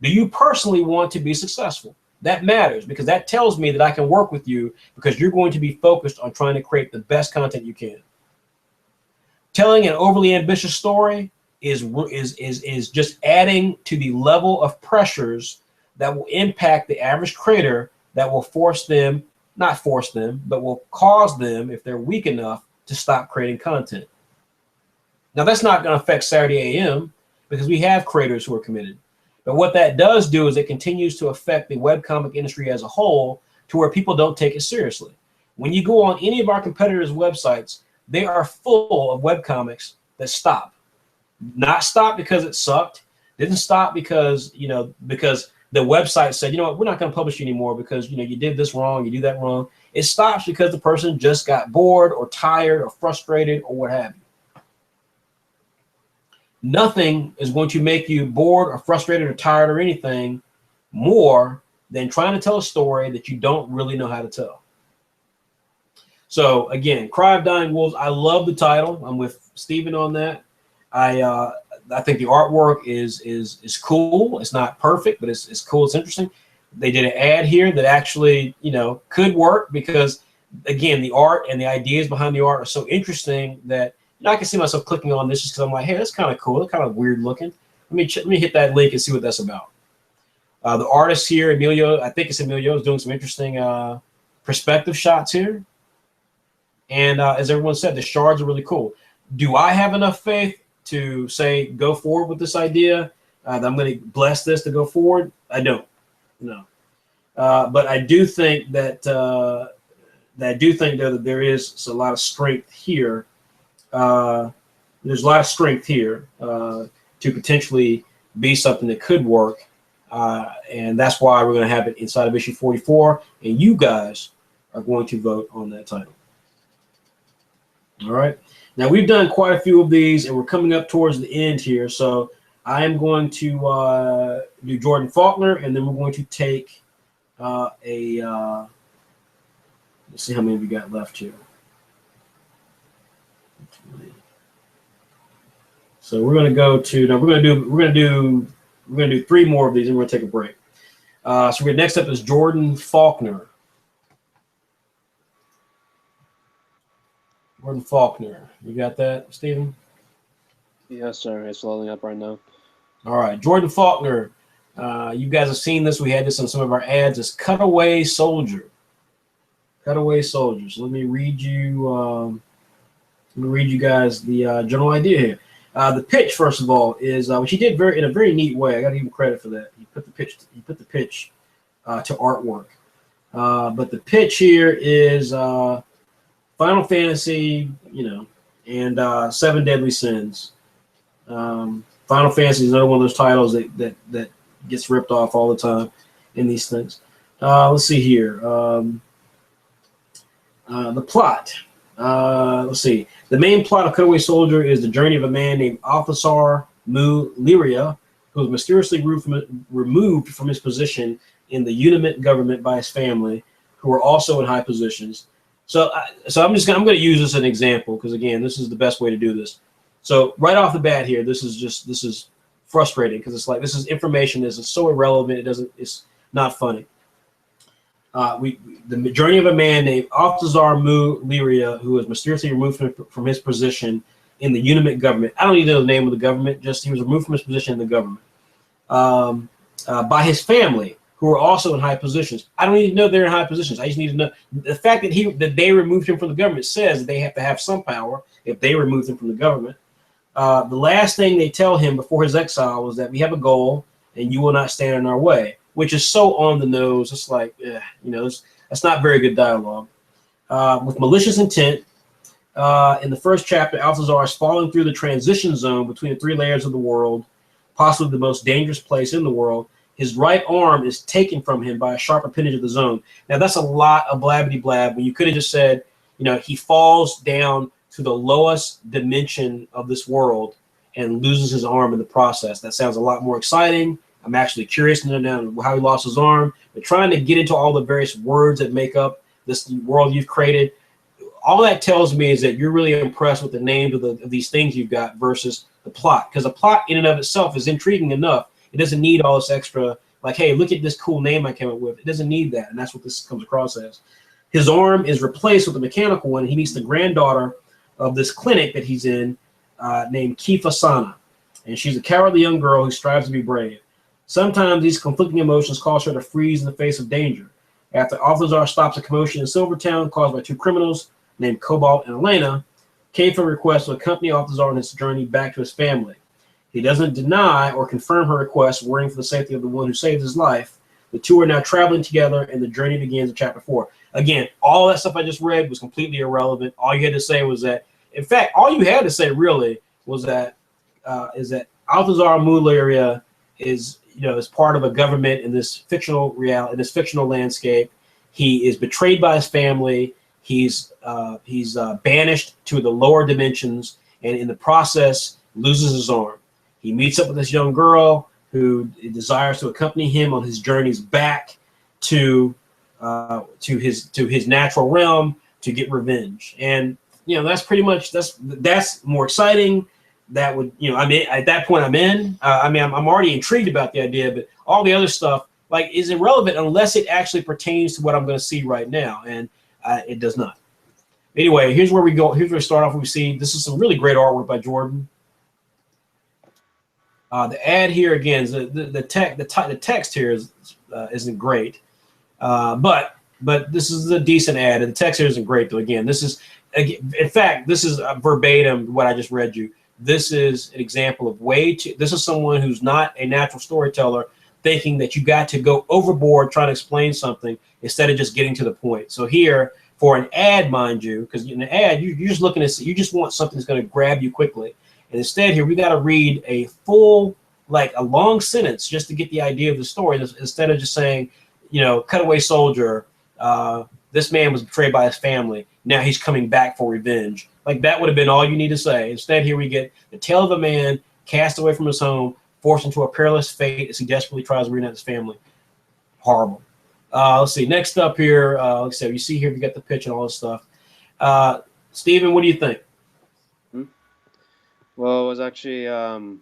Do you personally want to be successful? That matters because that tells me that I can work with you because you're going to be focused on trying to create the best content you can. Telling an overly ambitious story is just adding to the level of pressures that will impact the average creator, that will force them, not force them, but will cause them, if they're weak enough, to stop creating content. Now, that's not going to affect Saturday AM because we have creators who are committed. But what that does do is it continues to affect the webcomic industry as a whole to where people don't take it seriously. When you go on any of our competitors' websites, they are full of webcomics that stop. Not stop because it sucked. Didn't stop because, you know, because the website said, you know what, we're not going to publish you anymore because, you know, you did this wrong, you do that wrong. It stops because the person just got bored or tired or frustrated or what have you. Nothing is going to make you bored or frustrated or tired or anything more than trying to tell a story that you don't really know how to tell. So again, Cry of Dying Wolves. I love the title. I'm with Steven on that. I think the artwork is cool. It's not perfect, but it's cool. It's interesting. They did an ad here that actually, you know, could work because, again, the art and the ideas behind the art are so interesting that, you know, I can see myself clicking on this just because I'm like, hey, that's kind of cool. It's kind of weird looking. Let me hit that link and see what that's about. The artist here, Emilio, I think it's Emilio, is doing some interesting perspective shots here. And as everyone said, the shards are really cool. Do I have enough faith to say go forward with this idea? That I'm going to bless this to go forward? I don't. No. But I do think that that there is a lot of strength here. There's a lot of strength here to potentially be something that could work. And that's why we're going to have it inside of issue 44. And you guys are going to vote on that title. All right. Now, we've done quite a few of these, and we're coming up towards the end here. So I am going to do Jordan Faulkner, and then we're going to take let's see how many we got left here. So we're going to go to now. We're going to do 3 more of these, and we're going to take a break. So next up is Jordan Faulkner. Jordan Faulkner. You got that, Stephen? Yes, sir. It's loading up right now. All right. Jordan Faulkner. You guys have seen this. We had this on some of our ads. It's Cutaway Soldier. Cutaway Soldier. So let me read you guys the general idea here. The pitch, first of all, is which he did in a very neat way. I got to give him credit for that. He put the pitch to artwork. But the pitch here is Final Fantasy, you know, and 7 Deadly Sins. Final Fantasy is another one of those titles that gets ripped off all the time in these things. Let's see here. The plot. Let's see. The main plot of Cutaway Soldier is the journey of a man named Althazar Mu Lyria, who was mysteriously removed from his position in the Unimint government by his family, who are also in high positions. So I'm going to use this as an example because, again, this is the best way to do this. So right off the bat here, this is frustrating because it's like this is information that is so irrelevant. It's not funny. The journey of a man named Althazar Mu Lyria, who was mysteriously removed from his position in the Unimint government. I don't even know the name of the government. Just he was removed from his position in the government by his family, who are also in high positions. I don't even know they're in high positions. I just need to know the fact that they removed him from the government says that they have to have some power if they removed him from the government. The last thing they tell him before his exile was that we have a goal and you will not stand in our way, which is so on the nose. It's like, that's not very good dialogue. With malicious intent, in the first chapter, Althazar is falling through the transition zone between the 3 layers of the world, possibly the most dangerous place in the world. His right arm is taken from him by a sharp appendage of the zone. Now, that's a lot of blabbity blab when you could have just said, he falls down to the lowest dimension of this world and loses his arm in the process. That sounds a lot more exciting. I'm actually curious to know how he lost his arm. But trying to get into all the various words that make up this world you've created, all that tells me is that you're really impressed with the names of these things you've got versus the plot. Because the plot in and of itself is intriguing enough. It doesn't need all this extra, like, hey, look at this cool name I came up with. It doesn't need that, and that's what this comes across as. His arm is replaced with a mechanical one. He meets the granddaughter of this clinic that he's in named Kifa Sana, and she's a cowardly young girl who strives to be brave. Sometimes these conflicting emotions cause her to freeze in the face of danger. After Althazar stops a commotion in Silvertown caused by 2 criminals named Cobalt and Elena, Kifa requests to accompany Althazar on his journey back to his family. He doesn't deny or confirm her request, worrying for the safety of the one who saved his life. The 2 are now traveling together, and the journey begins in chapter 4. Again, all that stuff I just read was completely irrelevant. All you had to say was that, in fact, all you had to say really was that Althazar Mu Lyria is part of a government in this fictional reality, in this fictional landscape. He is betrayed by his family. He's banished to the lower dimensions, and in the process loses his arm. He meets up with this young girl who desires to accompany him on his journeys back to his natural realm, to get revenge. And that's pretty much that's more exciting. That would I mean, at that point I'm in. I mean, I'm already intrigued about the idea, but all the other stuff is irrelevant unless it actually pertains to what I'm going to see right now, and it does not. Anyway, here's where we go. Here's where we start off. We see this is some really great artwork by Jordan. The ad here again is the text here isn't great, but this is a decent ad, and the text here isn't great though. Again, this is in fact this is verbatim what I just read you. This is an example of this is someone who's not a natural storyteller thinking that you got to go overboard trying to explain something instead of just getting to the point. So here, for an ad, mind you, because in an ad, you're just looking at, you just want something that's going to grab you quickly. And instead here, we got to read a full, a long sentence just to get the idea of the story, instead of just saying, cutaway soldier, this man was betrayed by his family. Now he's coming back for revenge. That would have been all you need to say. Instead, here we get the tale of a man cast away from his home, forced into a perilous fate as he desperately tries to reunite his family. Horrible. Let's see. Next up here, like I said, you see here we got the pitch and all this stuff. Steven, what do you think? Well, it was actually the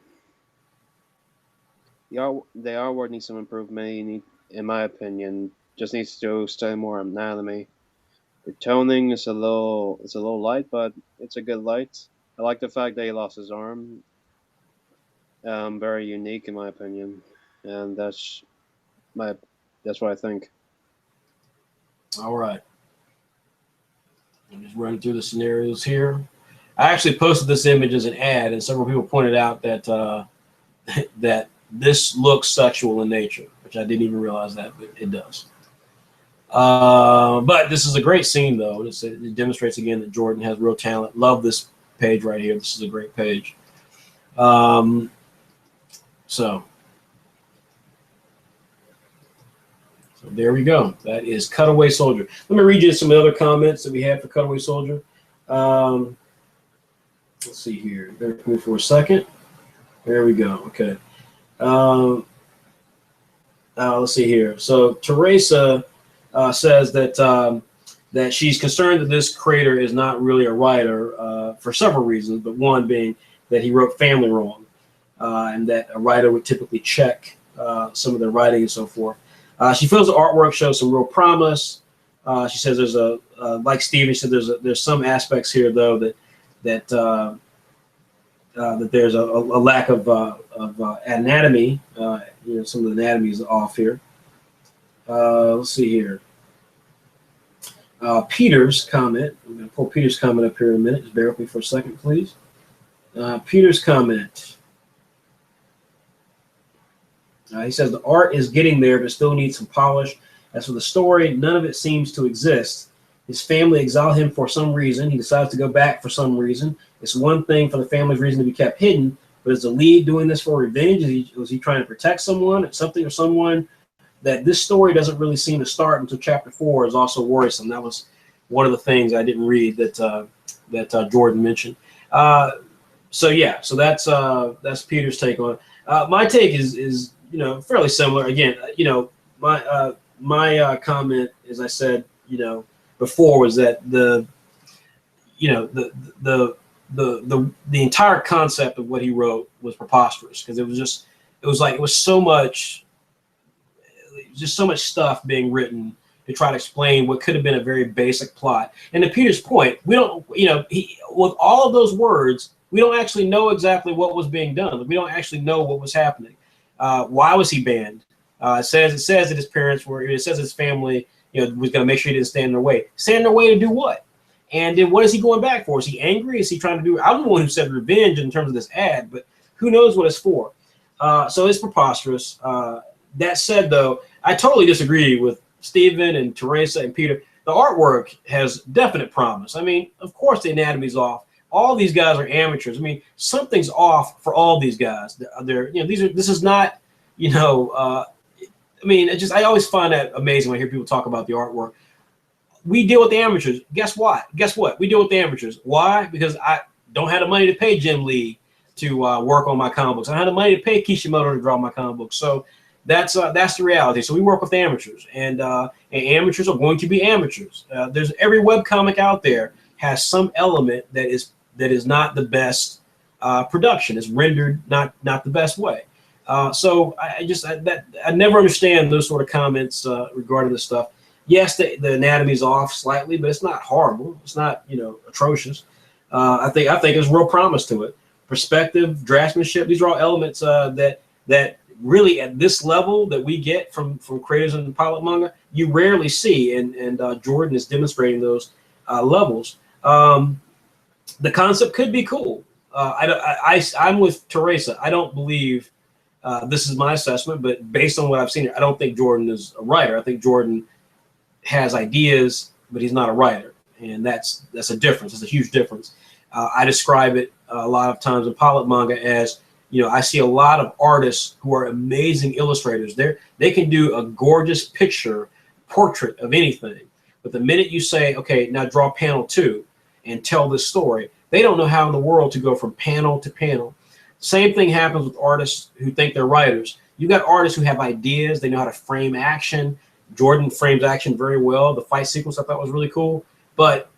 artwork needs some improvement. In my opinion, just needs to study more anatomy. The toning is a little light, but it's a good light. I like the fact that he lost his arm. Very unique in my opinion, and that's what I think. All right. I'm just running through the scenarios here. I actually posted this image as an ad, and several people pointed out that that this looks sexual in nature, which I didn't even realize that, but it does. But this is a great scene, though. It demonstrates again that Jordan has real talent. Love this page right here. This is a great page. So there we go. That is Cutaway Soldier. Let me read you some other comments that we have for Cutaway Soldier. Let's see here. Bear with me for a second. There we go. Okay. Let's see here. So Teresa says that that she's concerned that this creator is not really a writer for several reasons, but one being that he wrote family wrong, and that a writer would typically check some of their writing and so forth. She feels the artwork shows some real promise. She says there's like Steven said, there's some aspects here though that there's a lack of anatomy. Some of the anatomy is off here. Let's see here. Peter's comment. I'm going to pull Peter's comment up here in a minute. Just bear with me for a second, please. Peter's comment. He says the art is getting there, but still needs some polish. As for the story, none of it seems to exist. His family exiled him for some reason. He decides to go back for some reason. It's one thing for the family's reason to be kept hidden, but is the lead doing this for revenge? Was he trying to protect someone, something or someone? That this story doesn't really seem to start until chapter 4 is also worrisome. That was one of the things I didn't read that Jordan mentioned. So that's Peter's take on it. My take is fairly similar. Again, my comment, as I said, before, was that the entire concept of what he wrote was preposterous, because it was so much stuff being written to try to explain what could have been a very basic plot. And to Peter's point, we don't, with all of those words, we don't actually know exactly what was being done. We don't actually know what was happening. Why was he banned? It says that his parents were. It says his family, was going to make sure he didn't stand in their way. Stand in their way to do what? And then what is he going back for? Is he angry? Is he trying to do? I'm the one who said revenge in terms of this ad, but who knows what it's for? So it's preposterous. That said, though, I totally disagree with Steven and Teresa and Peter. The artwork has definite promise. I mean, of course the anatomy's off. All these guys are amateurs. I mean, something's off for all these guys. This is not, I I always find that amazing when I hear people talk about the artwork. We deal with the amateurs. Guess what? We deal with the amateurs. Why? Because I don't have the money to pay Jim Lee to work on my comic books. I don't have the money to pay Kishimoto to draw my comic books. So, that's the reality. So we work with amateurs, and amateurs are going to be amateurs. There's every webcomic out there has some element that is not the best production. It's rendered not the best way. So I never understand those sort of comments regarding this stuff. Yes, the anatomy is off slightly, but it's not horrible. It's not, you know, atrocious. I think there's real promise to it. Perspective, draftsmanship, these are all elements that really at this level that we get from creators in the pilot manga, you rarely see, and Jordan is demonstrating those levels. The concept could be cool. I'm with Teresa. I don't believe this is my assessment, but based on what I've seen, I don't think Jordan is a writer. I think Jordan has ideas, but he's not a writer, and that's a difference. It's a huge difference. I describe it a lot of times in pilot manga as, you know, I see a lot of artists who are amazing illustrators. They can do a gorgeous picture portrait of anything, but the minute you say, okay, now draw panel 2 and tell this story, they don't know how in the world to go from panel to panel. Same thing happens with artists who think they're writers. You got artists who have ideas. They know how to frame action. Jordan frames action very well. The fight sequence I thought was really cool, but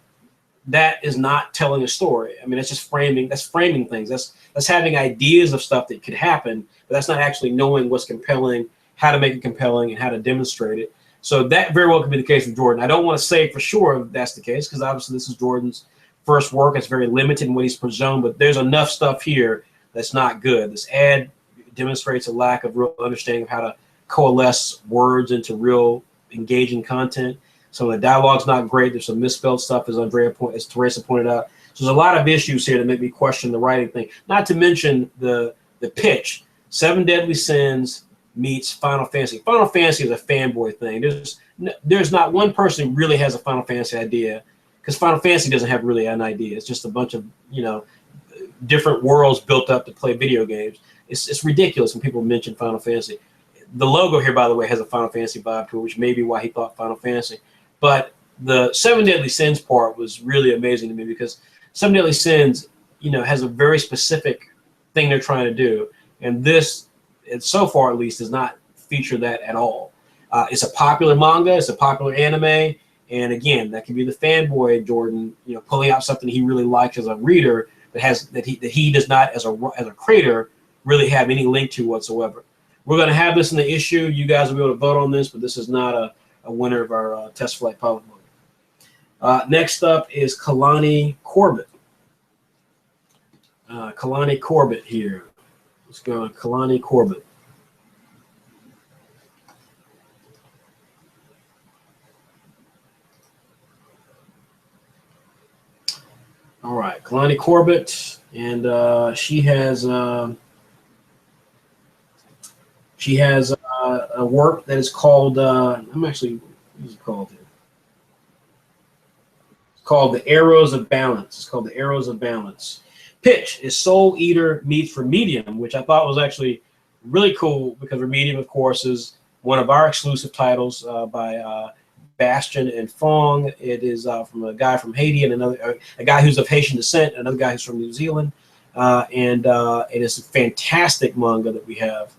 that is not telling a story. I mean, that's just framing. That's framing things. That's having ideas of stuff that could happen, but that's not actually knowing what's compelling, how to make it compelling, and how to demonstrate it. So that very well could be the case with Jordan. I don't want to say for sure if that's the case, because obviously this is Jordan's first work. It's very limited in what he's presumed, but there's enough stuff here that's not good. This ad demonstrates a lack of real understanding of how to coalesce words into real engaging content. Some of the dialogue's not great. There's some misspelled stuff, as Teresa pointed out. So there's a lot of issues here that make me question the writing thing. Not to mention the pitch. 7 Deadly Sins meets Final Fantasy. Final Fantasy is a fanboy thing. There's not one person who really has a Final Fantasy idea, because Final Fantasy doesn't have really an idea. It's just a bunch of, you know, different worlds built up to play video games. It's ridiculous when people mention Final Fantasy. The logo here, by the way, has a Final Fantasy vibe to it, which may be why he thought Final Fantasy. But the 7 Deadly Sins part was really amazing to me, because 7 Deadly Sins, you know, has a very specific thing they're trying to do. And this, so far at least, does not feature that at all. It's a popular manga. It's a popular anime. And again, that can be the fanboy Jordan, you know, pulling out something he really likes as a reader, that he does not, as a creator, really have any link to whatsoever. We're going to have this in the issue. You guys will be able to vote on this, but this is not a winner of our test flight pilot mode. Next up is Kalani Corbett. Kalani Corbett here. Let's go on Kalani Corbett. All right, Kalani Corbett, and she has a work that is called what is it called here? It's called The Arrows of Balance. It's called The Arrows of Balance. Pitch is Soul Eater meets for Medium, which I thought was actually really cool, because Medium, of course, is one of our exclusive titles by Bastion and Fong. It is from a guy from Haiti and a guy who's of Haitian descent, another guy who's from New Zealand, and it is a fantastic manga that we have.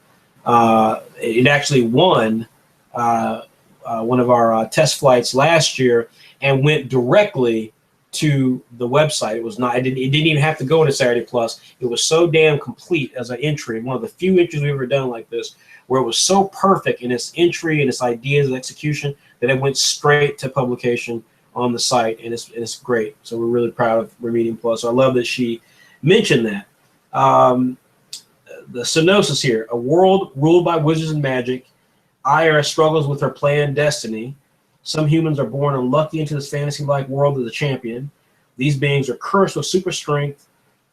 It actually won one of our test flights last year and went directly to the website. It didn't even have to go into Saturday Plus. It was so damn complete as an entry. One of the few entries we've ever done like this, where it was so perfect in its entry and its ideas and execution that it went straight to publication on the site, and it's great. So we're really proud of Remedium Plus. So I love that she mentioned that. The synopsis here: a world ruled by wizards and magic. Ira struggles with her planned destiny. Some humans are born unlucky into this fantasy-like world of the champion. These beings are cursed with super strength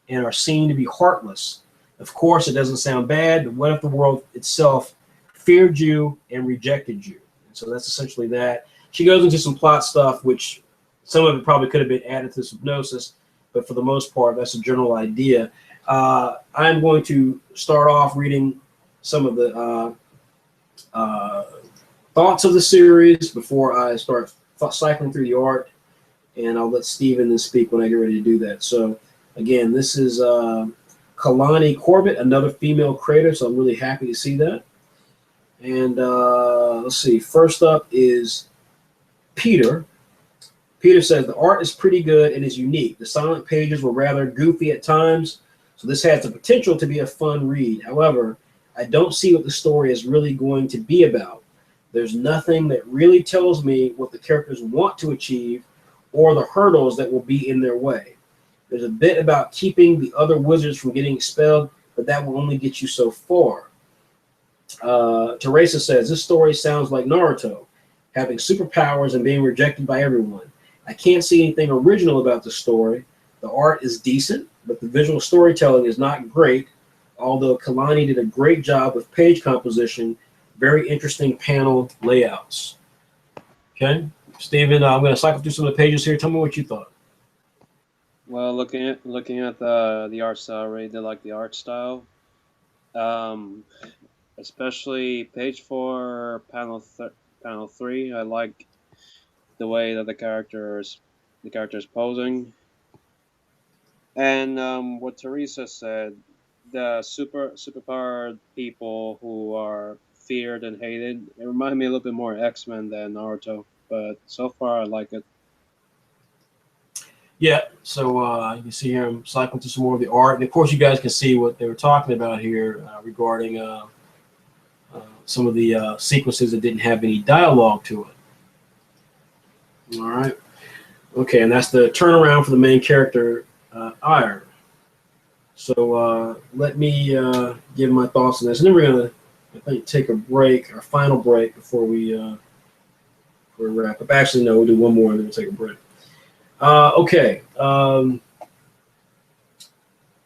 and are seen to be heartless. Of course, it doesn't sound bad, but what if the world itself feared you and rejected you? And so that's essentially that. She goes into some plot stuff, which some of it probably could have been added to synopsis, but for the most part, that's a general idea. I'm going to start off reading some of the thoughts of the series before I start cycling through the art, and I'll let Steven then speak when I get ready to do that. So again, this is Kalani Corbett, another female creator, so I'm really happy to see that. And let's see. First up is Peter. Peter says the art is pretty good and is unique. The silent pages were rather goofy at times, so this has the potential to be a fun read. However, I don't see what the story is really going to be about. There's nothing that really tells me what the characters want to achieve or the hurdles that will be in their way. There's a bit about keeping the other wizards from getting expelled, but that will only get you so far. Teresa says, this story sounds like Naruto, having superpowers and being rejected by everyone. I can't see anything original about the story. The art is decent, but the visual storytelling is not great, although Kalani did a great job with page composition, very interesting panel layouts. Okay, Steven, I'm going to cycle through some of the pages here. Tell me what you thought. Well, looking at the art style, I really did like the art style. Especially page 4, panel 3. I like the way that the character's posing. And what Teresa said, the superpowered people who are feared and hated, it reminded me a little bit more X-Men than Naruto, but so far I like it. Yeah, so you can see here I'm cycling through some more of the art, and of course you guys can see what they were talking about here regarding some of the sequences that didn't have any dialogue to it. All right. Okay, and that's the turnaround for the main character, Iron. So let me give my thoughts on this, and then we're gonna, I think, take a break, our final break before we wrap up. Actually, no, we'll do one more and then we'll take a break. Okay.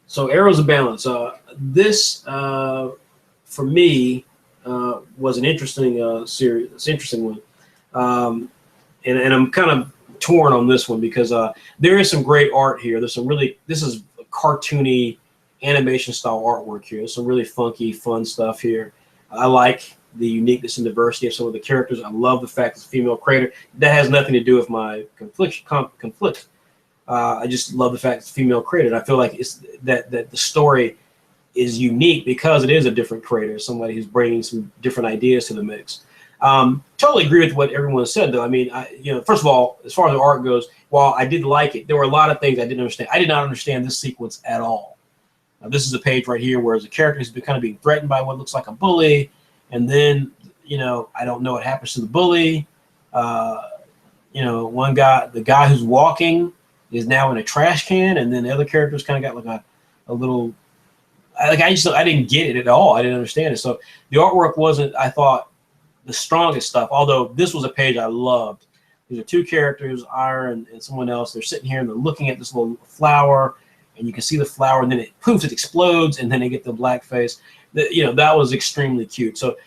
So Arrows of Balance. This for me was an interesting series. It's an interesting one, and I'm kind of torn on this one because there is some great art here. There's some really, this is cartoony animation style artwork here. There's some really funky, fun stuff here. I like the uniqueness and diversity of some of the characters. I love the fact it's a female creator. That has nothing to do with my conflict. I just love the fact it's a female creator. I feel like it's that the story is unique because it is a different creator, somebody who's bringing some different ideas to the mix. Totally agree with what everyone said, though. I mean, first of all, as far as the art goes, while I did like it, there were a lot of things I didn't understand. I did not understand this sequence at all. This is a page right here where the character has been kind of being threatened by what looks like a bully, and then, I don't know what happens to the bully. One guy, the guy who's walking is now in a trash can, and then the other characters kind of got like a little, I didn't get it at all. I didn't understand it. So the artwork wasn't, I thought, the strongest stuff, although this was a page I loved. These are two characters, Iron and someone else. They're sitting here and they're looking at this little flower, and you can see the flower, and then it explodes, and then they get the black face. That was extremely cute. So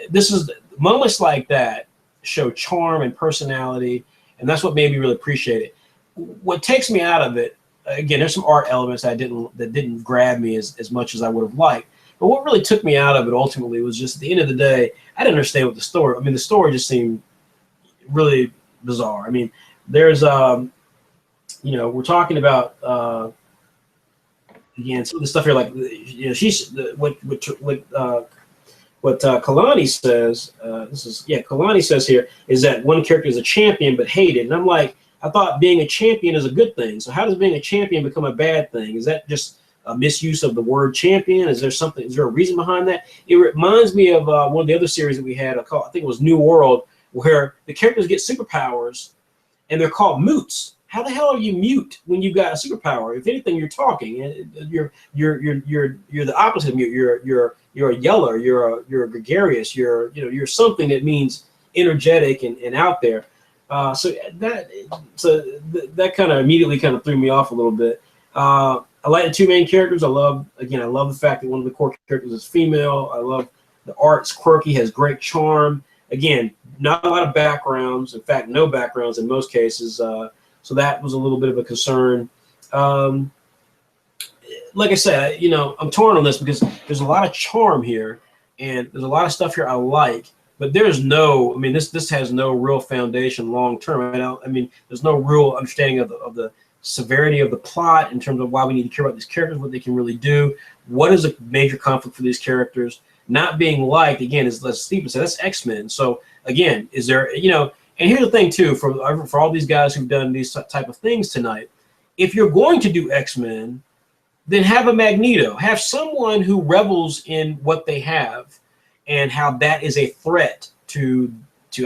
this is moments like that show charm and personality, and that's what made me really appreciate it. What takes me out of it, again, there's some art elements that didn't grab me as much as I would have liked. But what really took me out of it ultimately was just at the end of the day, I didn't understand what the story. I mean, the story just seemed really bizarre. I mean, there's we're talking about again some of the stuff here, like she's what Kalani says. Kalani says here is that one character is a champion but hated, and I'm like, I thought being a champion is a good thing. So how does being a champion become a bad thing? Is that just a misuse of the word champion? Is there a reason behind that? It reminds me of one of the other series that we had, I think it was New World, where the characters get superpowers and they're called mutes. How the hell are you mute when you got a superpower? If anything, you're talking. You're the opposite of mute. You're a yeller. You're a gregarious. You're something that means energetic and out there. So that kind of immediately kind of threw me off a little bit. I like the two main characters. I love the fact that one of the core characters is female. I love the art's quirky, has great charm. Again, not a lot of backgrounds. In fact, no backgrounds in most cases. So that was a little bit of a concern. Like I said, I'm torn on this because there's a lot of charm here, and there's a lot of stuff here I like. But there's this has no real foundation long term. There's no real understanding of the severity of the plot in terms of why we need to care about these characters, what they can really do, what is a major conflict for these characters. not being liked, again, is, as Stephen said, that's X-Men. So again, is there, you know, and here's the thing too, for all these guys who've done these type of things tonight, if you're going to do X-Men, then have a Magneto, have someone who revels in what they have and how that is a threat to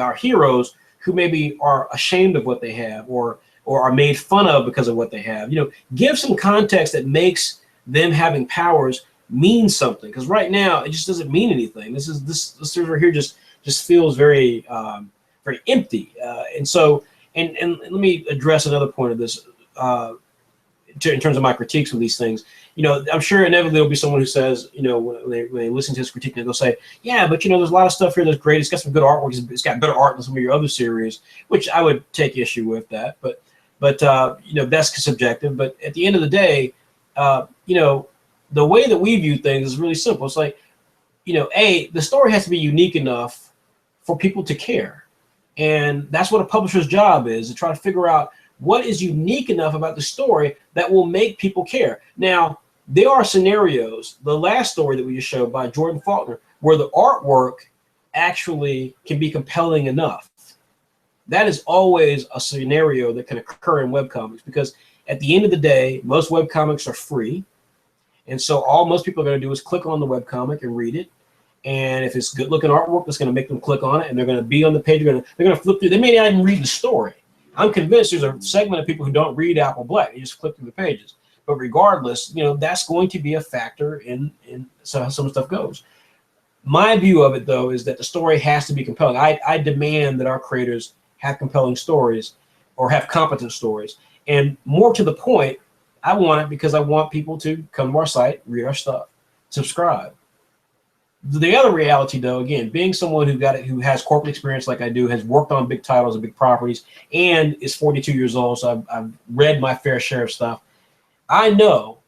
our heroes who maybe are ashamed of what they have or are made fun of because of what they have. You know, give some context that makes them having powers mean something, because right now it just doesn't mean anything. This server here just feels very very empty. And so and let me address another point of this in terms of my critiques of these things. You know, I'm sure inevitably there'll be someone who says, you know, when they listen to this critique, they'll say, yeah, but you know, there's a lot of stuff here that's great. It's got some good artwork. It's got better art than some of your other series, which I would take issue with that. But you know, that's subjective. But at the end of the day, you know, the way that we view things is really simple. It's like, you know, the story has to be unique enough for people to care. And that's what a publisher's job is, to try to figure out what is unique enough about the story that will make people care. Now, there are scenarios, the last story that we just showed by Jordan Faulkner, where the artwork actually can be compelling enough. That is always a scenario that can occur in webcomics, because at the end of the day, most webcomics are free. And so all most people are going to do is click on the webcomic and read it. And if it's good looking artwork, that's going to make them click on it, and they're going to be on the page. They're going to flip through. They may not even read the story. I'm convinced there's a segment of people who don't read Apple Black. They just flip through the pages. But regardless, you know, that's going to be a factor in how some stuff goes. My view of it, though, is that the story has to be compelling. I demand that our creators have compelling stories or have competent stories. And more to the point, I want it because I want people to come to our site, read our stuff, subscribe. The other reality, though, again, being someone who has corporate experience like I do, has worked on big titles and big properties, and is 42 years old, so I've read my fair share of stuff. I know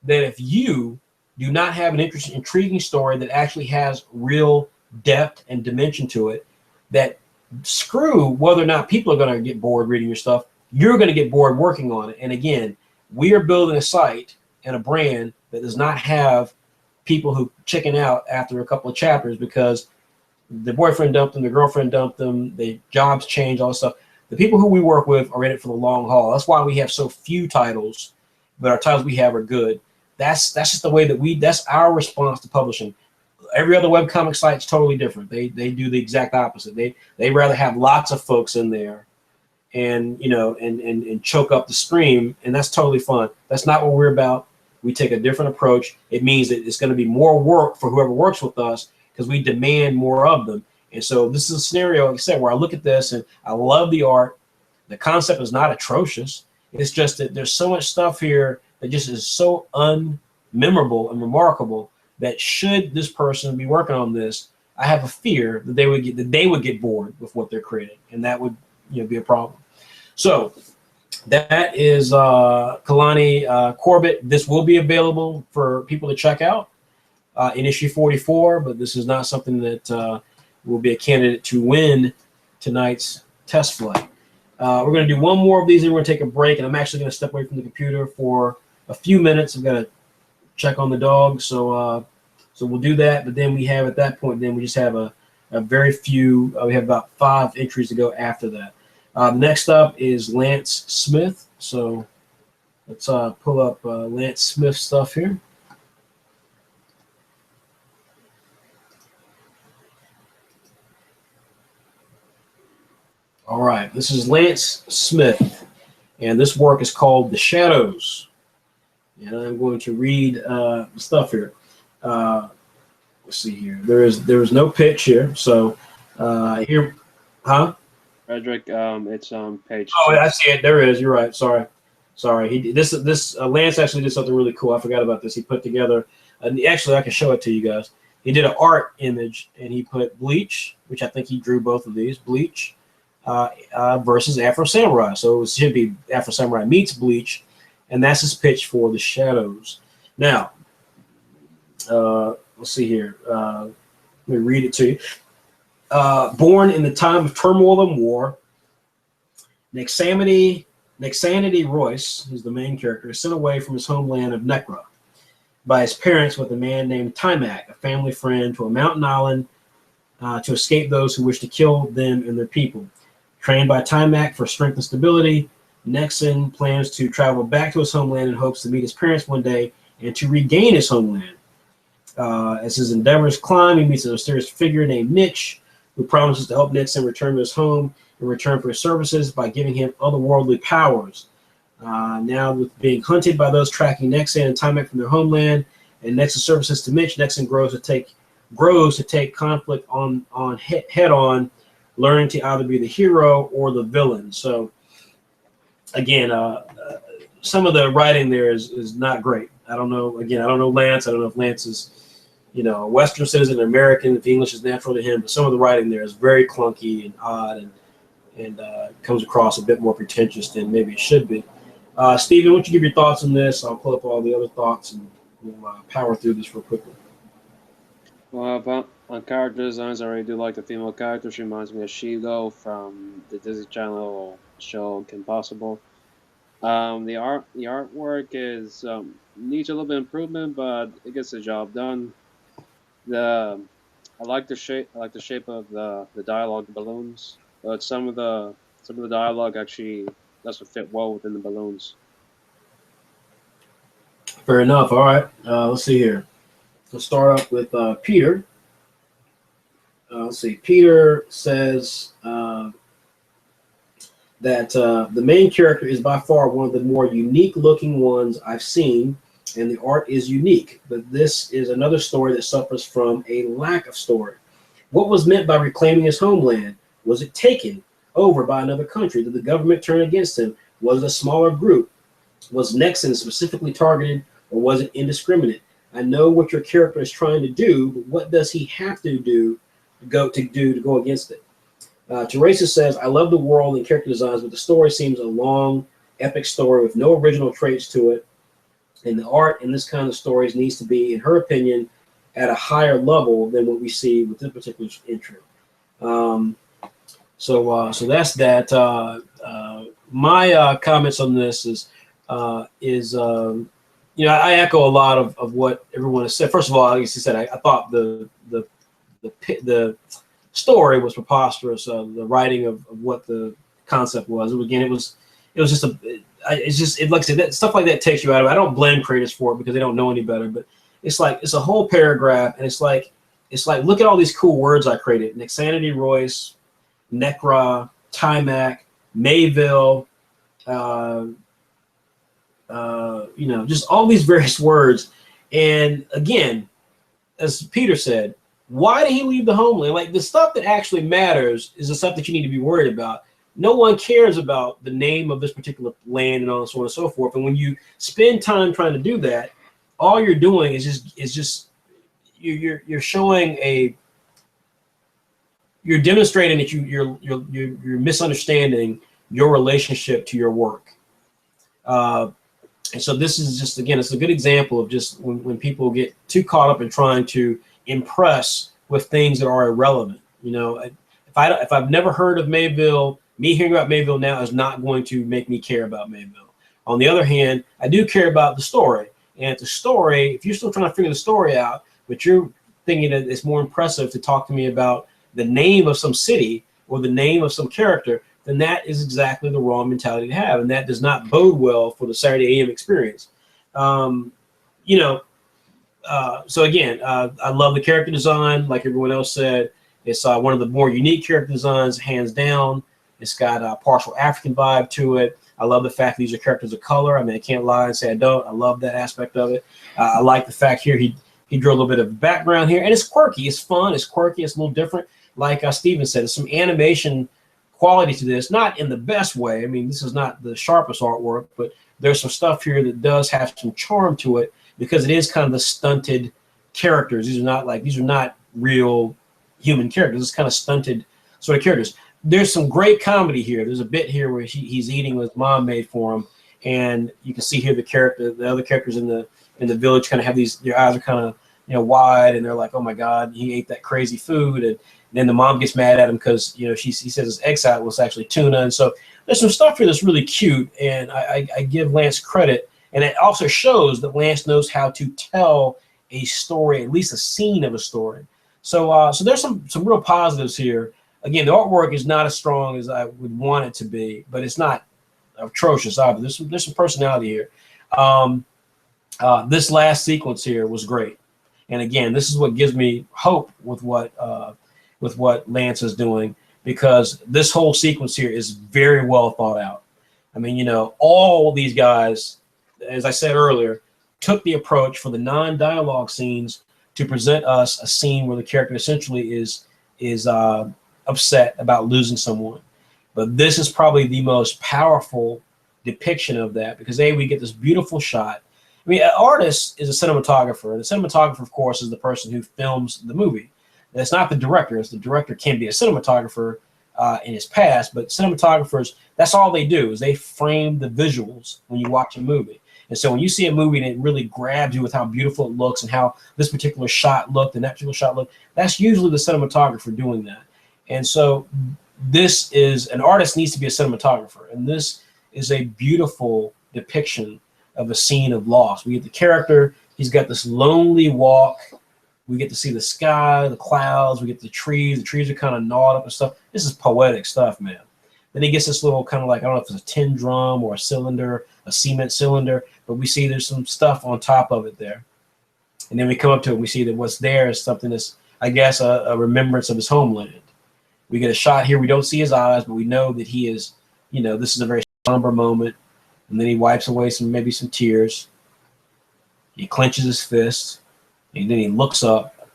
that if you do not have an interesting, intriguing story that actually has real depth and dimension to it, that screw whether or not people are going to get bored reading your stuff, you're going to get bored working on it. And again, we are building a site and a brand that does not have people who chicken out after a couple of chapters because the boyfriend dumped them, the girlfriend dumped them, the jobs change, all this stuff. The people who we work with are in it for the long haul. That's why we have so few titles, but our titles we have are good. That's just the way that that's our response to publishing. Every other webcomic site is totally different. They do the exact opposite. They rather have lots of folks in there and, you know, and choke up the stream, and that's totally fun. That's not what we're about. We take a different approach. It means that it's going to be more work for whoever works with us because we demand more of them. And so this is a scenario, like I said, where I look at this and I love the art. The concept is not atrocious. It's just that there's so much stuff here that just is so unmemorable and remarkable that should this person be working on this, I have a fear that they would get bored with what they're creating, and that would, you know, be a problem. So that is Kalani Corbett. This will be available for people to check out in issue 44, but this is not something that will be a candidate to win tonight's test flight. We're going to do one more of these, and we're going to take a break, and I'm actually going to step away from the computer for a few minutes. I've got to check on the dog, so we'll do that, but then we have, at that point, then we just have a very few, we have about 5 entries to go after that. Next up is Lance Smith. So let's pull up Lance Smith stuff here. All right, this is Lance Smith, and this work is called The Shadows. And I'm going to read the stuff here. Let's see here. There is no pitch here. So here, huh? Frederick, it's on page. Oh, I see it. There it is. You're right. Sorry. Lance actually did something really cool. I forgot about this. He put together, actually, I can show it to you guys. He did an art image, and he put Bleach, which I think he drew both of these, Bleach versus Afro Samurai. So it should be Afro Samurai meets Bleach, and that's his pitch for The Shadows. Now, let's see here. Let me read it to you. Born in the time of turmoil and war, Nexanity Royce, who's the main character, is sent away from his homeland of Necra. by his parents with a man named Timac, a family friend, to a mountain island to escape those who wish to kill them and their people. Trained by Timac for strength and stability, Nexon plans to travel back to his homeland in hopes to meet his parents one day and to regain his homeland. As his endeavors climb, he meets a mysterious figure named Mitch, who promises to help Nexon return to his home in return for his services by giving him otherworldly powers. Now, with being hunted by those tracking Nexon and Timac from their homeland, and Nexon's services to Mitch, Nexon grows to take conflict on head on, learning to either be the hero or the villain. So, again, some of the writing there is not great. I don't know. Again, I don't know Lance. I don't know if Lance is, a Western citizen, or American, if English is natural to him. But some of the writing there is very clunky and odd, and comes across a bit more pretentious than maybe it should be. Stephen, why don't you give your thoughts on this? I'll pull up all the other thoughts, and we'll power through this real quickly. Well, on character designs, I really do like the female character. She reminds me of Shigo from the Disney Channel show Kim Possible. The artwork is needs a little bit of improvement, but it gets the job done. I like the shape. I like the shape of the dialogue balloons. But some of the dialogue actually doesn't fit well within the balloons. Fair enough. All right. Let's see here. Let's start up with Peter. Let's see. Peter says that the main character is by far one of the more unique looking ones I've seen, and the art is unique. But this is another story that suffers from a lack of story. What was meant by reclaiming his homeland? Was it taken over by another country? Did the government turn against him? Was it a smaller group? Was Nexon specifically targeted, or was it indiscriminate? I know what your character is trying to do, but what does he have to do to go against it? Teresa says, I love the world and character designs, but the story seems a long, epic story with no original traits to it. And the art in this kind of stories needs to be, in her opinion, at a higher level than what we see with this particular entry. So that's that. My comments on this is I echo a lot of what everyone has said. First of all, like you said, I thought the story was preposterous. The writing of what the concept was. Again, it was just like I said, that stuff like that takes you out of it. I don't blame creators for it because they don't know any better. But it's a whole paragraph, and it's like look at all these cool words I created: Nexanity Royce, Necra, Timac, Mayville. Just all these various words. And again, as Peter said, why did he leave the homeland? Like, the stuff that actually matters is the stuff that you need to be worried about. No one cares about the name of this particular land and all so on and so forth. And when you spend time trying to do that, all you're doing is you're showing you're demonstrating that you're misunderstanding your relationship to your work. And so this is just, again, it's a good example of just when people get too caught up in trying to impress with things that are irrelevant. If I've never heard of Mayville, me hearing about Mayville now is not going to make me care about Mayville. On the other hand, I do care about the story. And the story, if you're still trying to figure the story out, but you're thinking that it's more impressive to talk to me about the name of some city or the name of some character, then that is exactly the wrong mentality to have, and that does not bode well for the Saturday AM experience. So again, I love the character design. Like everyone else said, it's one of the more unique character designs, hands down. It's got a partial African vibe to it. I love the fact that these are characters of color. I mean, I can't lie and say I don't. I love that aspect of it. I like the fact here he drew a little bit of background here, and it's quirky. It's fun. It's quirky. It's a little different. Like Steven said, there's some animation quality to this, not in the best way. I mean, this is not the sharpest artwork, but there's some stuff here that does have some charm to it because it is kind of the stunted characters. These are not real human characters. It's kind of stunted sort of characters. There's some great comedy here. There's a bit here where he's eating what his mom made for him, and you can see here the other characters in the village kind of have their eyes are kind of wide, and they're like, oh my God, he ate that crazy food, and then the mom gets mad at him because he says his egg salad was actually tuna. And so there's some stuff here that's really cute, and I give Lance credit And it also shows that Lance knows how to tell a story, at least a scene of a story. So there's some real positives here. Again, the artwork is not as strong as I would want it to be, but it's not atrocious either. There's some personality here. This last sequence here was great, and again, this is what gives me hope with what Lance is doing, because this whole sequence here is very well thought out. I mean, you know, all these guys, as I said earlier, took the approach for the non-dialogue scenes to present us a scene where the character essentially is upset about losing someone. But this is probably the most powerful depiction of that, because we get this beautiful shot. I mean, an artist is a cinematographer, and the cinematographer, of course, is the person who films the movie. It's not the director. It's the director can be a cinematographer in his past, but cinematographers, that's all they do, is they frame the visuals when you watch a movie. And so when you see a movie and it really grabs you with how beautiful it looks and how this particular shot looked and that particular shot looked, that's usually the cinematographer doing that. And so this is, an artist needs to be a cinematographer, and this is a beautiful depiction of a scene of loss. We get the character, he's got this lonely walk. We get to see the sky, the clouds, we get the trees are kind of gnawed up and stuff. This is poetic stuff, man. Then he gets this little kind of like, I don't know if it's a tin drum or a cylinder, a cement cylinder, but we see there's some stuff on top of it there. And then we come up to it, and we see that what's there is something that's, I guess, a remembrance of his homeland. We get a shot here, we don't see his eyes, but we know that he is, you know, this is a very somber moment. And then he wipes away maybe some tears. He clenches his fist, and then he looks up.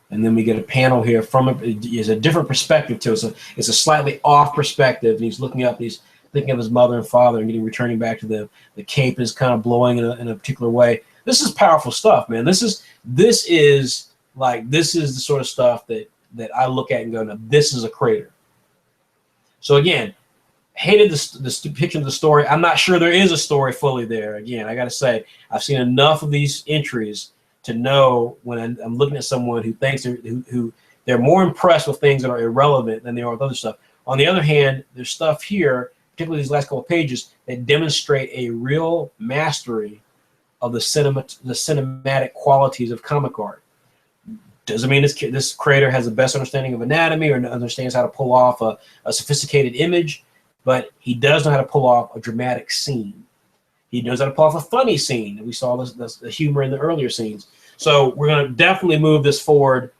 And then we get a panel here from it. It's a different perspective to it. It's a slightly off perspective. And he's looking up. He's thinking of his mother and father, and returning back to them. The cape is kind of blowing in a particular way. This is powerful stuff, man. This is the sort of stuff that I look at and go, no, this is a crater. So again, hated this depiction of the story. I'm not sure there is a story fully there. Again, I got to say, I've seen enough of these entries to know when I'm looking at someone who thinks they're more impressed with things that are irrelevant than they are with other stuff. On the other hand, there's stuff here, particularly these last couple of pages, that demonstrate a real mastery of the cinematic qualities of comic art. Doesn't mean this creator has the best understanding of anatomy or understands how to pull off a sophisticated image, but he does know how to pull off a dramatic scene. He knows how to pull off a funny scene. We saw the humor in the earlier scenes. So we're going to definitely move this forward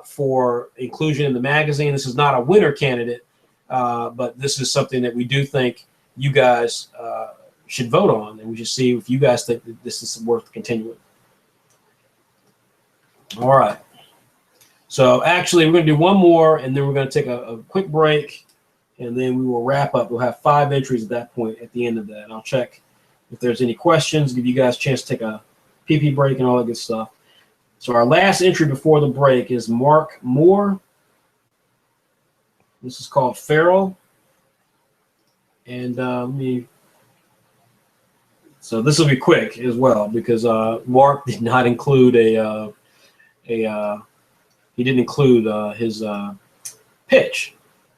for inclusion in the magazine. This is not a winner candidate, but this is something that we do think you guys should vote on, and we should see if you guys think that this is worth continuing. All right. So actually, we're going to do one more, and then we're going to take a quick break, and then we will wrap up. We'll have 5 entries at that point at the end of that. And I'll check if there's any questions, give you guys a chance to take a pee-pee break and all that good stuff. So our last entry before the break is Mark Moore. This is called Feral. And so this will be quick as well, because Mark did not include he didn't include his pitch.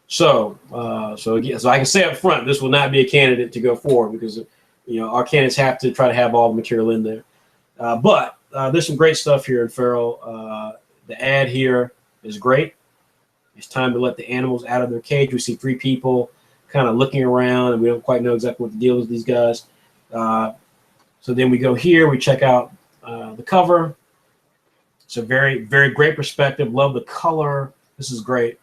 So I can say up front, this will not be a candidate to go forward, because our candidates have to try to have all the material in there. But there's some great stuff here in Feral. The ad here is great. It's time to let the animals out of their cage. We see 3 people kind of looking around, and we don't quite know exactly what the deal is with these guys. So then we go here, we check out the cover. It's a very, very great perspective. Love the color. This is great.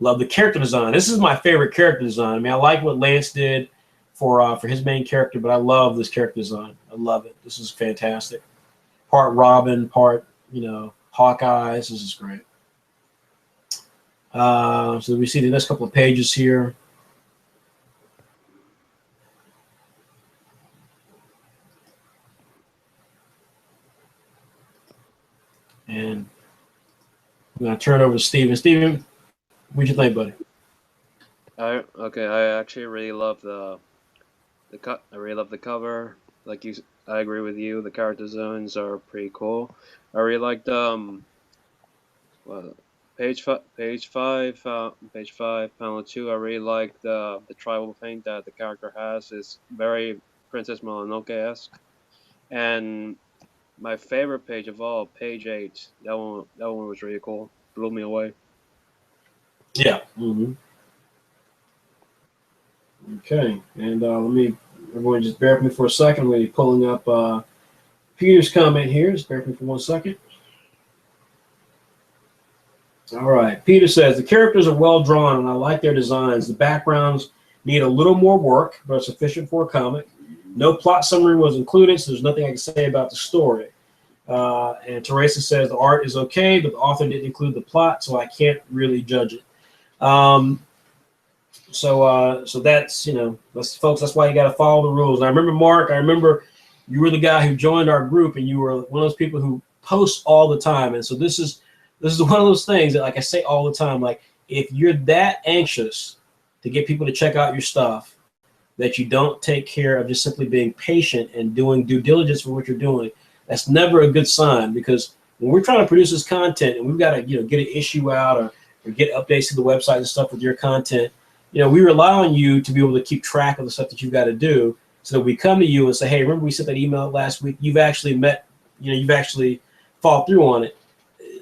Love the character design. This is my favorite character design. I mean, I like what Lance did for his main character, but I love this character design. I love it. This is fantastic. Part Robin, part Hawkeye. This is great. So we see the next couple of pages here. And I'm going to turn it over to Steven. Steven, what'd you think, buddy? Okay, I actually really love the cover. I agree with you. The character designs are pretty cool. I really like page 5, panel 2. I really like the tribal paint that the character has. It's very Princess Mononoke-esque. And my favorite page of all, page 8. That one was really cool. Blew me away. Yeah. Mm-hmm. Okay, and everyone just bear with me for a second. I'm going to be pulling up Peter's comment here. Just bear with me for 1 second. All right, Peter says, the characters are well drawn and I like their designs. The backgrounds need a little more work, but sufficient for a comic. No plot summary was included, so there's nothing I can say about the story. And Teresa says, the art is okay, but the author didn't include the plot, so I can't really judge it. So that's, folks, that's why you got to follow the rules. And I remember, Mark, you were the guy who joined our group, and you were one of those people who posts all the time. And so this is one of those things that, like I say all the time, like if you're that anxious to get people to check out your stuff, that you don't take care of just simply being patient and doing due diligence for what you're doing, that's never a good sign. Because when we're trying to produce this content and we've got to, get an issue out or get updates to the website and stuff with your content, we rely on you to be able to keep track of the stuff that you've got to do, so that we come to you and say, hey, remember we sent that email last week? You've actually you've actually followed through on it.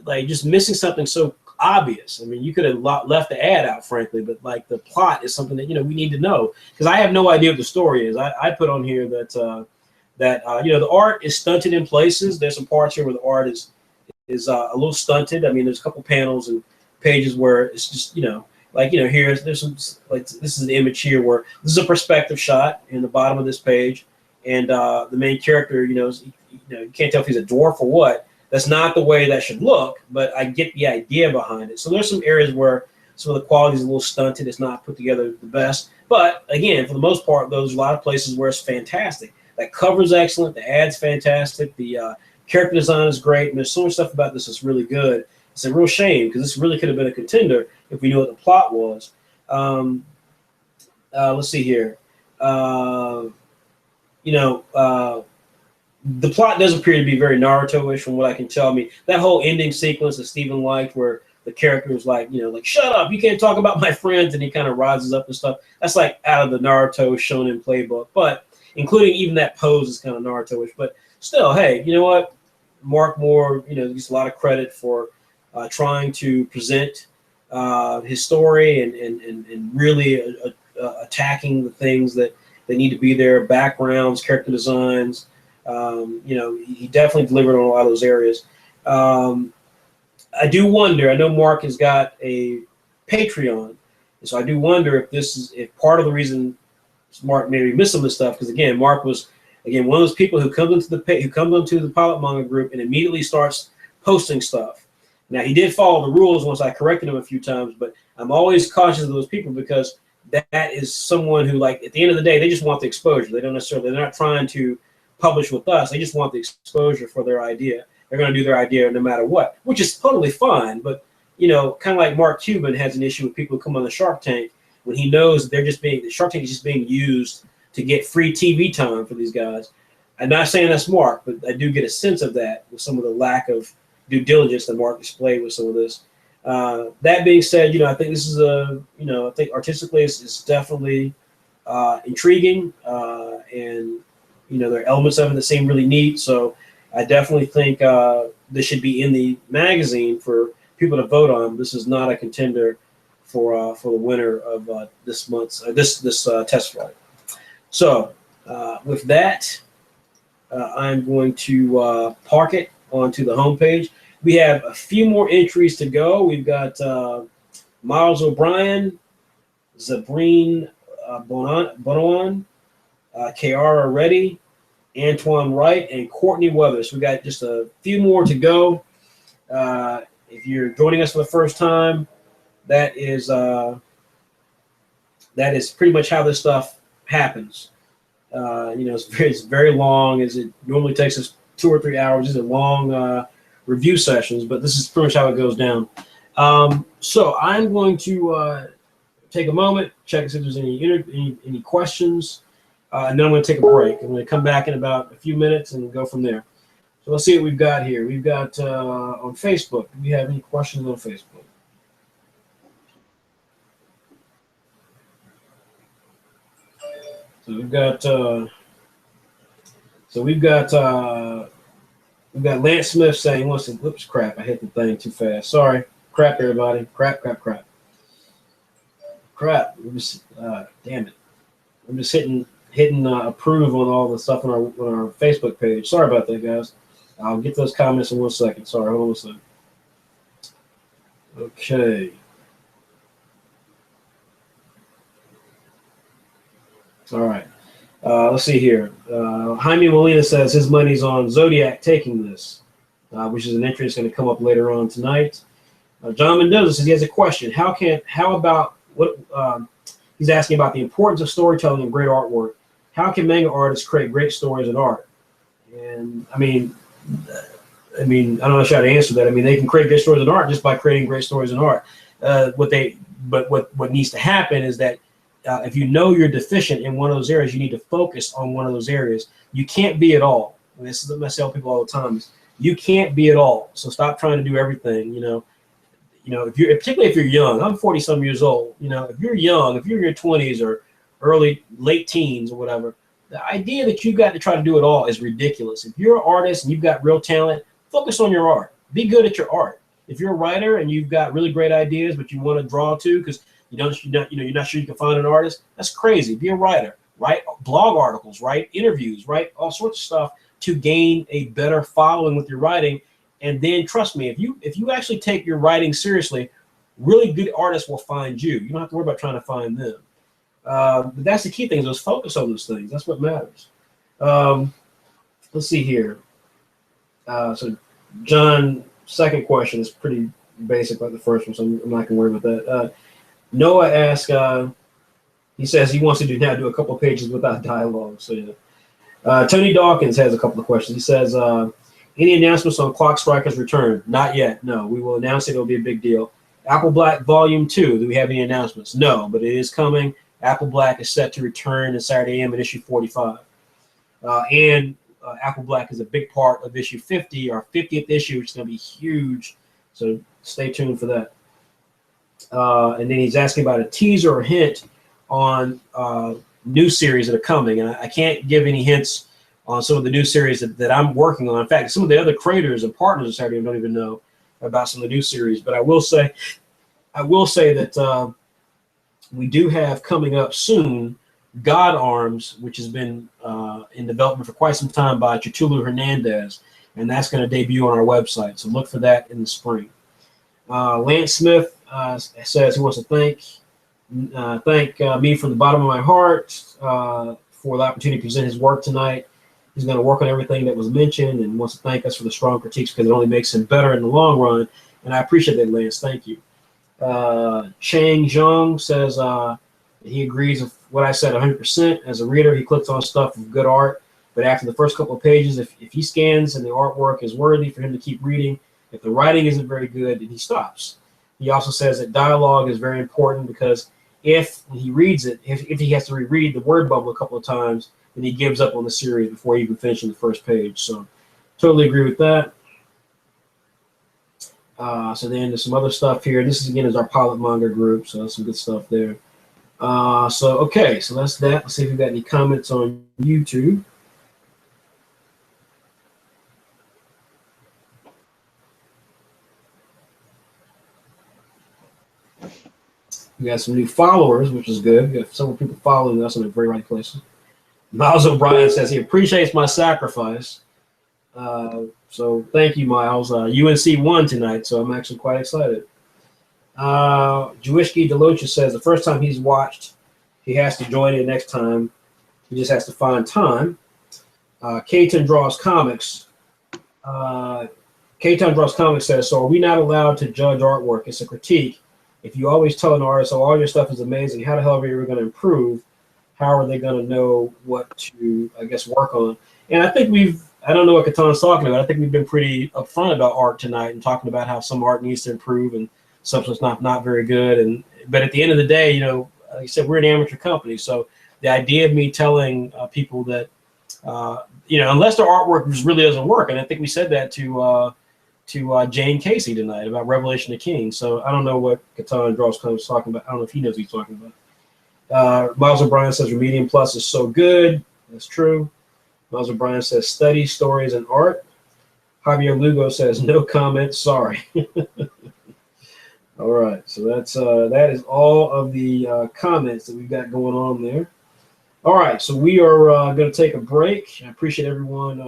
Like, just missing something so obvious. I mean, you could have left the ad out, frankly, but like the plot is something that, we need to know, because I have no idea what the story is. I put on here that the art is stunted in places. There's some parts here where the art is a little stunted. I mean, there's a couple panels and pages where it's just, there's some, like, this is an image here where this is a perspective shot in the bottom of this page, and the main character, you can't tell if he's a dwarf or what. That's not the way that should look, but I get the idea behind it. So there's some areas where some of the quality is a little stunted. It's not put together the best. But again, for the most part, there's a lot of places where it's fantastic. That cover's excellent. The ad's fantastic. The character design is great. And there's so much stuff about this that's really good. It's a real shame, because this really could have been a contender if we knew what the plot was. Let's see here. The plot does appear to be very Naruto-ish from what I can tell. I mean, that whole ending sequence that Stephen liked, where the character was like, shut up, you can't talk about my friends, and he kind of rises up and stuff. That's like out of the Naruto Shonen playbook. But including even that pose is kind of Naruto-ish. But still, hey, you know what? Mark Moore, gets a lot of credit for trying to present his story and really attacking the things that need to be there: backgrounds, character designs. He definitely delivered on a lot of those areas. I do wonder, I know Mark has got a Patreon, and so I do wonder if part of the reason Mark maybe missed some of this stuff, because again, Mark was one of those people who comes into the Pilot Manga group and immediately starts posting stuff. Now, he did follow the rules once I corrected him a few times, but I'm always cautious of those people, because that is someone who, like, at the end of the day, they just want the exposure. They're not trying to publish with us. They just want the exposure for their idea. They're going to do their idea no matter what, which is totally fine. But, kind of like Mark Cuban has an issue with people who come on the Shark Tank, when he knows that the Shark Tank is just being used to get free TV time for these guys. I'm not saying that's Mark, but I do get a sense of that with some of the lack of due diligence that Mark displayed with some of this. That being said, I think this is I think artistically it's definitely intriguing, and there are elements of it that seem really neat. So I definitely think this should be in the magazine for people to vote on. This is not a contender for the winner of this month's this test flight. So with that, I'm going to park it onto the homepage. We have a few more entries to go. We've got Miles O'Brien, Zabrine Bonoan, Kiara Reddy, Antoine Wright, and Courtney Weathers. We got just a few more to go. If you're joining us for the first time, that is pretty much how this stuff happens. It's very long, as it normally takes us 2 or 3 hours. These are long review sessions, but this is pretty much how it goes down. So I'm going to take a moment, check if there's any questions, and then I'm going to take a break. I'm going to come back in about a few minutes and go from there. So let's see what we've got here. We've got on Facebook. Do we have any questions on Facebook? So we've got So we've got Lance Smith saying, listen, oops, crap, I hit the thing too fast. Sorry. Crap, everybody. Crap. Damn it. I'm just hitting approve on all the stuff on our Facebook page. Sorry about that, guys. I'll get those comments in 1 second. Sorry, hold on a second. Okay. All right. Let's see here. Jaime Molina says his money's on Zodiac taking this, which is an entry that's going to come up later on tonight. John Mendoza says he has a question. He's asking about the importance of storytelling and great artwork. How can manga artists create great stories and art? And I don't know how to answer that. I mean, they can create great stories and art just by creating great stories and art. What needs to happen is that if you know you're deficient in one of those areas, you need to focus on one of those areas. You can't be it all. And this is what I tell people all the time: is you can't be it all. So stop trying to do everything. Particularly if you're young. I'm 40-some years old. If you're young, if you're in your 20s or late teens or whatever, the idea that you've got to try to do it all is ridiculous. If you're an artist and you've got real talent, focus on your art. Be good at your art. If you're a writer and you've got really great ideas, but you want to draw to because you're not sure you can find an artist, that's crazy. Be a writer. Write blog articles, write interviews, write all sorts of stuff to gain a better following with your writing. And then trust me, if you actually take your writing seriously, really good artists will find you. You don't have to worry about trying to find them. But that's the key thing, is focus on those things. That's what matters. Let's see here. So John's second question is pretty basic like the first one, so I'm not going to worry about that. Noah asks, he says he wants to do a couple of pages without dialogue. So yeah. Tony Dawkins has a couple of questions. He says, any announcements on Clock Striker's return? Not yet. No, we will announce it. It'll be a big deal. Apple Black Volume 2. Do we have any announcements? No, but it is coming. Apple Black is set to return in Saturday AM at issue 45. Apple Black is a big part of issue 50, our 50th issue, which is going to be huge. So stay tuned for that. And then he's asking about a teaser or hint on new series that are coming. And I can't give any hints on some of the new series that I'm working on. In fact, some of the other creators and partners of Saturday don't even know about some of the new series. But I will say that we do have coming up soon God Arms, which has been in development for quite some time by Chitulu Hernandez, and that's going to debut on our website. So look for that in the spring. Lance Smith says he wants to thank me from the bottom of my heart for the opportunity to present his work tonight. He's going to work on everything that was mentioned and wants to thank us for the strong critiques because it only makes him better in the long run. And I appreciate that, Lance. Thank you. Chang Zhong says he agrees with what I said 100%. As a reader, he clicks on stuff with good art, but after the first couple of pages, if he scans and the artwork is worthy for him to keep reading, if the writing isn't very good, then he stops. He also says that dialogue is very important because if he reads it, if he has to reread the word bubble a couple of times, then he gives up on the series before even finishing the first page. So totally agree with that. So then there's some other stuff here. This is, again, is our pilot manga group, so that's some good stuff there. Okay, so that's that. Let's see if we've got any comments on YouTube. We got some new followers, which is good. We got several people following us in the very right places. Miles O'Brien says he appreciates my sacrifice. So thank you, Miles. UNC won tonight, so I'm actually quite excited. Jewishki Delocha says the first time he's watched, he has to join in next time. He just has to find time. Katon Draws Comics. Katon Draws Comics says, so are we not allowed to judge artwork? It's a critique. If you always tell an artist, oh, all your stuff is amazing, how the hell are you going to improve? How are they going to know what to, I guess, work on? And I think I don't know what Katan's talking about. I think we've been pretty upfront about art tonight and talking about how some art needs to improve and something's not very good. But at the end of the day, like I said, we're an amateur company. So the idea of me telling people that, unless their artwork really doesn't work, and I think we said that to Jane Casey tonight about Revelation of Kings. So I don't know what Katan Draws was talking about. I don't know if he knows what he's talking about. Miles O'Brien says Remedium Plus is so good. That's true. Miles O'Brien says study, stories, and art. Javier Lugo says no comment. Sorry. All right, so that is all of the comments that we've got going on there. All right, so we are going to take a break. I appreciate everyone.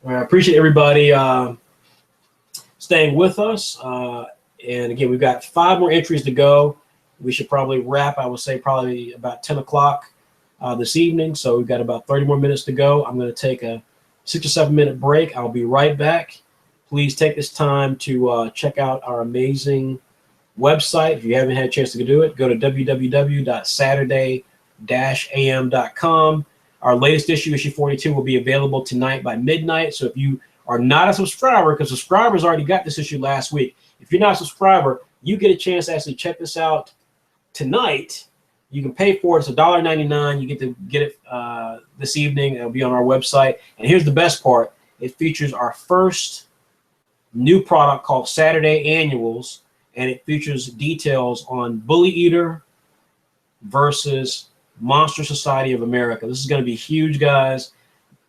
I appreciate everybody staying with us. And again, we've got 5 more entries to go. We should probably wrap, I would say, probably about 10 o'clock this evening. So we've got about 30 more minutes to go. I'm going to take a 6 or 7 minute break. I'll be right back. Please take this time to check out our amazing website. If you haven't had a chance to do it, go to www.saturday-am.com. Our latest issue, issue 42, will be available tonight by midnight. So if you are not a subscriber, because subscribers already got this issue last week, if you're not a subscriber, you get a chance to actually check this out tonight. You can pay for it. It's $1.99. You get to get it this evening. It'll be on our website. And here's the best part. It features our first new product called Saturday Annuals, and it features details on Bully Eater versus Monster Society of America. This is going to be huge, guys.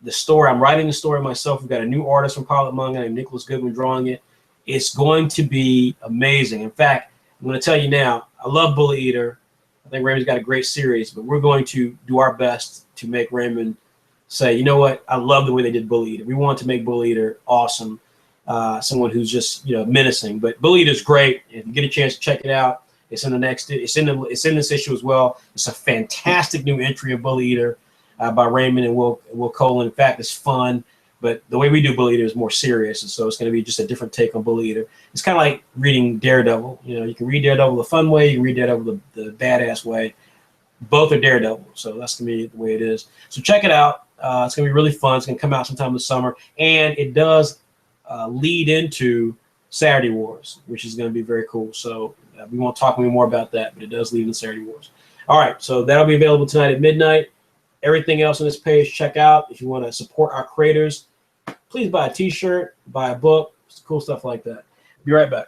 The story, I'm writing the story myself. We've got a new artist from Pilot Manga named Nicholas Goodwin drawing it. It's going to be amazing. In fact, I'm going to tell you now, I love Bully Eater. I think Raymond's got a great series, but we're going to do our best to make Raymond say, you know what, I love the way they did Bully Eater. We want to make Bully Eater awesome. Someone who's just menacing, but Bully Eater's great. If you get a chance to check it out, it's in the next. It's in this issue as well. It's a fantastic new entry of Bully Eater by Raymond and Will Colin. In fact, it's fun, but the way we do Bully Eater is more serious, and so it's going to be just a different take on Bully Eater. It's kind of like reading Daredevil. You can read Daredevil the fun way, you can read Daredevil the badass way. Both are Daredevil, so that's going to be the way it is. So check it out. It's going to be really fun. It's going to come out sometime this summer, and it does lead into Saturday Wars, which is going to be very cool. So we won't talk any more about that, but it does lead into Saturday Wars. All right, so that'll be available tonight at midnight. Everything else on this page, check out. If you want to support our creators, please buy a t-shirt, buy a book, cool stuff like that. Be right back.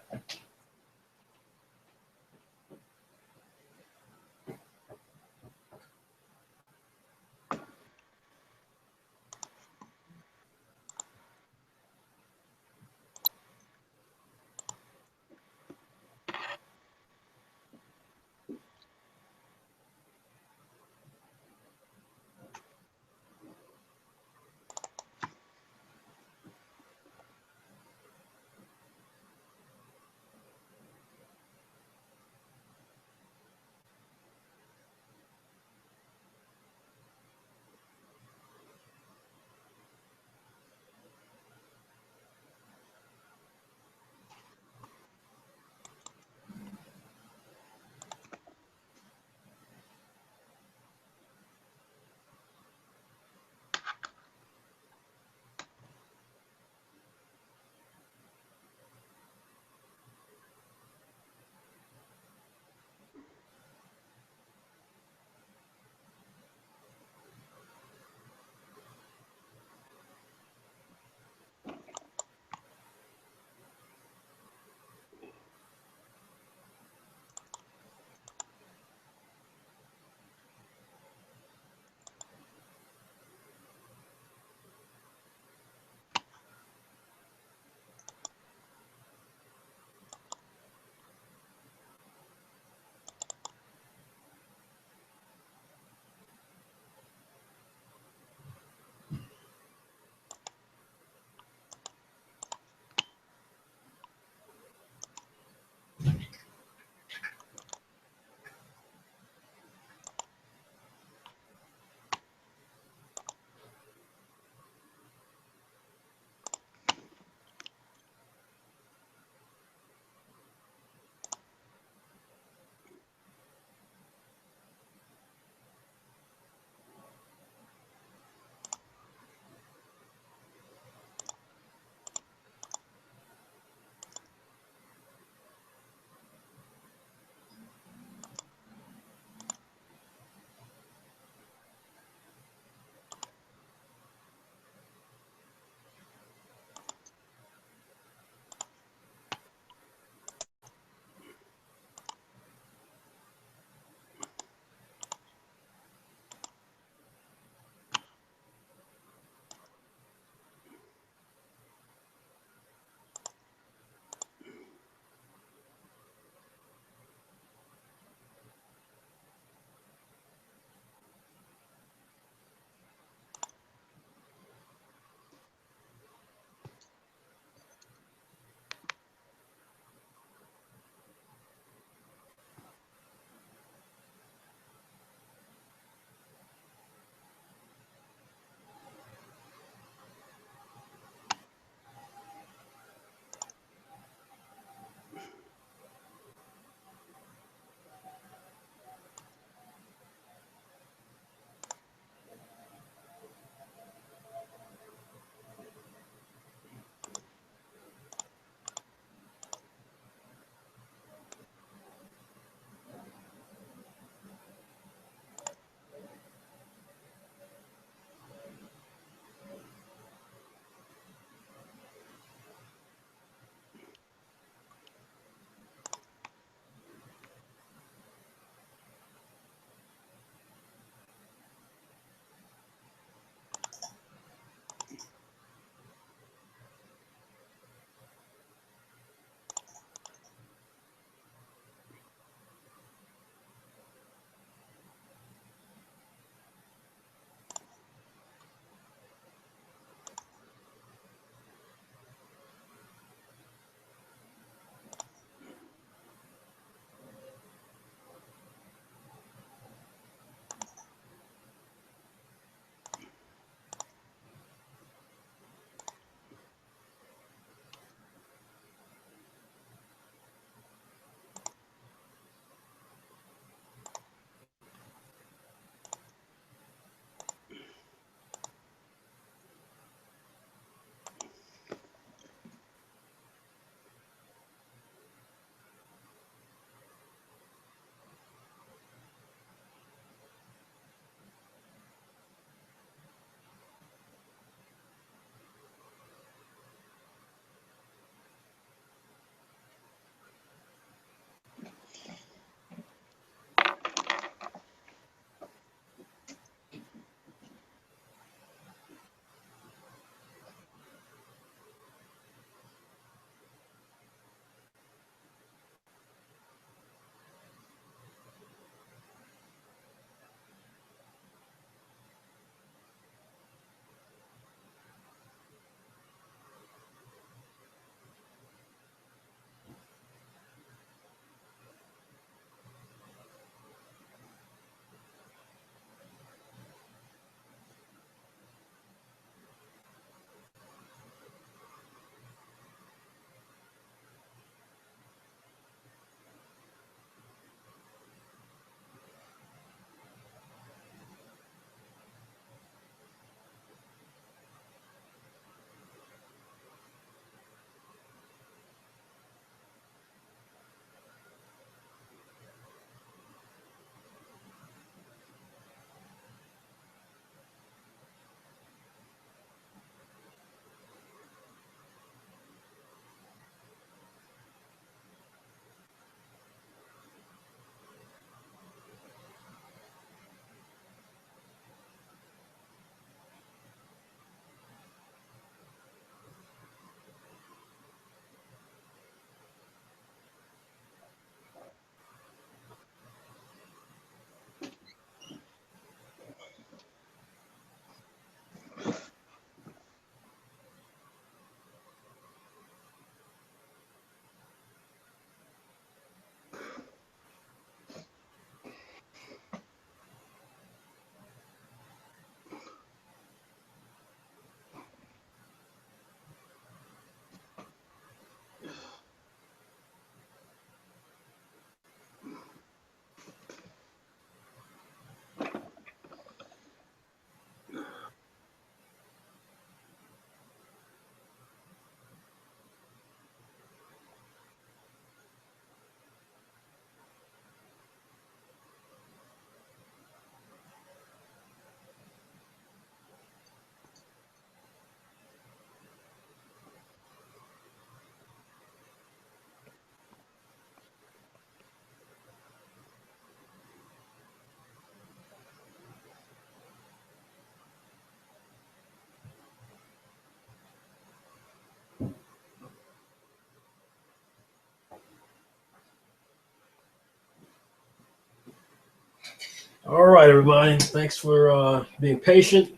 All right, everybody. Thanks for being patient.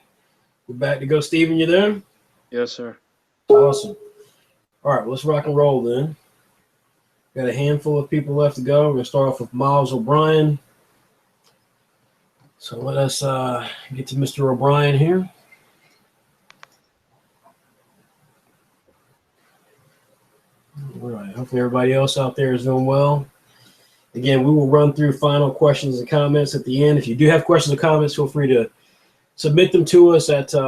We're back to go. Steven, you there? Yes, sir. Awesome. All right, let's rock and roll then. Got a handful of people left to go. We're going to start off with Miles O'Brien. So let us get to Mr. O'Brien here. All right. Hopefully everybody else out there is doing well. Again, we will run through final questions and comments at the end. If you do have questions or comments, feel free to submit them to us at you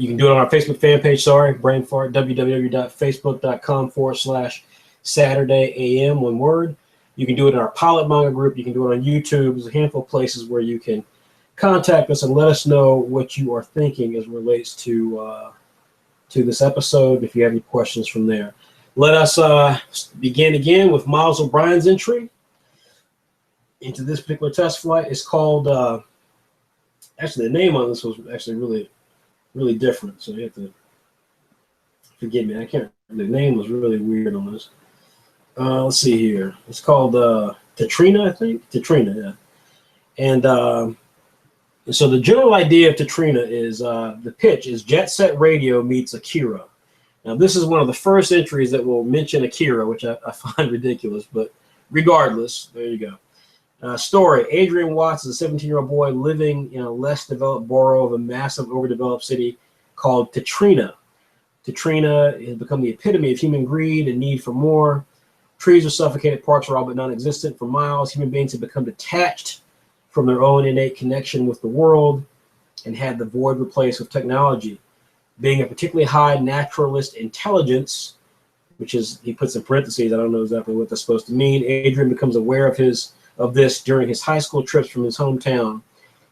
can do it on our Facebook fan page. Sorry, brain fart. www.facebook.com/SaturdayAM. One word. You can do it in our Pilot Manga group. You can do it on YouTube. There's a handful of places where you can contact us and let us know what you are thinking as it relates to this episode. If you have any questions from there, let us begin again with Miles O'Brien's entry into this particular test flight. It's called. Actually, the name on this was actually really different. So you have to forgive me. I can't. The name was really weird on this. Let's see here. It's called Katrina, I think. Katrina, yeah. And so the general idea of Katrina is the pitch is Jet Set Radio meets Akira. Now, this is one of the first entries that will mention Akira, which I find ridiculous, but regardless, there you go. Story, Adrian Watts is a 17-year-old boy living in a less developed borough of a massive overdeveloped city called Katrina. Katrina has become the epitome of human greed and need for more. Trees are suffocated, parks are all but non-existent. For miles, human beings have become detached from their own innate connection with the world and had the void replaced with technology. Being a particularly high naturalist intelligence, which is, he puts in parentheses, I don't know exactly what that's supposed to mean, Adrian becomes aware of this during his high school trips from his hometown.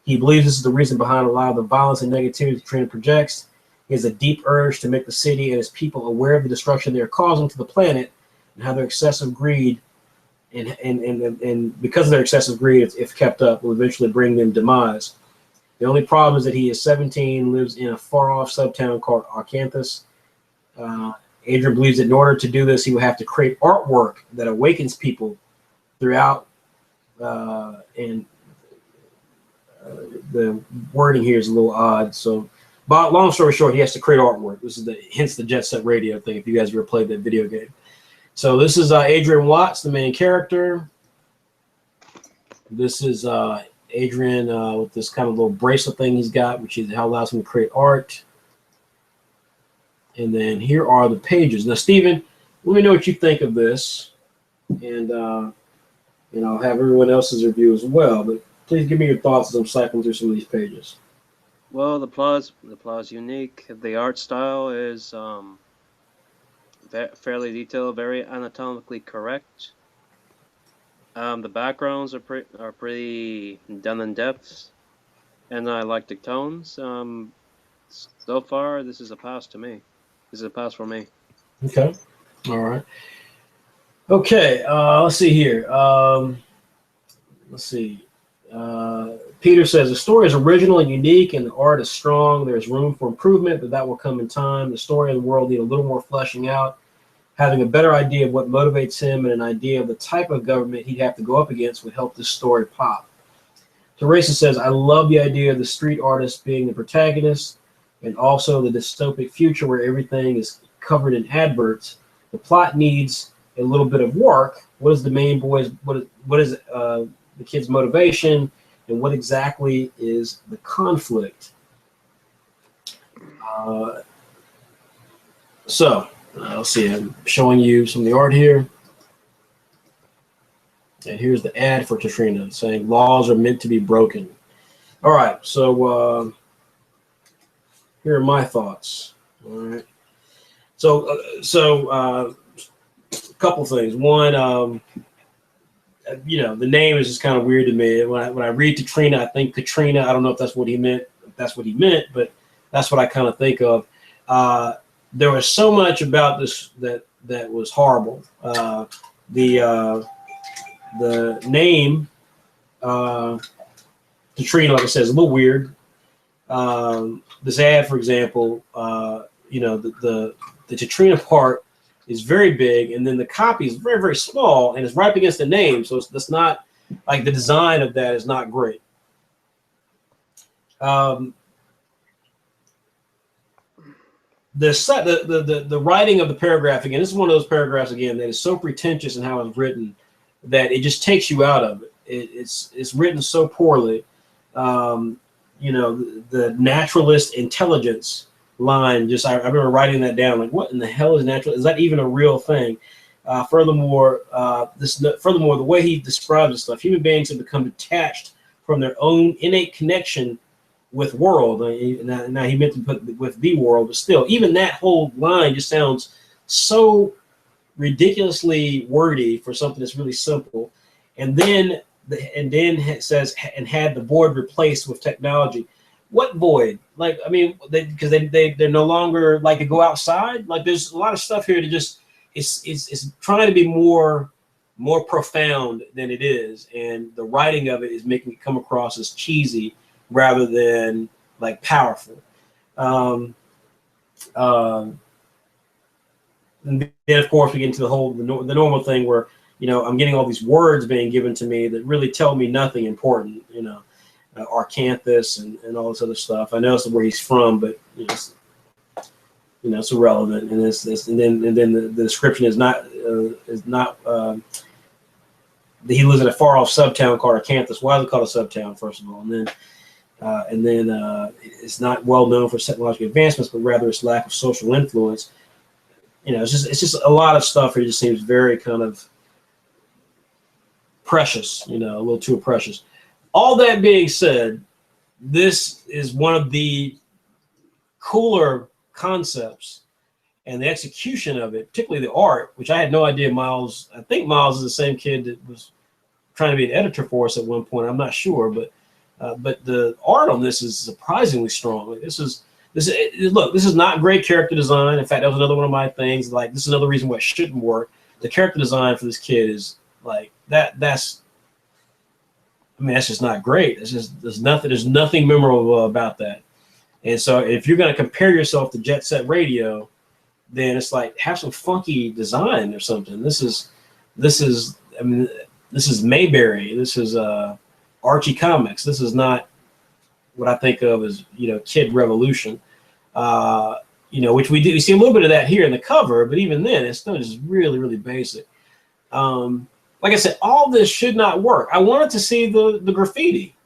He believes this is the reason behind a lot of the violence and negativity Katrina projects. He has a deep urge to make the city and its people aware of the destruction they are causing to the planet and how their excessive greed and because of their excessive greed, if kept up, will eventually bring them demise. The only problem is that he is 17, lives in a far-off subtown called Arkanthus. Adrian believes that in order to do this, he will have to create artwork that awakens people throughout. The wording here is a little odd. So, but long story short, he has to create artwork. This is hence the Jet Set Radio thing. If you guys ever played that video game, so this is Adrian Watts, the main character. This is Adrian with this kind of little bracelet thing he's got, which is how allows him to create art. And then here are the pages. Now, Steven, let me know what you think of this, and I'll have everyone else's review as well. But please give me your thoughts as I'm cycling through some of these pages. Well, the plot is unique. The art style is fairly detailed, very anatomically correct. The backgrounds are pretty done in depth, and I like the tones. So far, this is a pass to me. This is a pass for me. Okay. All right. Okay. Let's see here. Let's see. Peter says the story is original and unique, and the art is strong. There's room for improvement, but that will come in time. The story and the world need a little more fleshing out. Having a better idea of what motivates him and an idea of the type of government he'd have to go up against would help this story pop. Teresa says, I love the idea of the street artist being the protagonist and also the dystopic future where everything is covered in adverts. The plot needs a little bit of work. What is the main boy's, what is the kid's motivation, and what exactly is the conflict? Let's see, I'm showing you some of the art here. And here's the ad for Katrina saying laws are meant to be broken. All right, so here are my thoughts. All right. So a couple things. One, the name is just kind of weird to me. When I read Katrina, I think Katrina. I don't know if that's what he meant. If that's what he meant, but that's what I kind of think of. There was so much about this that was horrible. The name Katrina, like I said, is a little weird. This ad, for example, the the Chitrina part is very big, and then the copy is very, very small, and it's right up against the name, so it's not like the design of that is not great. The writing of the paragraph, again, this is one of those paragraphs again that is so pretentious in how it's written that it just takes you out of it. It's written so poorly. You know, the naturalist intelligence line, just I remember writing that down, like, what in the hell is natural? Is that even a real thing? Furthermore, the way he describes this stuff, human beings have become detached from their own innate connection with world. Now he meant to put with the world, but still, even that whole line just sounds so ridiculously wordy for something that's really simple. And then it says, and had the void replaced with technology. What void? Like, I mean, because they're no longer like to go outside. Like, there's a lot of stuff here that just it's trying to be more profound than it is, and the writing of it is making it come across as cheesy rather than like powerful. And then of course we get into the normal thing where, you know, I'm getting all these words being given to me that really tell me nothing important, you know, Arcanthus and all this other stuff. I know it's where he's from, but you know, it's irrelevant. And then the description is not he lives in a far off subtown called Arcanthus. Why is it called a subtown, first of all? And then it's not well known for technological advancements, but rather its lack of social influence. You know, it's just a lot of stuff here just seems very kind of precious, you know, a little too precious. All that being said, this is one of the cooler concepts, and the execution of it, particularly the art, which I had no idea I think Miles is the same kid that was trying to be an editor for us at one point. I'm not sure, but the art on this is surprisingly strong. Like, this is not great character design. In fact, that was another one of my things. Like, this is another reason why it shouldn't work. The character design for this kid is like that's just not great. There's nothing memorable about that. And so if you're going to compare yourself to Jet Set Radio, then it's like, have some funky design or something. This is Mayberry. This is Archie Comics. This is not what I think of as, you know, Kid Revolution. You know, which we see a little bit of that here in the cover, but even then, it's still just really, really basic. Like I said, all this should not work. I wanted to see the graffiti.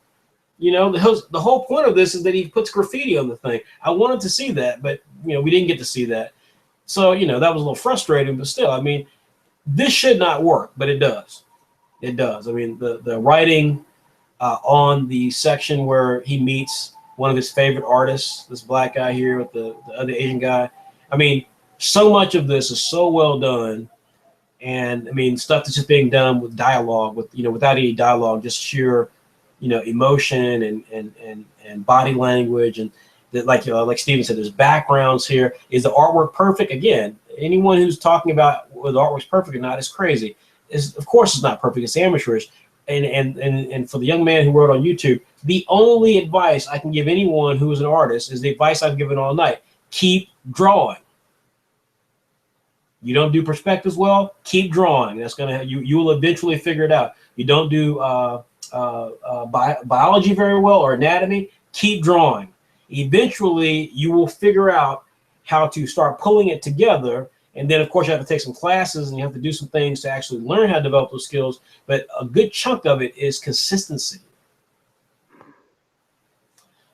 You know, the whole point of this is that he puts graffiti on the thing. I wanted to see that, but, you know, we didn't get to see that. So, you know, that was a little frustrating, but still, I mean, this should not work, but it does. It does. I mean, the writing on the section where he meets one of his favorite artists, this black guy here with the other Asian guy. I mean, so much of this is so well done. And I mean, stuff that's just being done with dialogue, without any dialogue, just sheer, you know, emotion and body language, and that, like Steven said, there's backgrounds here. Is the artwork perfect? Again, anyone who's talking about whether the artwork's perfect or not is crazy. Of course it's not perfect. It's amateurish. And for the young man who wrote on YouTube, the only advice I can give anyone who is an artist is the advice I've given all night: keep drawing. You don't do perspectives well, keep drawing. That's gonna you will eventually figure it out. You don't do biology very well or anatomy, keep drawing. Eventually, you will figure out how to start pulling it together. And then, of course, you have to take some classes and you have to do some things to actually learn how to develop those skills. But a good chunk of it is consistency.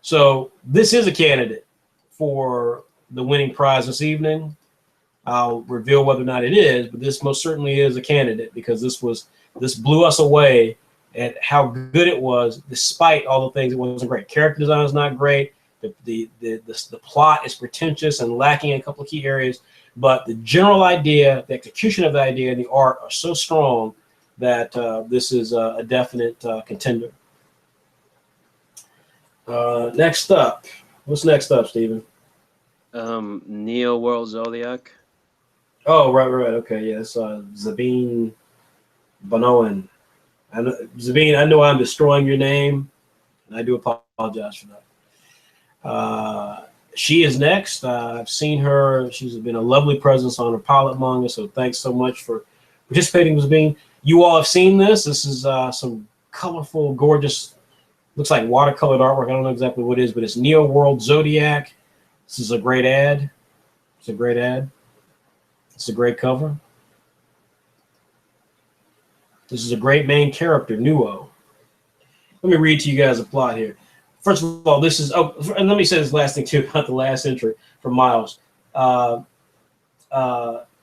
So this is a candidate for the winning prize this evening. I'll reveal whether or not it is, but this most certainly is a candidate, because this blew us away at how good it was, despite all the things. It wasn't great. Character design is not great. The plot is pretentious and lacking in a couple of key areas, but the general idea, the execution of the idea, and the art are so strong that this is a definite contender. Next up, what's next up, Steven? Neo World Zodiac. Oh, right. Okay, yes. Zabine Bonoan. Zabine, I know I'm destroying your name, and I do apologize for that. she is next. I've seen her. She's been a lovely presence on her pilot manga. So thanks so much for participating with me. You all have seen this. This is some colorful, gorgeous, looks like watercolored artwork. I don't know exactly what it is, but it's Neo World Zodiac. This is a great ad. It's a great ad. It's a great cover. This is a great main character, Nuo. Let me read to you guys the plot here. First of all, this is, oh, and let me say this last thing too about the last entry from Miles. It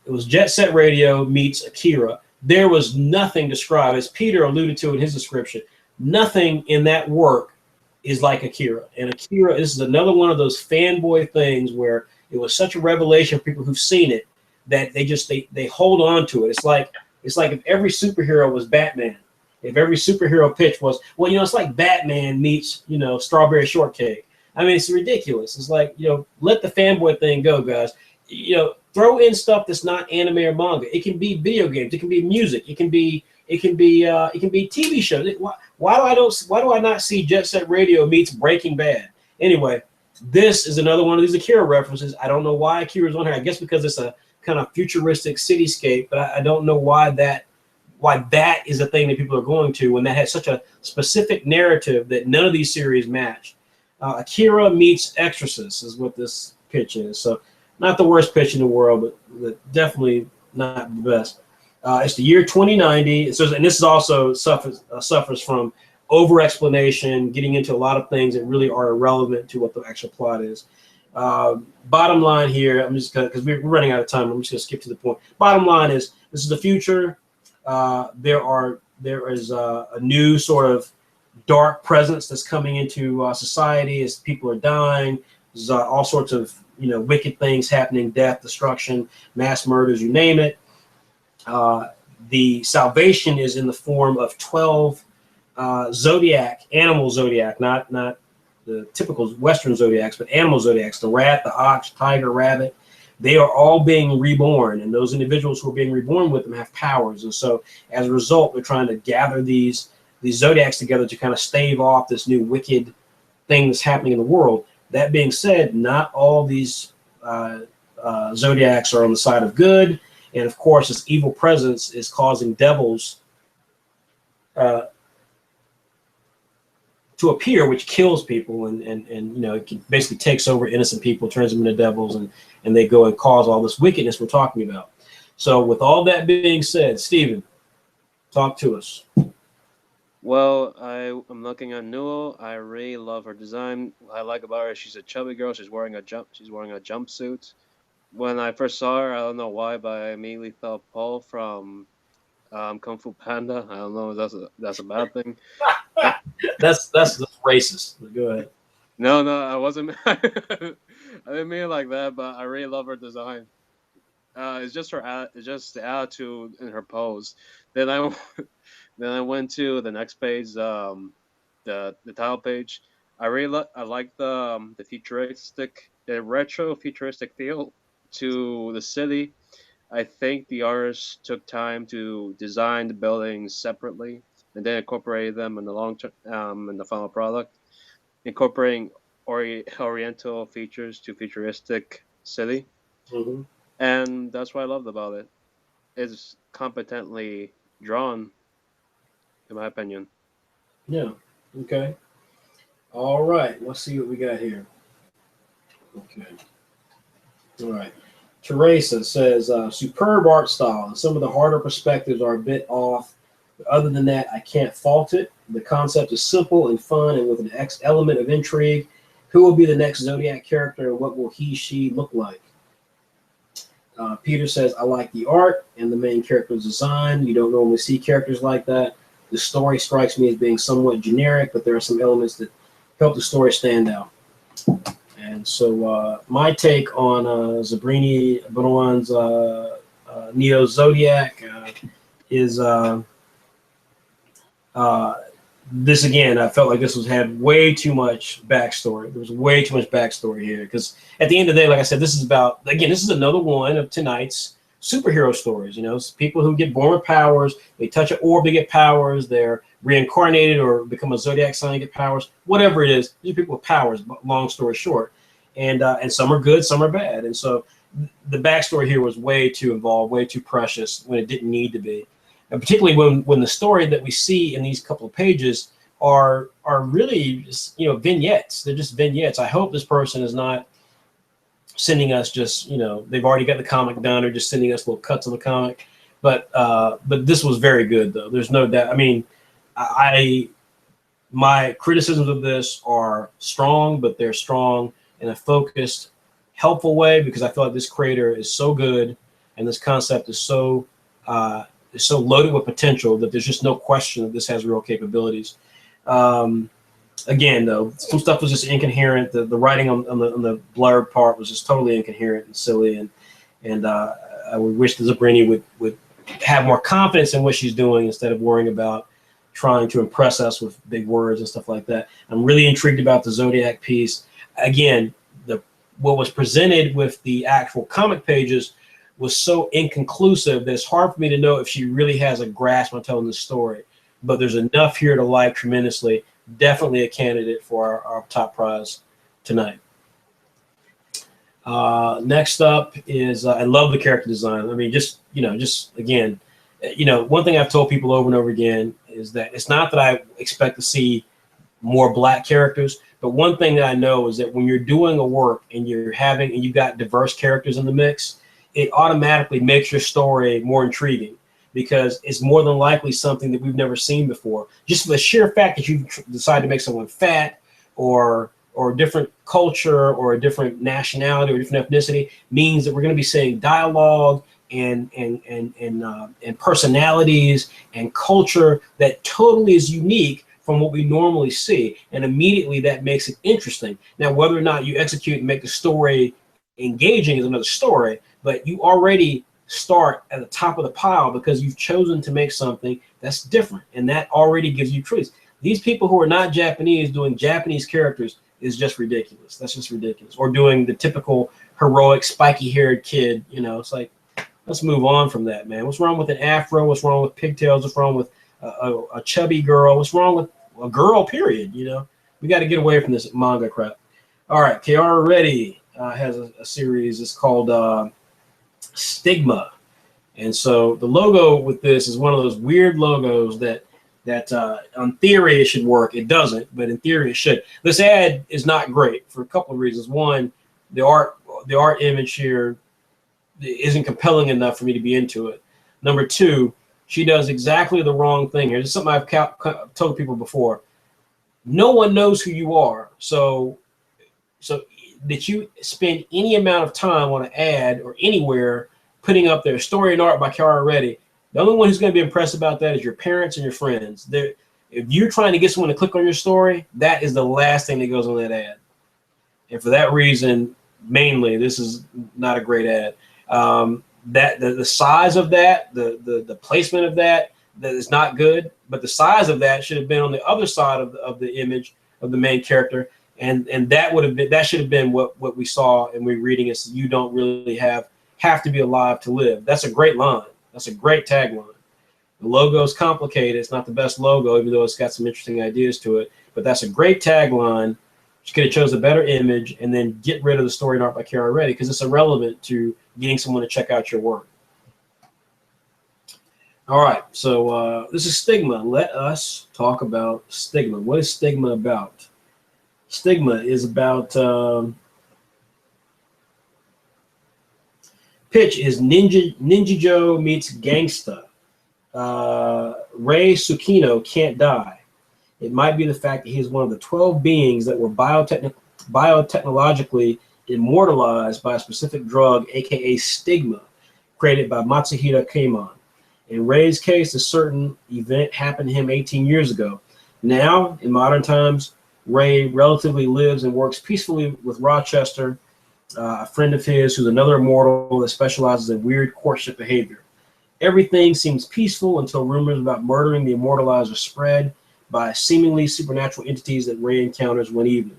was Jet Set Radio meets Akira. There was nothing described, as Peter alluded to in his description. Nothing in that work is like Akira. And Akira, this is another one of those fanboy things where it was such a revelation for people who've seen it that they hold on to it. It's like if every superhero was Batman. If every superhero pitch was, well, you know, it's like Batman meets, you know, Strawberry Shortcake. I mean, it's ridiculous. It's like, you know, let the fanboy thing go, guys. You know, throw in stuff that's not anime or manga. It can be video games. It can be music. It can be TV shows. Why do I not see Jet Set Radio meets Breaking Bad? Anyway, this is another one of these Akira references. I don't know why Akira's on here. I guess because it's a kind of futuristic cityscape, but I don't know why that is a thing that people are going to when that has such a specific narrative that none of these series match. Akira meets Exorcist is what this pitch is. So not the worst pitch in the world, but definitely not the best. It's the year 2090. And this is also suffers from over-explanation, getting into a lot of things that really are irrelevant to what the actual plot is. Bottom line here, I'm just because we're running out of time, I'm just going to skip to the point. Bottom line is, this is the future. There is a new sort of dark presence that's coming into society as people are dying. There's all sorts of, you know, wicked things happening, death, destruction, mass murders, you name it. The salvation is in the form of 12 zodiac, animal zodiac, not the typical Western zodiacs, but animal zodiacs, the rat, the ox, tiger, rabbit. They are all being reborn, and those individuals who are being reborn with them have powers. And so as a result, we're trying to gather these zodiacs together to kind of stave off this new wicked thing that's happening in the world. That being said, not all these zodiacs are on the side of good. And of course, this evil presence is causing devils to appear, which kills people, and you know, it basically takes over innocent people, turns them into devils, and they go and cause all this wickedness we're talking about. So with all that being said, Stephen, talk to us. Well, I'm looking at Newell. I really love her design. What I like about her, she's a chubby girl. She's wearing a jumpsuit. When I first saw her, I don't know why, but I immediately thought Paul from Kung Fu Panda. I don't know if that's a bad thing. that's racist. Go ahead. No, I wasn't. I didn't mean it like that, but I really love her design. It's just it's just the attitude in her pose. Then I went to the next page, the title page. I like the futuristic, the retro futuristic feel to the city. I think the artist took time to design the buildings separately and then incorporated them in the long term, in the final product, incorporating oriental features to futuristic city. Mm-hmm. And that's what I loved about it. It's competently drawn, in my opinion. Yeah. Okay. All right. Let's see what we got here. Okay. All right. Teresa says, superb art style, and some of the harder perspectives are a bit off. But other than that, I can't fault it. The concept is simple and fun, and with an element of intrigue. Who will be the next Zodiac character, and what will she look like? Peter says, I like the art and the main character's design. You don't normally see characters like that. The story strikes me as being somewhat generic, but there are some elements that help the story stand out. And so my take on Zabrini Benoit's Neo Zodiac is this again. I felt like this had way too much backstory. There was way too much backstory here because at the end of the day, like I said, this is another one of tonight's superhero stories. You know, it's people who get born with powers. They touch an orb, they get powers. They're reincarnated or become a zodiac sign, get powers. Whatever it is, these are people with powers. Long story short, and some are good, some are bad. And so the backstory here was way too involved, way too precious when it didn't need to be. And particularly when the story that we see in these couple of pages are really just, you know, vignettes. They're just vignettes. I hope this person is not sending us just, you know, they've already got the comic done or just sending us little cuts of the comic. But this was very good, though. There's no doubt. I mean, my criticisms of this are strong, but they're strong in a focused, helpful way, because I feel like this creator is so good and this concept is so loaded with potential that there's just no question that this has real capabilities. Again, though, some stuff was just incoherent. The writing on the blurb part was just totally incoherent and silly, and I would wish the Zabrini would have more confidence in what she's doing instead of worrying about trying to impress us with big words and stuff like that. I'm really intrigued about the Zodiac piece. Again, what was presented with the actual comic pages was so inconclusive that it's hard for me to know if she really has a grasp on telling the story. But there's enough here to like tremendously. Definitely a candidate for our top prize tonight. Next up is I love the character design. I mean, just again, one thing I've told people over and over again is that it's not that I expect to see more black characters, but one thing that I know is that when you're doing a work and you've got diverse characters in the mix, it automatically makes your story more intriguing, because it's more than likely something that we've never seen before. Just for the sheer fact that you decide to make someone fat or a different culture or a different nationality or a different ethnicity means that we're going to be seeing dialogue and personalities and culture that totally is unique from what we normally see, and immediately that makes it interesting. Now, whether or not you execute and make the story engaging is another story, but you already start at the top of the pile because you've chosen to make something that's different, and that already gives you truths. These people who are not Japanese doing Japanese characters is just ridiculous. That's just ridiculous. Or doing the typical heroic spiky-haired kid, it's like, let's move on from that, man. What's wrong with an afro? What's wrong with pigtails? What's wrong with a chubby girl? What's wrong with a girl, period? We got to get away from this manga crap. All right, Kiara Reddy has a series. It's called Stigma. And so the logo with this is one of those weird logos that on theory it should work. It doesn't, but in theory it should. This ad is not great for a couple of reasons. One, the art image here isn't compelling enough for me to be into it. Number two, she does exactly the wrong thing here. This is something I've told people before. No one knows who you are. So that you spend any amount of time on an ad or anywhere putting up their story and art by Kiara Reddy, the only one who's going to be impressed about that is your parents and your friends. If you're trying to get someone to click on your story, that is the last thing that goes on that ad. And for that reason, mainly, this is not a great ad. That the size of that, the placement of that is not good. But the size of that should have been on the other side of the image of the main character, and that should have been what we saw and we're reading is you don't really have to be alive to live. That's a great line. That's a great tagline. The logo is complicated. It's not the best logo, even though it's got some interesting ideas to it. But that's a great tagline. She could have chose a better image and then get rid of the story and art by Kiara Reddy because it's irrelevant to getting someone to check out your work. All right, so this is Stigma. Let us talk about Stigma. What is Stigma about? Stigma is about pitch is Ninja Joe meets Gangsta. Rei Tsukino can't die. It might be the fact that he is one of the 12 beings that were biotechnologically immortalized by a specific drug, aka stigma, created by Matsuhito Keimon. In Rei's case, a certain event happened to him 18 years ago. Now, in modern times, Rei relatively lives and works peacefully with Rochester, a friend of his who's another immortal that specializes in weird courtship behavior. Everything seems peaceful until rumors about murdering the immortalizer spread by seemingly supernatural entities that Rei encounters one evening.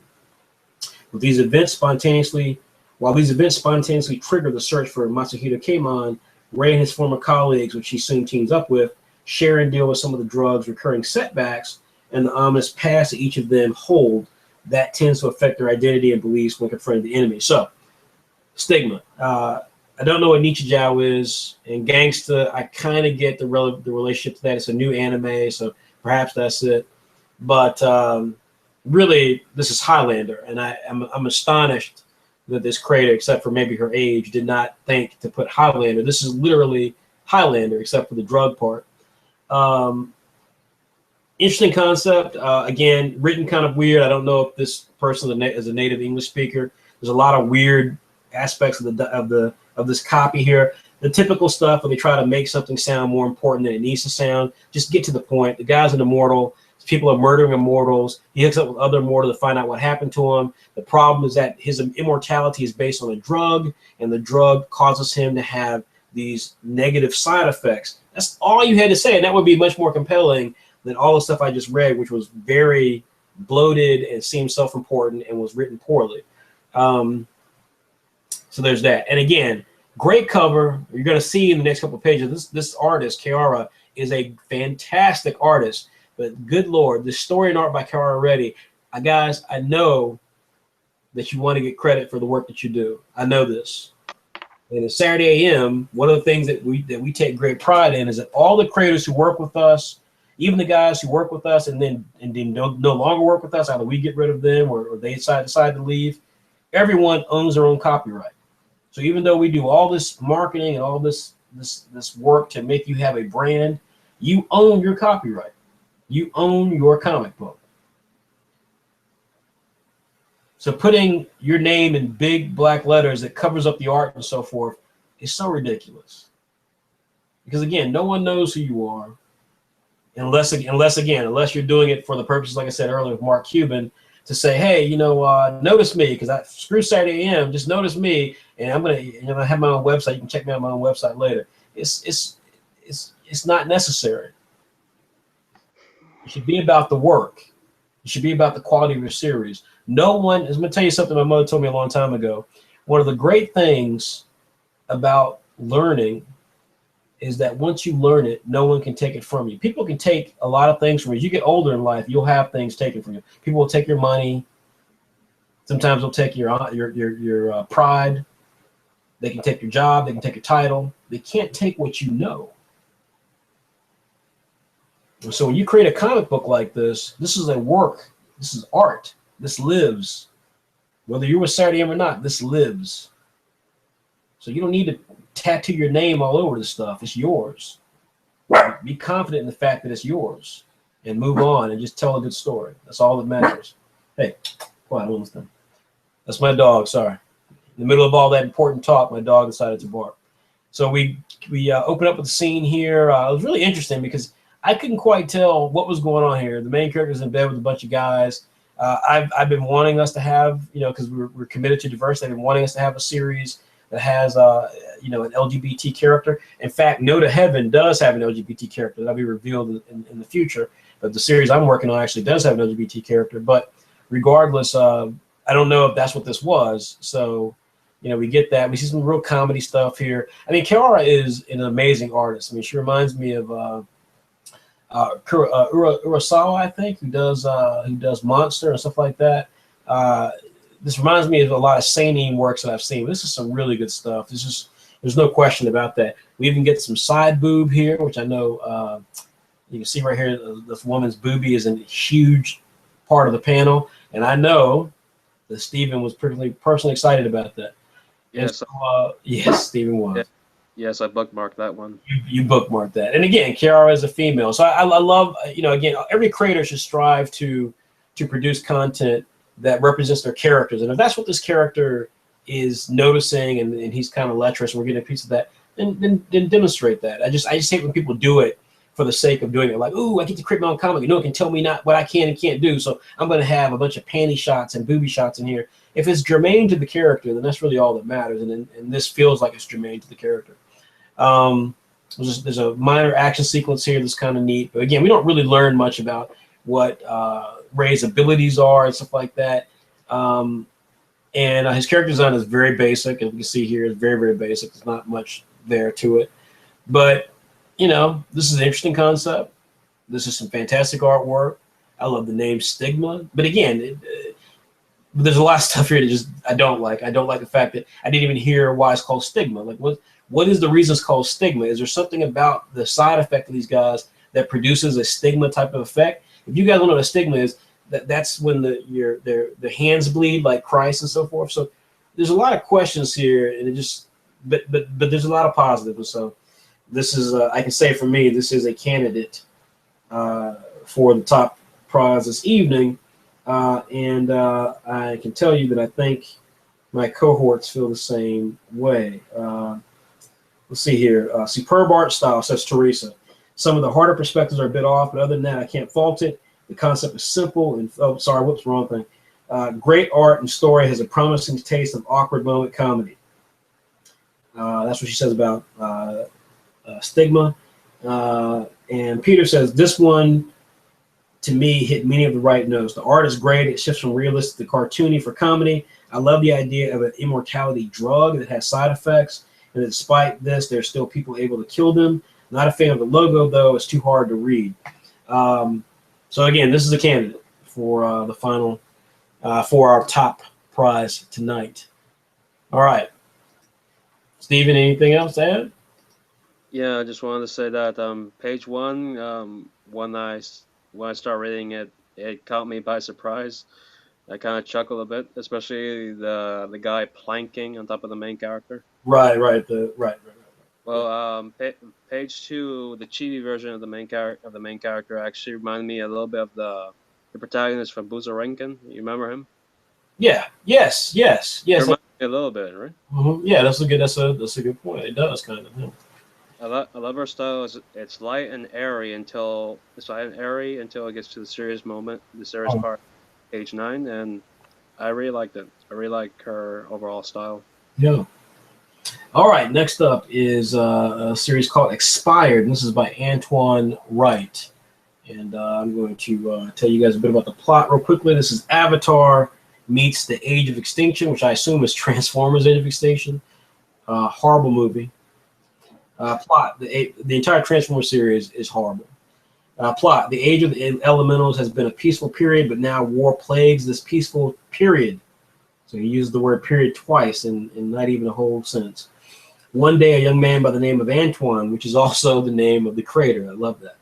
While these events spontaneously trigger the search for Matsuhito Keimon, Rei and his former colleagues, which he soon teams up with, share and deal with some of the drug's recurring setbacks and the ominous past that each of them hold, that tends to affect their identity and beliefs when confronting the enemy. So, stigma. I don't know what Nichijou is, and Gangsta, I kind of get the relationship to that. It's a new anime, so perhaps that's it. But really, this is Highlander, and I'm astonished that this creator, except for maybe her age, did not think to put Highlander. This is literally Highlander, except for the drug part. Interesting concept. Again, written kind of weird. I don't know if this person is a native English speaker. There's a lot of weird aspects of this copy here. The typical stuff where they try to make something sound more important than it needs to sound. Just get to the point. The guy's an immortal. People are murdering immortals. He hooks up with other immortals to find out what happened to him. The problem is that his immortality is based on a drug, and the drug causes him to have these negative side effects. That's all you had to say, and that would be much more compelling than all the stuff I just read, which was very bloated and seemed self-important and was written poorly. So there's that. And again, great cover. You're going to see in the next couple of pages, this artist, Kiara, is a fantastic artist. But good Lord, the story and art by Kiara Reddy, guys, I know that you want to get credit for the work that you do. I know this. And at Saturday AM, one of the things that we take great pride in is that all the creators who work with us, even the guys who work with us and then no longer work with us, either we get rid of them or they decide to leave, everyone owns their own copyright. So even though we do all this marketing and all this work to make you have a brand, you own your copyright. You own your comic book. So putting your name in big black letters that covers up the art and so forth is so ridiculous. Because again, no one knows who you are unless you're doing it for the purposes, like I said earlier, with Mark Cuban, to say, hey, notice me, because screw Saturday AM, just notice me, and I'm gonna have my own website. You can check me out on my own website later. It's not necessary. It should be about the work. It should be about the quality of your series. No one is. I'm gonna tell you something my mother told me a long time ago. One of the great things about learning is that once you learn it, no one can take it from you. People can take a lot of things from you. As you get older in life, you'll have things taken from you. People will take your money. Sometimes they'll take your pride. They can take your job. They can take your title. They can't take what you know. And so when you create a comic book like this is a work. This is art. This lives. Whether you're with Saturday AM or not, this lives. So you don't need to tattoo your name all over this stuff. It's yours. Be confident in the fact that it's yours and move on and just tell a good story. That's all that matters. Hey, quiet, hold this thing. That's my dog, sorry. In the middle of all that important talk, my dog decided to bark. So we open up with a scene here. It was really interesting because I couldn't quite tell what was going on here. The main character's in bed with a bunch of guys. I've been wanting us to have, because we're committed to diversity, I've been wanting us to have a series that has, an LGBT character. In fact, No to Heaven does have an LGBT character. That'll be revealed in the future. But the series I'm working on actually does have an LGBT character. But regardless, I don't know if that's what this was. So, we get that. We see some real comedy stuff here. I mean, Kiara is an amazing artist. I mean, she reminds me of Urasawa, I think, who does Monster and stuff like that. This reminds me of a lot of seinen works that I've seen. This is some really good stuff. There's no question about that. We even get some side boob here, which I know you can see right here. This woman's boobie is a huge part of the panel, and I know that Stephen was personally excited about that. Yes, so, yes, Stephen was. Yeah. Yes, I bookmarked that one. You bookmarked that, and again, Kiara is a female, so I love. Again, every creator should strive to produce content that represents their characters, and if that's what this character is noticing, and he's kind of lecherous, and we're getting a piece of that, then demonstrate that. I just hate when people do it for the sake of doing it. Like, ooh, I get to create my own comic. It can tell me not what I can and can't do, so I'm going to have a bunch of panty shots and booby shots in here. If it's germane to the character, then that's really all that matters, and this feels like it's germane to the character. There's a minor action sequence here that's kind of neat, but again, we don't really learn much about what Ray's abilities are and stuff like that. And his character design is very basic, as you can see here. It's very, very basic. There's not much there to it, but this is an interesting concept. This is some fantastic artwork. I love the name Stigma, but again, But there's a lot of stuff here that just I don't like. I don't like the fact that I didn't even hear why it's called stigma. Like, what is the reason it's called stigma? Is there something about the side effect of these guys that produces a stigma type of effect? If you guys don't know what a stigma is, that's when the hands bleed like Christ and so forth. So there's a lot of questions here, and it just but there's a lot of positives. So this is I can say for me, this is a candidate for the top prize this evening. And I can tell you that I think my cohorts feel the same way. Let's see here. Superb art style, says Teresa. Some of the harder perspectives are a bit off, but other than that, I can't fault it. The concept is simple and, oh, sorry, whoops, wrong thing. Great art and story, has a promising taste of awkward moment comedy. That's what she says about Stigma. And Peter says, this one, to me, hit many of the right notes. The art is great. It shifts from realistic to cartoony for comedy. I love the idea of an immortality drug that has side effects. And despite this, there's still people able to kill them. Not a fan of the logo, though. It's too hard to read. So, again, this is a candidate for the final, for our top prize tonight. All right. Steven, anything else to add? Yeah, I just wanted to say that page one, when I started reading it, it caught me by surprise. I kind of chuckled a bit, especially the guy planking on top of the main character. Right. Well, page two, the chibi version of the main character actually reminded me a little bit of the protagonist from Buzarenkin. You remember him? Yeah. Yes. It reminds me a little bit, right? Mm-hmm. Yeah, that's a good point. It does kind of. Yeah. I love her style. It's light and airy until it gets to the serious moment, the serious part, page 9, and I really liked it. I really like her overall style. Yeah. All right. Next up is a series called Expired, and this is by Antoine Wright. And I'm going to tell you guys a bit about the plot real quickly. This is Avatar meets the Age of Extinction, which I assume is Transformers: Age of Extinction. Horrible movie. Plot: the entire Transformers series is horrible. Plot: the Age of the Elementals has been a peaceful period, but now war plagues this peaceful period. So he used the word period twice in not even a whole sentence. One day, a young man by the name of Antoine, which is also the name of the creator, I love that,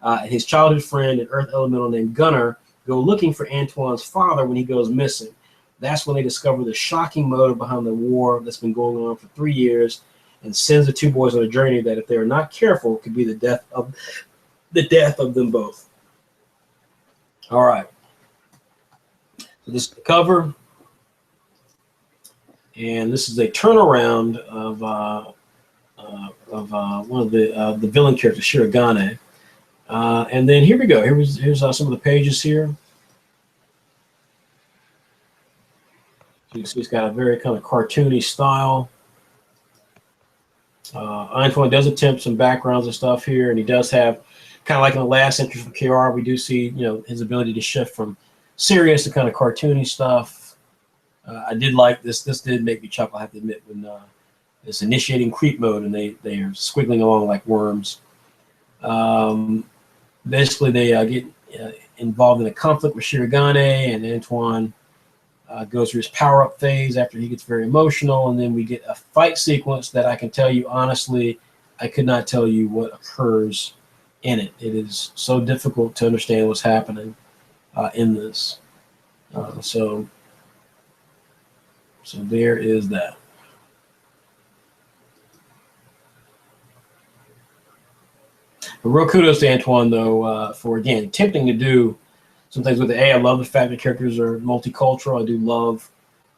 and his childhood friend, an Earth Elemental named Gunnar, go looking for Antoine's father when he goes missing. That's when they discover the shocking motive behind the war that's been going on for 3 years, and sends the two boys on a journey that, if they are not careful, could be the death of them both. All right. So this is the cover, and this is a turnaround of one of the villain characters, Shirogane. And then here we go. Here's some of the pages here. So you can see it's got a very kind of cartoony style. Antoine does attempt some backgrounds and stuff here, and he does have, kind of like in the last entry from KR, we do see, his ability to shift from serious to kind of cartoony stuff. I did like this. This did make me chuckle, I have to admit, when it's initiating creep mode and they are squiggling along like worms. Basically, they get involved in a conflict with Shirogane, and Antoine goes through his power-up phase after he gets very emotional, and then we get a fight sequence that I can tell you, honestly, I could not tell you what occurs in it. It is so difficult to understand what's happening in this. So there is that. But real kudos to Antoine, though, for, again, attempting to do some things with it. I love the fact that characters are multicultural. I do love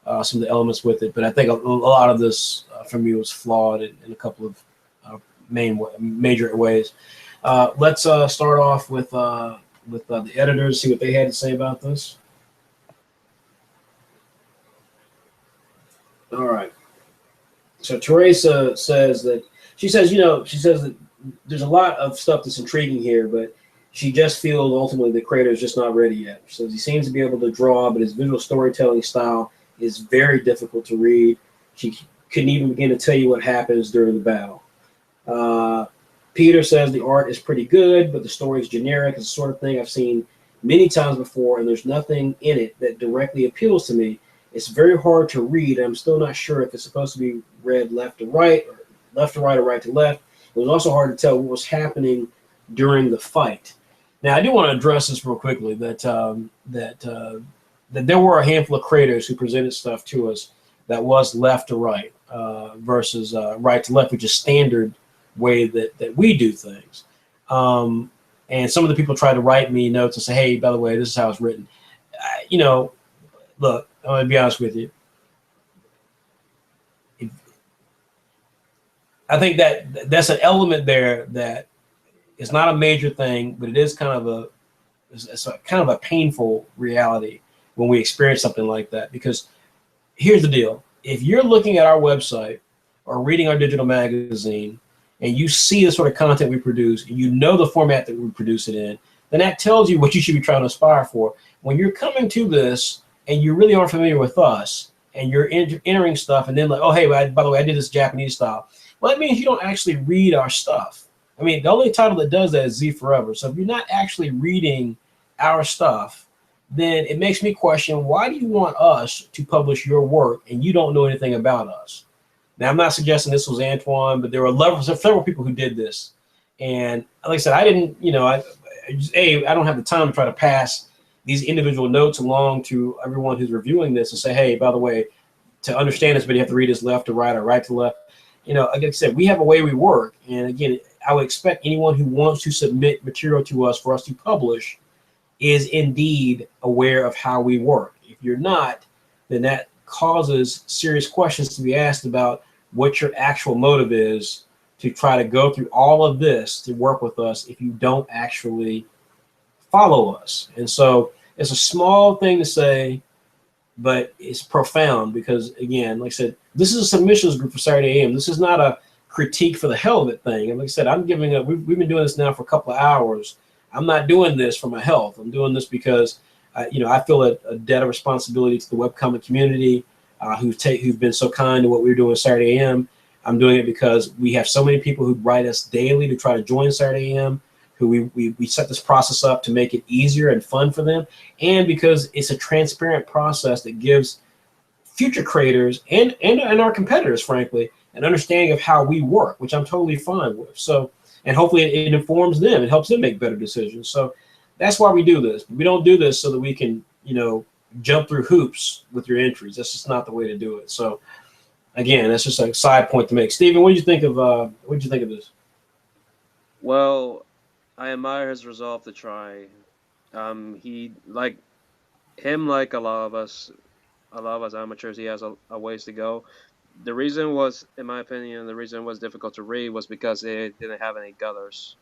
some of the elements with it, but I think a lot of this, for me, was flawed in a couple of major ways. Let's start off with the editors, see what they had to say about this. All right. So Teresa says that there's a lot of stuff that's intriguing here, but she just feels ultimately the creator is just not ready yet. So he seems to be able to draw, but his visual storytelling style is very difficult to read. She couldn't even begin to tell you what happens during the battle. Peter says the art is pretty good, but the story is generic. It's the sort of thing I've seen many times before, and there's nothing in it that directly appeals to me, it's very hard to read. I'm still not sure if it's supposed to be read left to right, or left to right, or right to left. It was also hard to tell what was happening during the fight. Now, I do want to address this real quickly, that there were a handful of creators who presented stuff to us that was left to right versus right to left, which is standard way that we do things. And some of the people tried to write me notes and say, hey, by the way, this is how it's written. You know, look, I'm going to be honest with you. I think that's an element there that is not a major thing, but it is kind of a painful reality when we experience something like that. Because here's the deal. If you're looking at our website or reading our digital magazine and you see the sort of content we produce, and you know the format that we produce it in, then that tells you what you should be trying to aspire for. When you're coming to this and you really aren't familiar with us and you're entering stuff and then like, oh, hey, by the way, I did this Japanese style. Well, that means you don't actually read our stuff. I mean, the only title that does that is Z Forever. So if you're not actually reading our stuff, then it makes me question, why do you want us to publish your work and you don't know anything about us? Now, I'm not suggesting this was Antoine, but there were several people who did this. And like I said, I didn't, you know, I don't have the time to try to pass these individual notes along to everyone who's reviewing this and say, hey, by the way, to understand this, but you have to read this left to right or right to left. You know, like I said, we have a way we work. And again, I would expect anyone who wants to submit material to us for us to publish is indeed aware of how we work. If you're not, then that causes serious questions to be asked about what your actual motive is to try to go through all of this to work with us if you don't actually follow us. And so it's a small thing to say, but it's profound because, again, like I said, this is a submissions group for Saturday AM. This is not a critique for the hell of it thing. And like I said, I'm giving up. We've been doing this now for a couple of hours. I'm not doing this for my health. I'm doing this because, I feel a debt of responsibility to the webcomic community who've been so kind to what we're doing Saturday AM. I'm doing it because we have so many people who write us daily to try to join Saturday AM, who we set this process up to make it easier and fun for them, and because it's a transparent process that gives future creators and our competitors, frankly, an understanding of how we work, which I'm totally fine with. So, and hopefully it informs them. It helps them make better decisions. So that's why we do this. We don't do this so that we can, jump through hoops with your entries. That's just not the way to do it. So again, that's just a side point to make. Stephen, what did you think of this? Well, I admire his resolve to try. He like a lot of us amateurs, he has a ways to go. The reason was, in my opinion, the reason it was difficult to read was because it didn't have any gutters.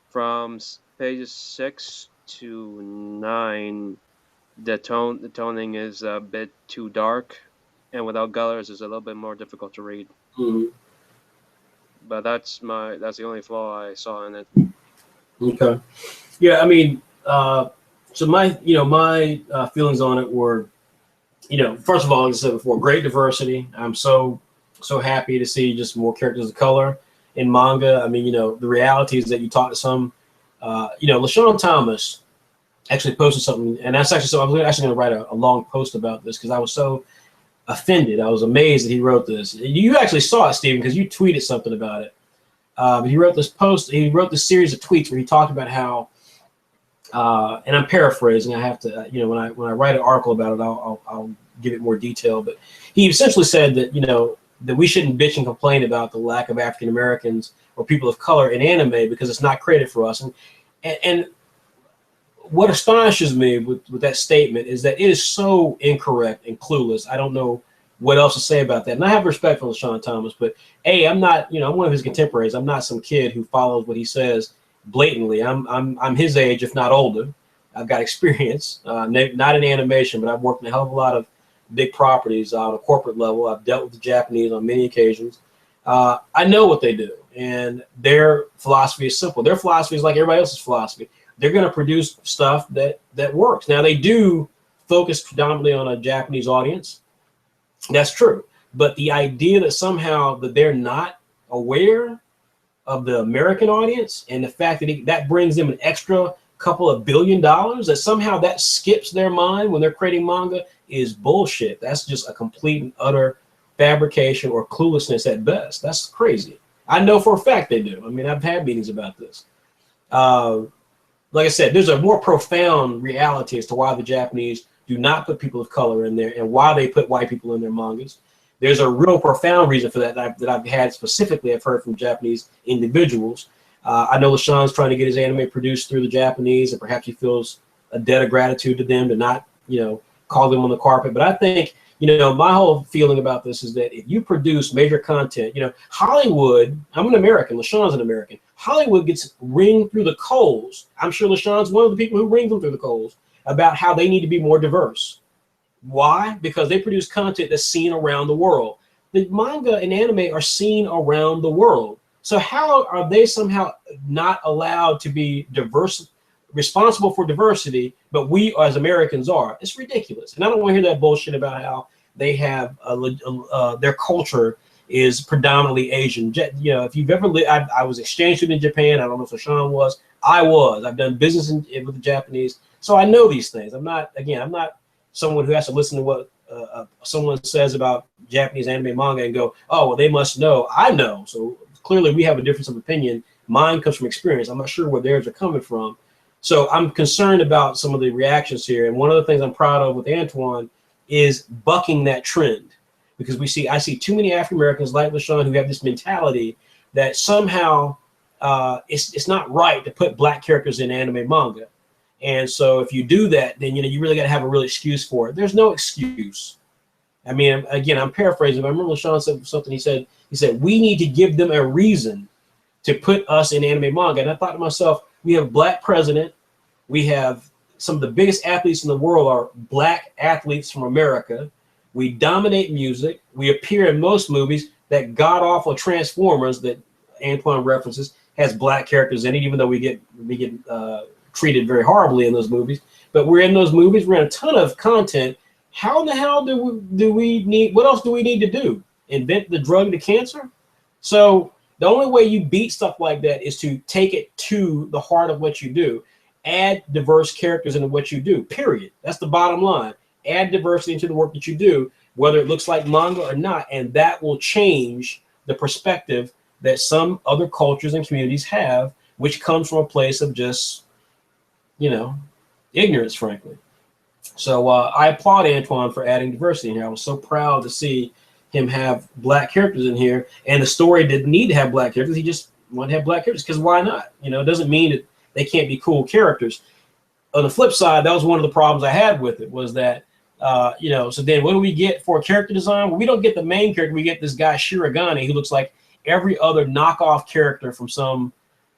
From pages 6 to 9, the toning is a bit too dark, and without gutters, it's a little bit more difficult to read. Mm-hmm. But that's the only flaw I saw in it. Okay. Yeah, I mean, so my feelings on it were, first of all, like I said before, great diversity. I'm so happy to see just more characters of color in manga. I mean, the reality is that you talk to some, LaShawn Thomas actually posted something, and that's actually, so I was actually going to write a long post about this because I was so offended. I was amazed that he wrote this. You actually saw it, Stephen, because you tweeted something about it. But he wrote this post. He wrote this series of tweets where he talked about how, and I'm paraphrasing. I have to, when I write an article about it, I'll give it more detail. But he essentially said that that we shouldn't bitch and complain about the lack of African Americans or people of color in anime because it's not created for us. And what astonishes me with that statement is that it is so incorrect and clueless. I don't know what else to say about that. And I have respect for LaShawn Thomas, but I'm not, I'm one of his contemporaries. I'm not some kid who follows what he says blatantly. I'm his age, if not older. I've got experience, not in animation, but I've worked in a hell of a lot of big properties on a corporate level. I've dealt with the Japanese on many occasions. I know what they do, and their philosophy is simple. Their philosophy is like everybody else's philosophy. They're going to produce stuff that works. Now, they do focus predominantly on a Japanese audience. That's true. But the idea that somehow that they're not aware of the American audience and the fact that that brings them an extra couple of $1 billion, that somehow that skips their mind when they're creating manga is bullshit. That's just a complete and utter fabrication or cluelessness at best. That's crazy. I know for a fact they do. I mean, I've had meetings about this. Like I said, there's a more profound reality as to why the Japanese do not put people of color in there and why they put white people in their mangas. There's a real profound reason for that that I've had specifically. I've heard from Japanese individuals. I know LaShawn's trying to get his anime produced through the Japanese, and perhaps he feels a debt of gratitude to them to not, call them on the carpet. But I think, my whole feeling about this is that if you produce major content, Hollywood, I'm an American, LaShawn's an American. Hollywood gets ringed through the coals. I'm sure LaShawn's one of the people who ring them through the coals about how they need to be more diverse. Why? Because they produce content that's seen around the world. The manga and anime are seen around the world. So how are they somehow not allowed to be diverse, responsible for diversity, but we as Americans are? It's ridiculous. And I don't want to hear that bullshit about how they have their culture is predominantly Asian. If you've ever lived, I was exchange student in Japan. I don't know if LaShawn was. I was. I've done business with the Japanese, so I know these things. I'm not someone who has to listen to what someone says about Japanese anime manga and go, oh, well, they must know. I know. So clearly we have a difference of opinion. Mine comes from experience. I'm not sure where theirs are coming from. So I'm concerned about some of the reactions here. And one of the things I'm proud of with Antoine is bucking that trend, because I see too many African Americans like LaShawn who have this mentality that somehow it's not right to put black characters in anime manga. And so if you do that, then you really got to have a real excuse for it. There's no excuse. I mean, again, I'm paraphrasing, but I remember LaShawn said something. He said we need to give them a reason to put us in anime manga. And I thought to myself, we have a black president. We have some of the biggest athletes in the world are black athletes from America. We dominate music. We appear in most movies. That god-awful Transformers that Antoine references has black characters in it, even though we get treated very horribly in those movies. But we're in those movies. We're in a ton of content. How in the hell do we need? What else do we need to do? Invent the drug to cancer? So the only way you beat stuff like that is to take it to the heart of what you do. Add diverse characters into what you do, period. That's the bottom line. Add diversity into the work that you do, whether it looks like manga or not, and that will change the perspective that some other cultures and communities have, which comes from a place of just, ignorance, frankly. So I applaud Antoine for adding diversity in here. I was so proud to see him have black characters in here, and the story didn't need to have black characters. He just wanted to have black characters, because why not? It doesn't mean that they can't be cool characters. On the flip side, that was one of the problems I had with it, was that, so then what do we get for character design? Well, we don't get the main character. We get this guy Shirogane, who looks like every other knockoff character from some,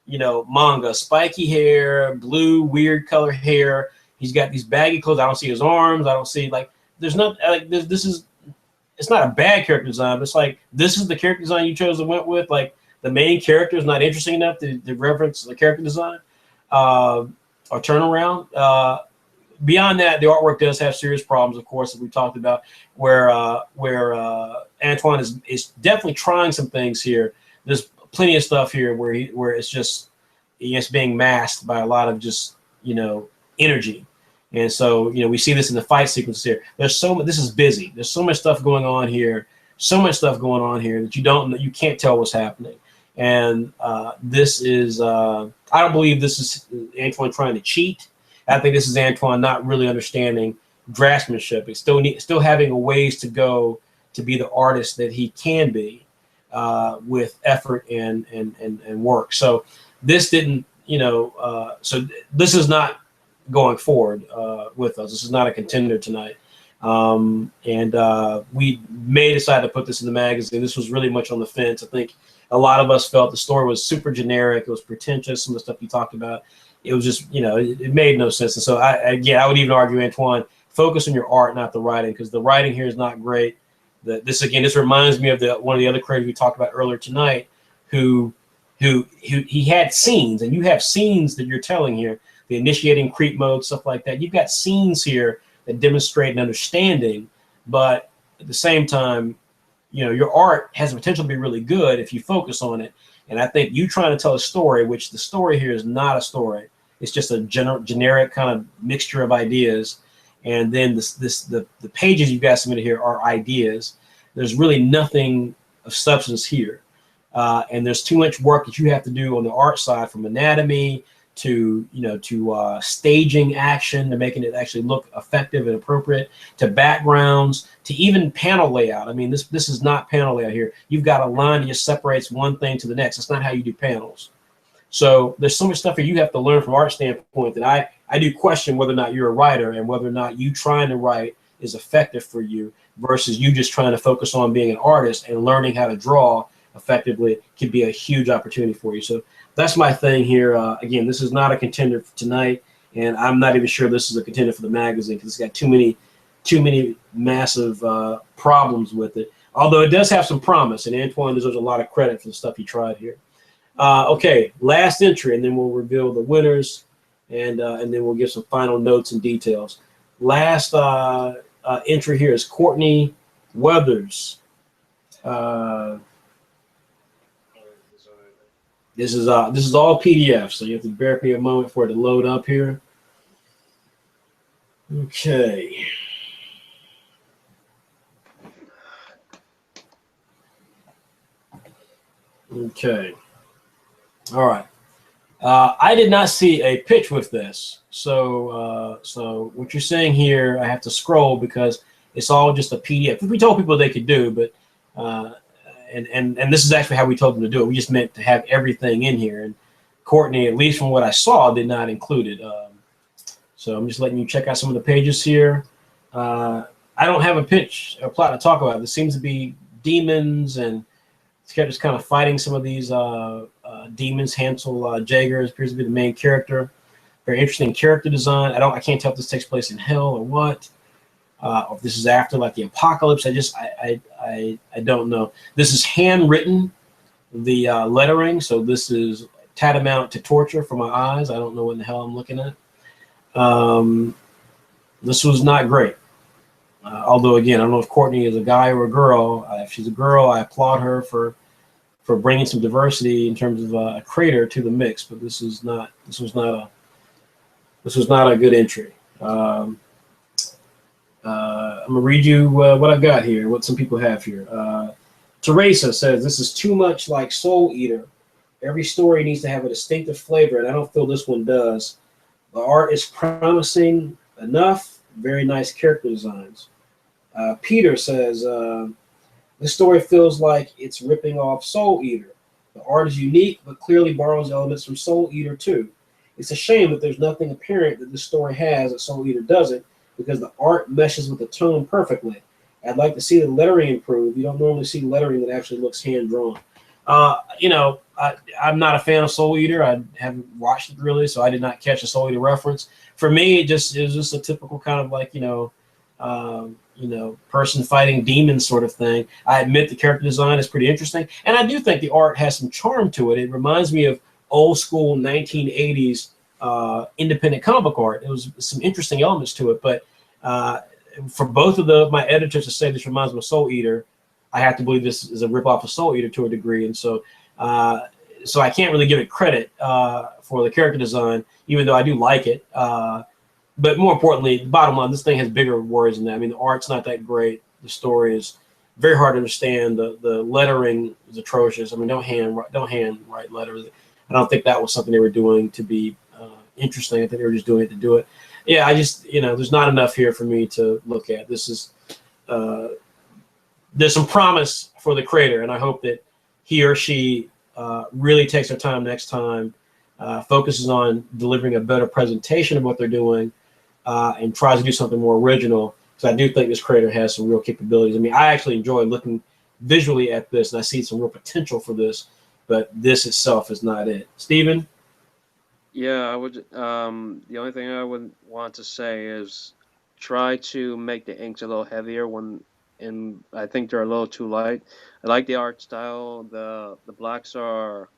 manga. Spiky hair, blue, weird color hair. He's got these baggy clothes. I don't see his arms. I don't see, there's not, it's not a bad character design, but it's like, this is the character design you chose and went with. Like, the main character is not interesting enough to reference the character design or turnaround. Beyond that, the artwork does have serious problems, of course, that we talked about, where Antoine is definitely trying some things here. There's plenty of stuff here where it's just being masked by a lot of just energy, and so we see this in the fight sequences here. There's so much. This is busy. There's so much stuff going on here. That you can't tell what's happening. And this is I don't believe this is Antoine trying to cheat. I think this is Antoine not really understanding draftsmanship. He's still having a ways to go to be the artist that he can be with effort and work. So this didn't, so this is not going forward with us. This is not a contender tonight. We may decide to put this in the magazine. This was really much on the fence. I think a lot of us felt the story was super generic. It was pretentious. Some of the stuff you talked about, it was just, it made no sense. And so I would even argue, Antoine, focus on your art, not the writing, because the writing here is not great. This reminds me of one of the other creators we talked about earlier tonight, who he had scenes, and you have scenes that you're telling here, the initiating creep mode, stuff like that. You've got scenes here that demonstrate an understanding, but at the same time, your art has the potential to be really good if you focus on it. And I think you trying to tell a story, which the story here is not a story. It's just a generic kind of mixture of ideas. And then the pages you guys submitted here are ideas. There's really nothing of substance here. And there's too much work that you have to do on the art side, from anatomy to staging action, to making it actually look effective and appropriate, to backgrounds, to even panel layout. I mean, this is not panel layout here. You've got a line that just separates one thing to the next. That's not how you do panels. So there's so much stuff that you have to learn from art standpoint that I do question whether or not you're a writer, and whether or not you trying to write is effective for you versus you just trying to focus on being an artist, and learning how to draw effectively could be a huge opportunity for you. So that's my thing here. Again, this is not a contender for tonight, and I'm not even sure this is a contender for the magazine because it's got too many massive problems with it. Although it does have some promise, and Antoine deserves a lot of credit for the stuff he tried here. Okay, last entry, and then we'll reveal the winners, and then we'll give some final notes and details. Last entry here is Courtney Weathers. This is all PDF, so you have to bear with me a moment for it to load up here. Okay. Okay. All right. I did not see a pitch with this, so what you're saying here, I have to scroll because it's all just a PDF. We told people they could do, but and this is actually how we told them to do it. We just meant to have everything in here, and Courtney, at least from what I saw, did not include it. So I'm just letting you check out some of the pages here. I don't have a pitch or plot to talk about. There seems to be demons, and it's just kind of fighting some of these demons. Hansel Jaeger appears to be the main character. Very interesting character design. I can't tell if this takes place in hell or what. Or if this is after like the apocalypse. I don't know. This is handwritten, the lettering, so this is tantamount to torture for my eyes. I don't know what in the hell I'm looking at. This was not great. Although again, I don't know if Courtney is a guy or a girl. If she's a girl, I applaud her for bringing some diversity in terms of a creator to the mix. But this was not a good entry. I'm gonna read you what I've got here, what some people have here. Teresa says, this is too much like Soul Eater. Every story needs to have a distinctive flavor, and I don't feel this one does. The art is promising enough, very nice character designs. Peter says, this story feels like it's ripping off Soul Eater. The art is unique, but clearly borrows elements from Soul Eater too. It's a shame that there's nothing apparent that this story has that Soul Eater doesn't, because the art meshes with the tone perfectly. I'd like to see the lettering improve. You don't normally see lettering that actually looks hand-drawn. I'm not a fan of Soul Eater. I haven't watched it really, so I did not catch a Soul Eater reference. For me, it was just a typical kind of like, person fighting demons sort of thing. I admit the character design is pretty interesting, and I do think the art has some charm to it. It reminds me of old school 1980s independent comic book art. It was some interesting elements to it, but for both of my editors to say this reminds me of Soul Eater, I have to believe this is a ripoff of Soul Eater to a degree, and so I can't really give it credit for the character design, even though I do like it. But more importantly, the bottom line, this thing has bigger worries than that. I mean, the art's not that great. The story is very hard to understand. The lettering is atrocious. I mean, don't hand write letters. I don't think that was something they were doing to be interesting. I think they were just doing it to do it. Yeah, I just, there's not enough here for me to look at. This is, there's some promise for the creator, and I hope that he or she really takes their time next time, focuses on delivering a better presentation of what they're doing, and tries to do something more original, because I do think this creator has some real capabilities. I mean, I actually enjoy looking visually at this, and I see some real potential for this, but this itself is not it. Steven? Yeah, I would. The only thing I would want to say is try to make the inks a little heavier and I think they're a little too light. I like the art style. The blacks are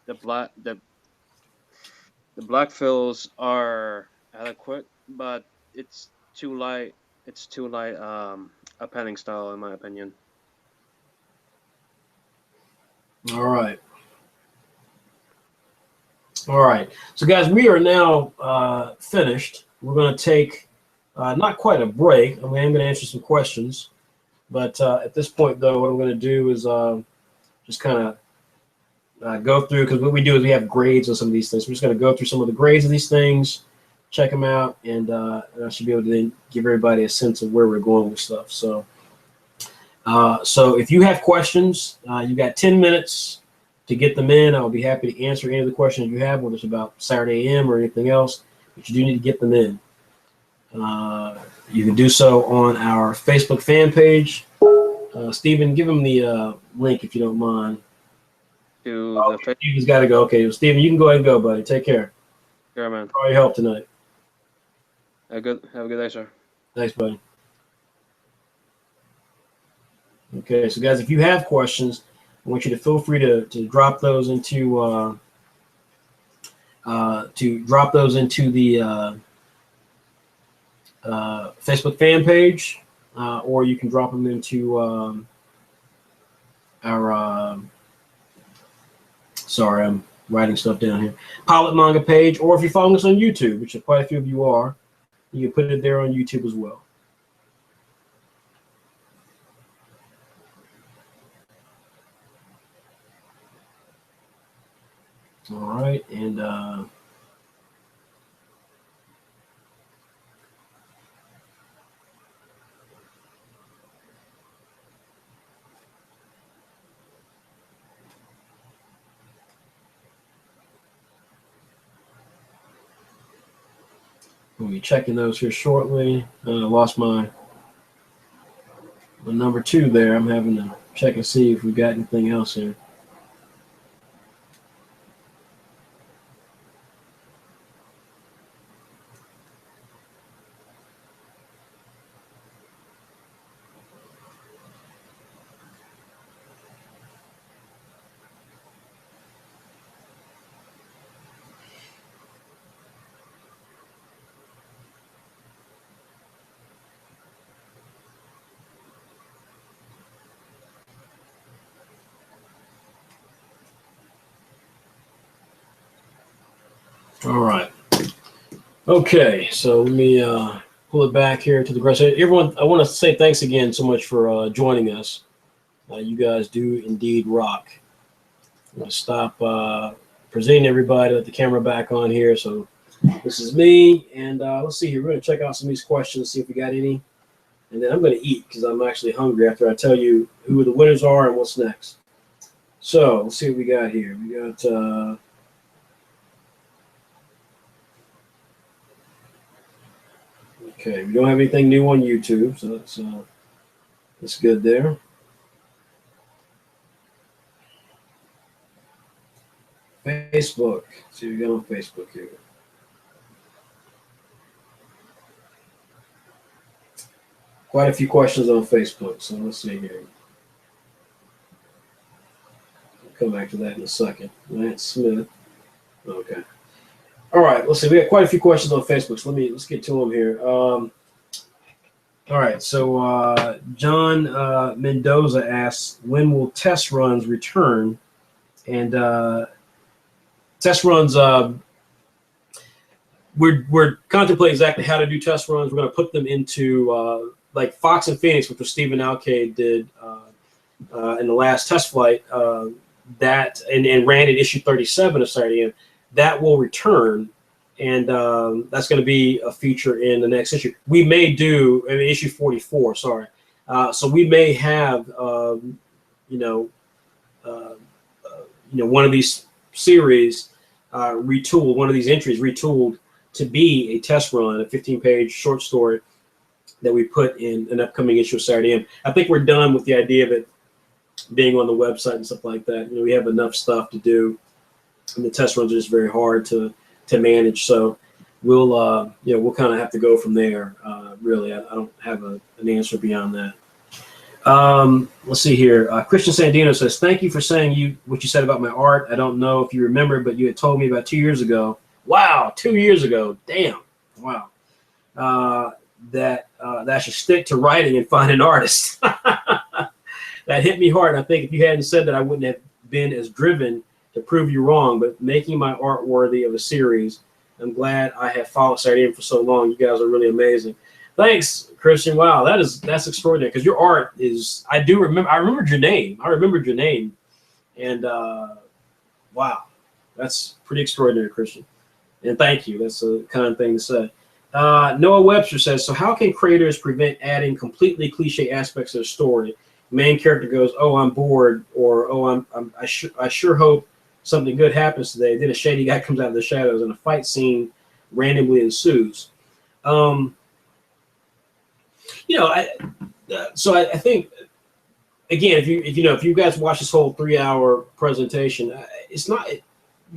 the black fills are adequate, but it's too light. It's too light. A penning style, in my opinion. All right. All right. So, guys, we are now finished. We're going to take not quite a break. I am going to answer some questions. But at this point, though, what I'm going to do is just kind of go through, because what we do is we have grades on some of these things. We're just going to go through some of the grades of these things, check them out, and I should be able to then give everybody a sense of where we're going with stuff. So, if you have questions, you got 10 minutes to get them in. I'll be happy to answer any of the questions you have, whether it's about Saturday AM or anything else, but you do need to get them in. You can do so on our Facebook fan page. Stephen, give him the link if you don't mind. Stephen's got to go. Okay, well, Stephen, you can go ahead and go, buddy. Take care. Sure, man. All your help tonight. Have a good day, sir. Thanks, buddy. Okay, so guys, if you have questions, I want you to feel free to drop those into the Facebook fan page, or you can drop them into our sorry, I'm writing stuff down here, Pilot Manga page, or if you're following us on YouTube, which quite a few of you are, you can put it there on YouTube as well. All right, and we'll be checking those here shortly. I lost my number 2 there. I'm having to check and see if we got anything else here. All right. Okay, so let me pull it back here to the rest. Everyone, I want to say thanks again so much for joining us. You guys do indeed rock. I'm going to stop presenting everybody with the camera back on here. So this is me, and let's see here. We're going to check out some of these questions, see if we got any. And then I'm going to eat because I'm actually hungry after I tell you who the winners are and what's next. So let's see what we got here. We got... Okay, we don't have anything new on YouTube, so that's good there. Facebook. Let's see what we got on Facebook here. Quite a few questions on Facebook, so let's see here. I'll come back to that in a second. Lance Smith. Okay. All right, let's see. We got quite a few questions on Facebook, so let's get to them here. All right, so John Mendoza asks, when will test runs return? And test runs, we're contemplating exactly how to do test runs. We're going to put them into like Fox and Phoenix, which was Stephen Alcade did in the last test flight, that and ran at issue 37 of Saturday AM. That will return, and that's going to be a feature in the next issue. We may do issue 44. Sorry, so we may have one of these series retooled, one of these entries retooled to be a test run, a 15-page short story that we put in an upcoming issue of Saturday AM. I think we're done with the idea of it being on the website and stuff like that. We have enough stuff to do. And the test runs are just very hard to manage, so we'll kind of have to go from there. Really, I don't have an answer beyond that. Let's see here. Christian Sandino says, "Thank you for saying what you said about my art. I don't know if you remember, but you had told me about 2 years ago. Wow, 2 years ago. Damn. Wow. That I should stick to writing and find an artist." That hit me hard. I think if you hadn't said that, I wouldn't have been as driven to prove you wrong, but making my art worthy of a series. I'm glad I have followed Saturday AM for so long. You guys are really amazing. Thanks, Christian. Wow, that's extraordinary, because your art is, I remembered your name. And wow, that's pretty extraordinary, Christian. And thank you. That's a kind thing to say. Noah Webster says, so how can creators prevent adding completely cliche aspects of the story? Main character goes, oh, I'm bored, or oh, I sure hope something good happens today. Then a shady guy comes out of the shadows and a fight scene randomly ensues. So I think, again, if you guys watch this whole 3-hour presentation, it's not,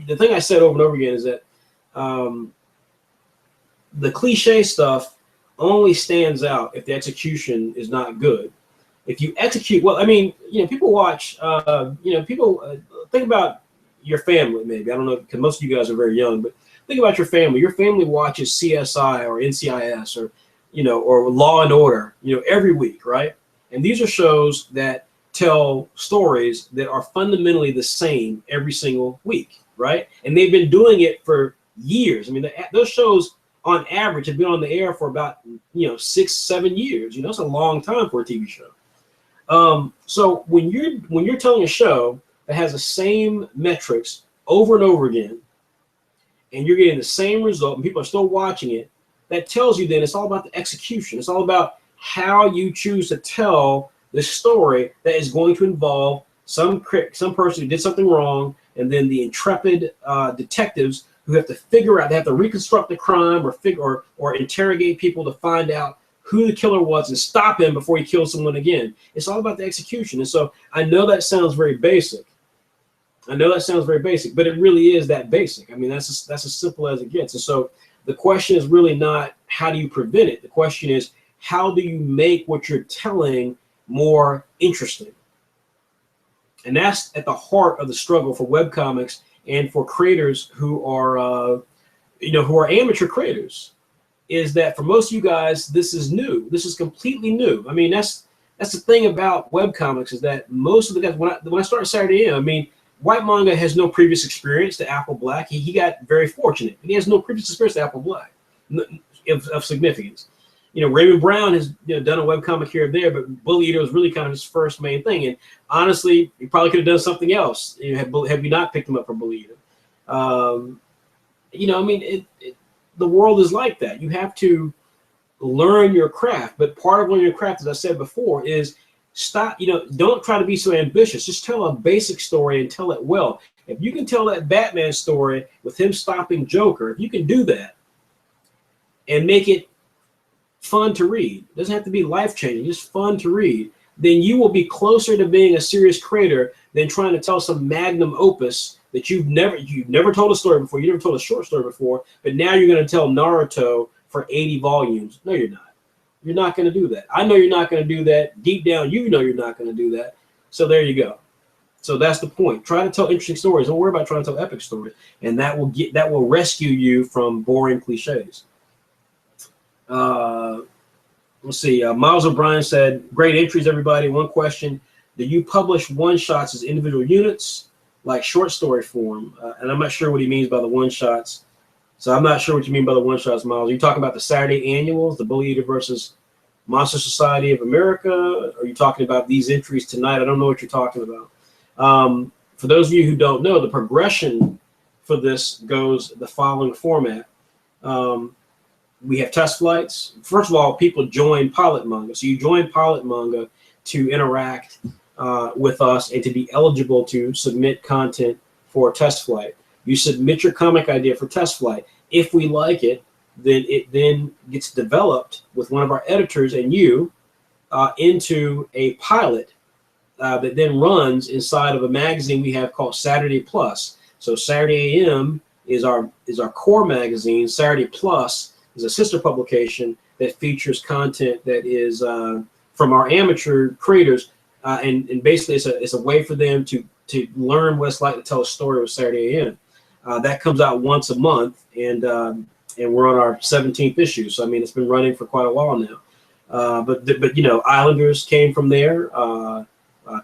the thing I said over and over again is that the cliche stuff only stands out if the execution is not good. If you execute well, I mean, people watch, people think about your family, maybe. I don't know, because most of you guys are very young, but think about your family. Your family watches CSI or NCIS or, or Law and Order, every week, right? And these are shows that tell stories that are fundamentally the same every single week, right? And they've been doing it for years. I mean, those shows on average have been on the air for about 6-7 years. It's a long time for a TV show. So when you're telling a show that has the same metrics over and over again, and you're getting the same result, and people are still watching it, that tells you then it's all about the execution. It's all about how you choose to tell the story that is going to involve some person who did something wrong, and then the intrepid detectives who have to figure out, they have to reconstruct the crime or interrogate people to find out who the killer was and stop him before he kills someone again. It's all about the execution. And so I know that sounds very basic. But it really is that basic. I mean, that's as simple as it gets. And so the question is really not how do you prevent it? The question is, how do you make what you're telling more interesting? And that's at the heart of the struggle for webcomics and for creators who are, who are amateur creators, is that for most of you guys, this is new. This is completely new. I mean, that's the thing about webcomics, is that most of the guys, when I started Saturday AM, I mean, White Manga has no previous experience to Apple Black. He got very fortunate. He has no previous experience to Apple Black of significance. Raymond Brown has done a webcomic here or there, but Bully Eater was really kind of his first main thing. And honestly, he probably could have done something else had we not picked him up for Bully Eater. I mean, the world is like that. You have to learn your craft. But part of learning your craft, as I said before, is stop, don't try to be so ambitious. Just tell a basic story and tell it well. If you can tell that Batman story with him stopping Joker, if you can do that and make it fun to read, it doesn't have to be life-changing, just fun to read, then you will be closer to being a serious creator than trying to tell some magnum opus that you've never told a story before. You never told a short story before, but now you're going to tell Naruto for 80 volumes. No, you're not. You're not going to do that. I know you're not going to do that. Deep down, you're not going to do that. So there you go. So that's the point. Try to tell interesting stories. Don't worry about trying to tell epic stories, and that will rescue you from boring cliches. Let's see. Miles O'Brien said, "Great entries, everybody. One question: do you publish one-shots as individual units, like short story form?" And I'm not sure what he means by the one-shots. So I'm not sure what you mean by the one-shots, Miles. Are you talking about the Saturday annuals, the Bully Eater versus Monster Society of America? Are you talking about these entries tonight? I don't know what you're talking about. For those of you who don't know, the progression for this goes the following format. We have test flights. First of all, people join Pilot Manga. So you join Pilot Manga to interact with us and to be eligible to submit content for a test flight. You submit your comic idea for test flight. If we like it, then it then gets developed with one of our editors and you into a pilot that then runs inside of a magazine we have called Saturday Plus. So Saturday AM is our core magazine. Saturday Plus is a sister publication that features content that is from our amateur creators, and basically it's a way for them to learn what it's like to tell a story with Saturday AM. That comes out once a month, and we're on our 17th issue. So I mean, it's been running for quite a while now. But Islanders came from there.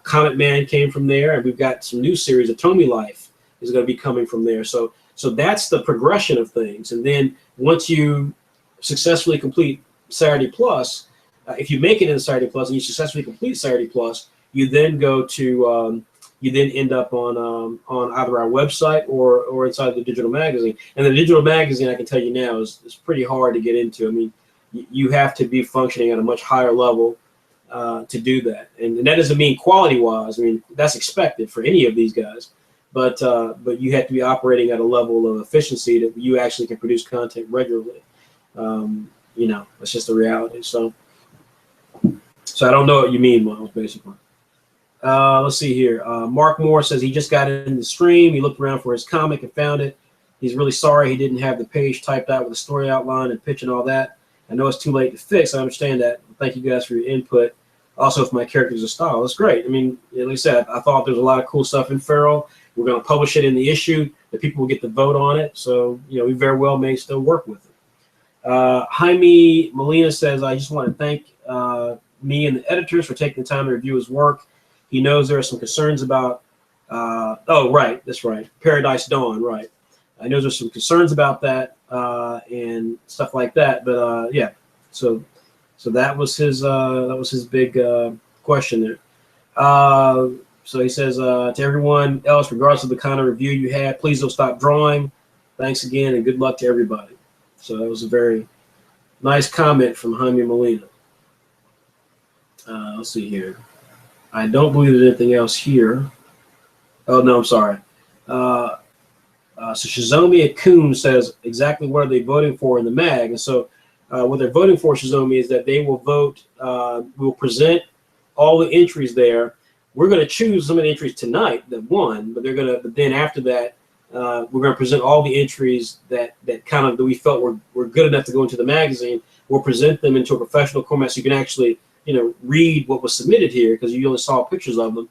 Comet Man came from there, and we've got some new series, Atomi Life, is going to be coming from there. So that's the progression of things. And then once you successfully complete Saturday Plus, if you make it in Saturday Plus and you successfully complete Saturday Plus, you then go to you then end up on either our website or inside the digital magazine. And the digital magazine, I can tell you now, is pretty hard to get into. I mean, you have to be functioning at a much higher level to do that. And that doesn't mean quality-wise. I mean, that's expected for any of these guys. But you have to be operating at a level of efficiency that you actually can produce content regularly. You know, that's just the reality. So I don't know what you mean, Miles, basically. Let's see here. Mark Moore says he just got in the stream. He looked around for his comic and found it. He's really sorry he didn't have the page typed out with the story outline and pitch and all that. I know it's too late to fix. I understand that. Thank you guys for your input. Also, for my characters and style, that's great. I mean, like I said, I thought there was a lot of cool stuff in Feral. We're going to publish it in the issue. The people will get the vote on it. So, you know, we very well may still work with it. Jaime Molina says, I just want to thank me and the editors for taking the time to review his work. He knows there are some concerns about, oh, right, that's right, Paradise Dawn, right. I know there's some concerns about that and stuff like that, but yeah, so that was his big question there. So he says, to everyone else, regardless of the kind of review you had, please don't stop drawing. Thanks again, and good luck to everybody. So that was a very nice comment from Jaime Molina. Let's see here. I don't believe there's anything else here. Oh, no, I'm sorry. So Shizomi Akun says, exactly what are they voting for in the mag? And so what they're voting for, Shizomi, is that they will vote, we'll present all the entries there. We're going to choose some of the entries tonight that won, but then after that, we're going to present all the entries that we felt were good enough to go into the magazine. We'll present them into a professional format so you can actually, you know, read what was submitted here because you only saw pictures of them,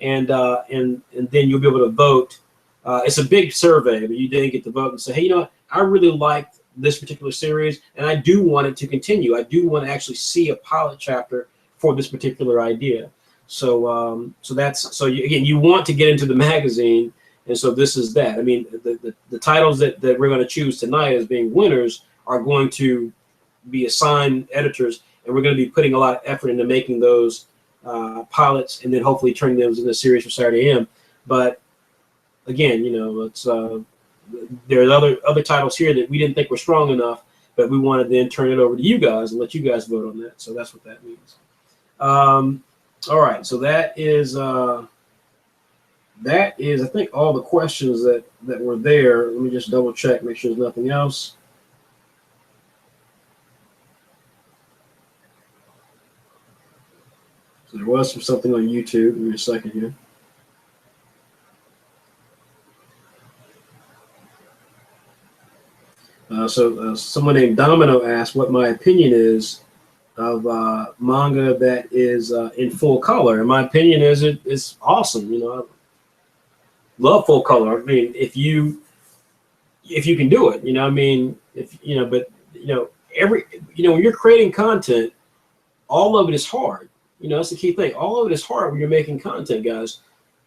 and then you'll be able to vote. It's a big survey, but you didn't get to vote and say, hey, you know what? I really liked this particular series, and I do want it to continue. I do want to actually see a pilot chapter for this particular idea. So you want to get into the magazine, and so this is that. I mean, the titles that we're going to choose tonight as being winners are going to be assigned editors, and we're going to be putting a lot of effort into making those pilots, and then hopefully turning them into a series for Saturday AM. But again, you know, it's there's other titles here that we didn't think were strong enough, but we wanted to then turn it over to you guys and let you guys vote on that. So that's what that means. All right, so that is I think all the questions that were there. Let me just double check, make sure there's nothing else. So there was something on YouTube. Give me a second here. So someone named Domino asked what my opinion is of manga that is in full color. And my opinion is it's awesome. You know, I love full color. I mean, if you can do it, you know, I mean, but you know, when you're creating content, all of it is hard. You know, that's the key thing. All of it is hard when you're making content, guys.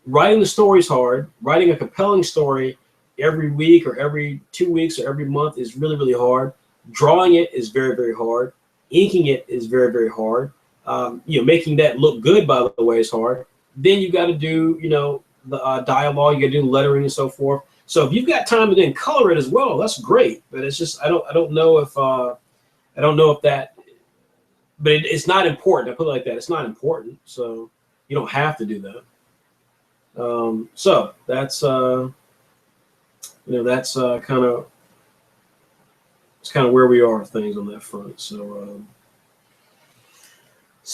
Writing the story is hard. Writing a compelling story every week or every 2 weeks or every month is really, really hard. Drawing it is very, very hard. Inking it is very, very hard. You know, making that look good, by the way, is hard. Then you got to do, you know, the dialogue. You got to do lettering and so forth. So if you've got time to then color it as well, that's great. But it's just I don't know if that. But it's not important. I put it like that. It's not important. So you don't have to do that. So that's that's kind of where we are with things on that front. So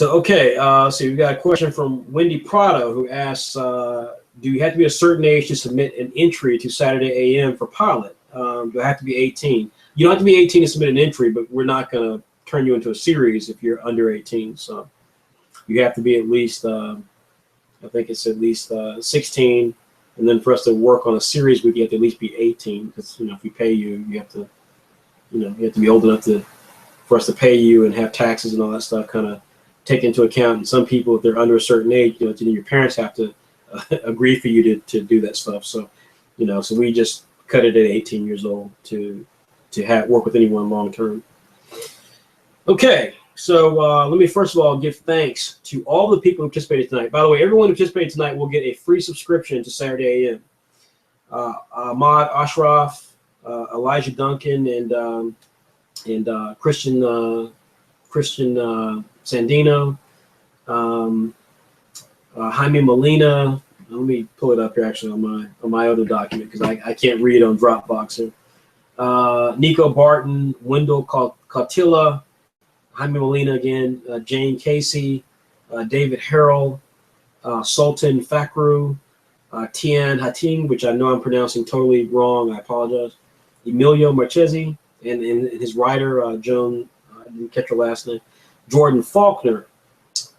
okay. So we've got a question from Wendy Prado who asks, do you have to be a certain age to submit an entry to Saturday AM for pilot? Do I have to be 18? You don't have to be 18 to submit an entry, but we're not going to turn you into a series if you're under 18. So you have to be at least, I think it's at least 16. And then for us to work on a series, we have to at least be 18 because, you know, if we pay you, you have to be old enough for us to pay you and have taxes and all that stuff kind of take into account. And some people, if they're under a certain age, you know, your parents have to agree for you to do that stuff. So you know, so we just cut it at 18 years old to work with anyone long term. Okay, so let me first of all give thanks to all the people who participated tonight. By the way, everyone who participated tonight will get a free subscription to Saturday AM. Ahmad Ashraf, Elijah Duncan, and Christian Sandino, Jaime Molina. Let me pull it up here actually on my other document because I can't read on Dropbox here. Nico Barton, Wendell Cautilla, Jaime Molina again, Jane Casey, David Harrell, Sultan Fakru, Tian Hating, which I know I'm pronouncing totally wrong. I apologize. Emilio Marchesi, and his writer, Joan, I didn't catch her last name, Jordan Faulkner,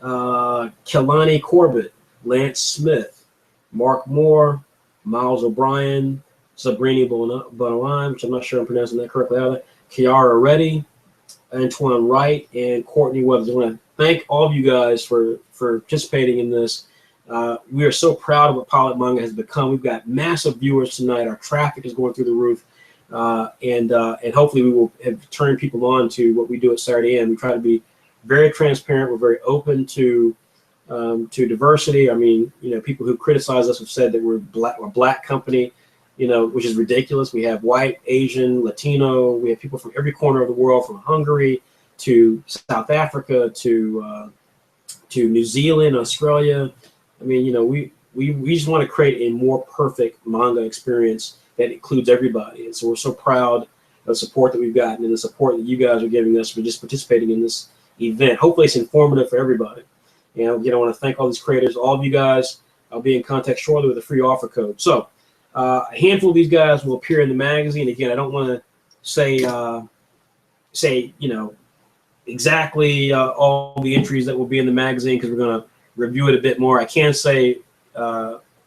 Kelani Corbett, Lance Smith, Mark Moore, Miles O'Brien, Sabrini Bonoan, which I'm not sure I'm pronouncing that correctly either, Kiara Reddy, Antoine Wright, and Courtney Weathers. I want to thank all of you guys for participating in this. We are so proud of what Pilot Manga has become. We've got massive viewers tonight. Our traffic is going through the roof. And hopefully we will have turned people on to what we do at Saturday AM. We try to be very transparent. We're very open to diversity. I mean, you know, people who criticize us have said that we're a black company, you know, which is ridiculous. We have white, Asian, Latino. We have people from every corner of the world, from Hungary to South Africa to New Zealand, Australia. I mean, you know, we just want to create a more perfect manga experience that includes everybody. And so we're so proud of the support that we've gotten and the support that you guys are giving us for just participating in this event. Hopefully it's informative for everybody. And again, I want to thank all these creators, all of you guys. I'll be in contact shortly with a free offer code. So a handful of these guys will appear in the magazine. Again, I don't want to say you know, exactly all the entries that will be in the magazine because we're going to review it a bit more. I can say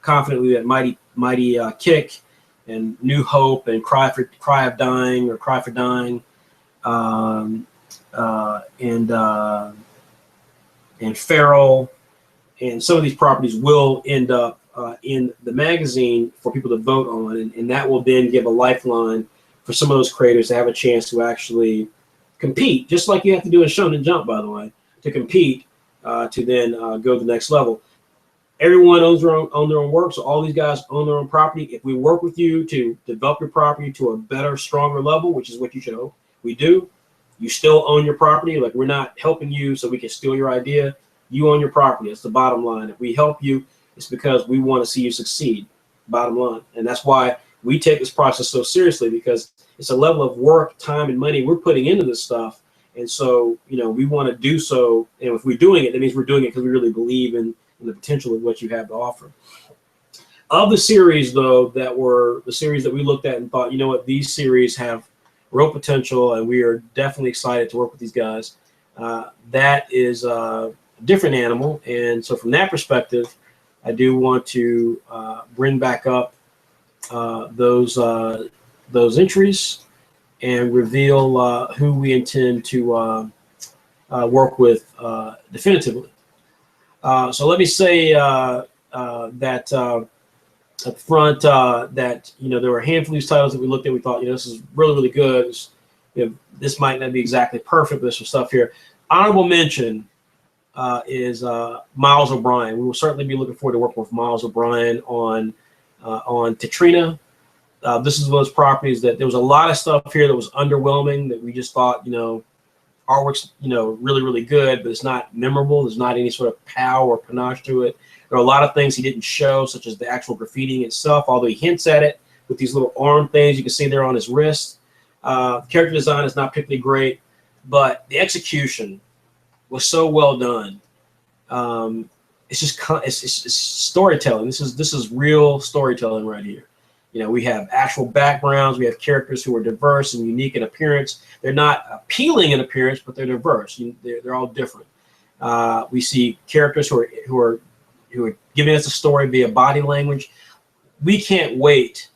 confidently that Mighty Kick and New Hope and Cry for Dying, and Feral, and some of these properties will end up in the magazine for people to vote on, and that will then give a lifeline for some of those creators to have a chance to actually compete, just like you have to do in Shonen Jump, by the way, to compete to then go to the next level. Everyone owns their own work, so all these guys own their own property. If we work with you to develop your property to a better, stronger level, which is what you should hope we do, you still own your property. Like, we're not helping you so we can steal your idea. You own your property. That's the bottom line. If we help you, it's because we want to see you succeed, bottom line. And that's why we take this process so seriously, because it's a level of work, time, and money we're putting into this stuff. And so, you know, we want to do so. And if we're doing it, that means we're doing it because we really believe in the potential of what you have to offer. Of the series, though, that were the series that we looked at and thought, you know what, these series have real potential, and we are definitely excited to work with these guys. That is a different animal. And so from that perspective, I do want to bring back up those entries and reveal who we intend to work with definitively. So let me say that up front that, you know, there were a handful of these titles that we looked at. We thought, you know, this is really, really good. You know, this might not be exactly perfect, but there's some stuff here. Honorable mention is Miles O'Brien. We will certainly be looking forward to working with Miles O'Brien on Tetrina. This is one of those properties that there was a lot of stuff here that was underwhelming, that we just thought, you know, artwork's, you know, really, really good, but it's not memorable. There's not any sort of pow or panache to it. There are a lot of things he didn't show, such as the actual graffitiing itself, although he hints at it with these little arm things you can see there on his wrist. Character design is not particularly great, but the execution was so well done. It's just it's storytelling. This is real storytelling right here. You know, we have actual backgrounds. We have characters who are diverse and unique in appearance. They're not appealing in appearance, but they're diverse. They're all different. We see characters who are giving us a story via body language. We can't wait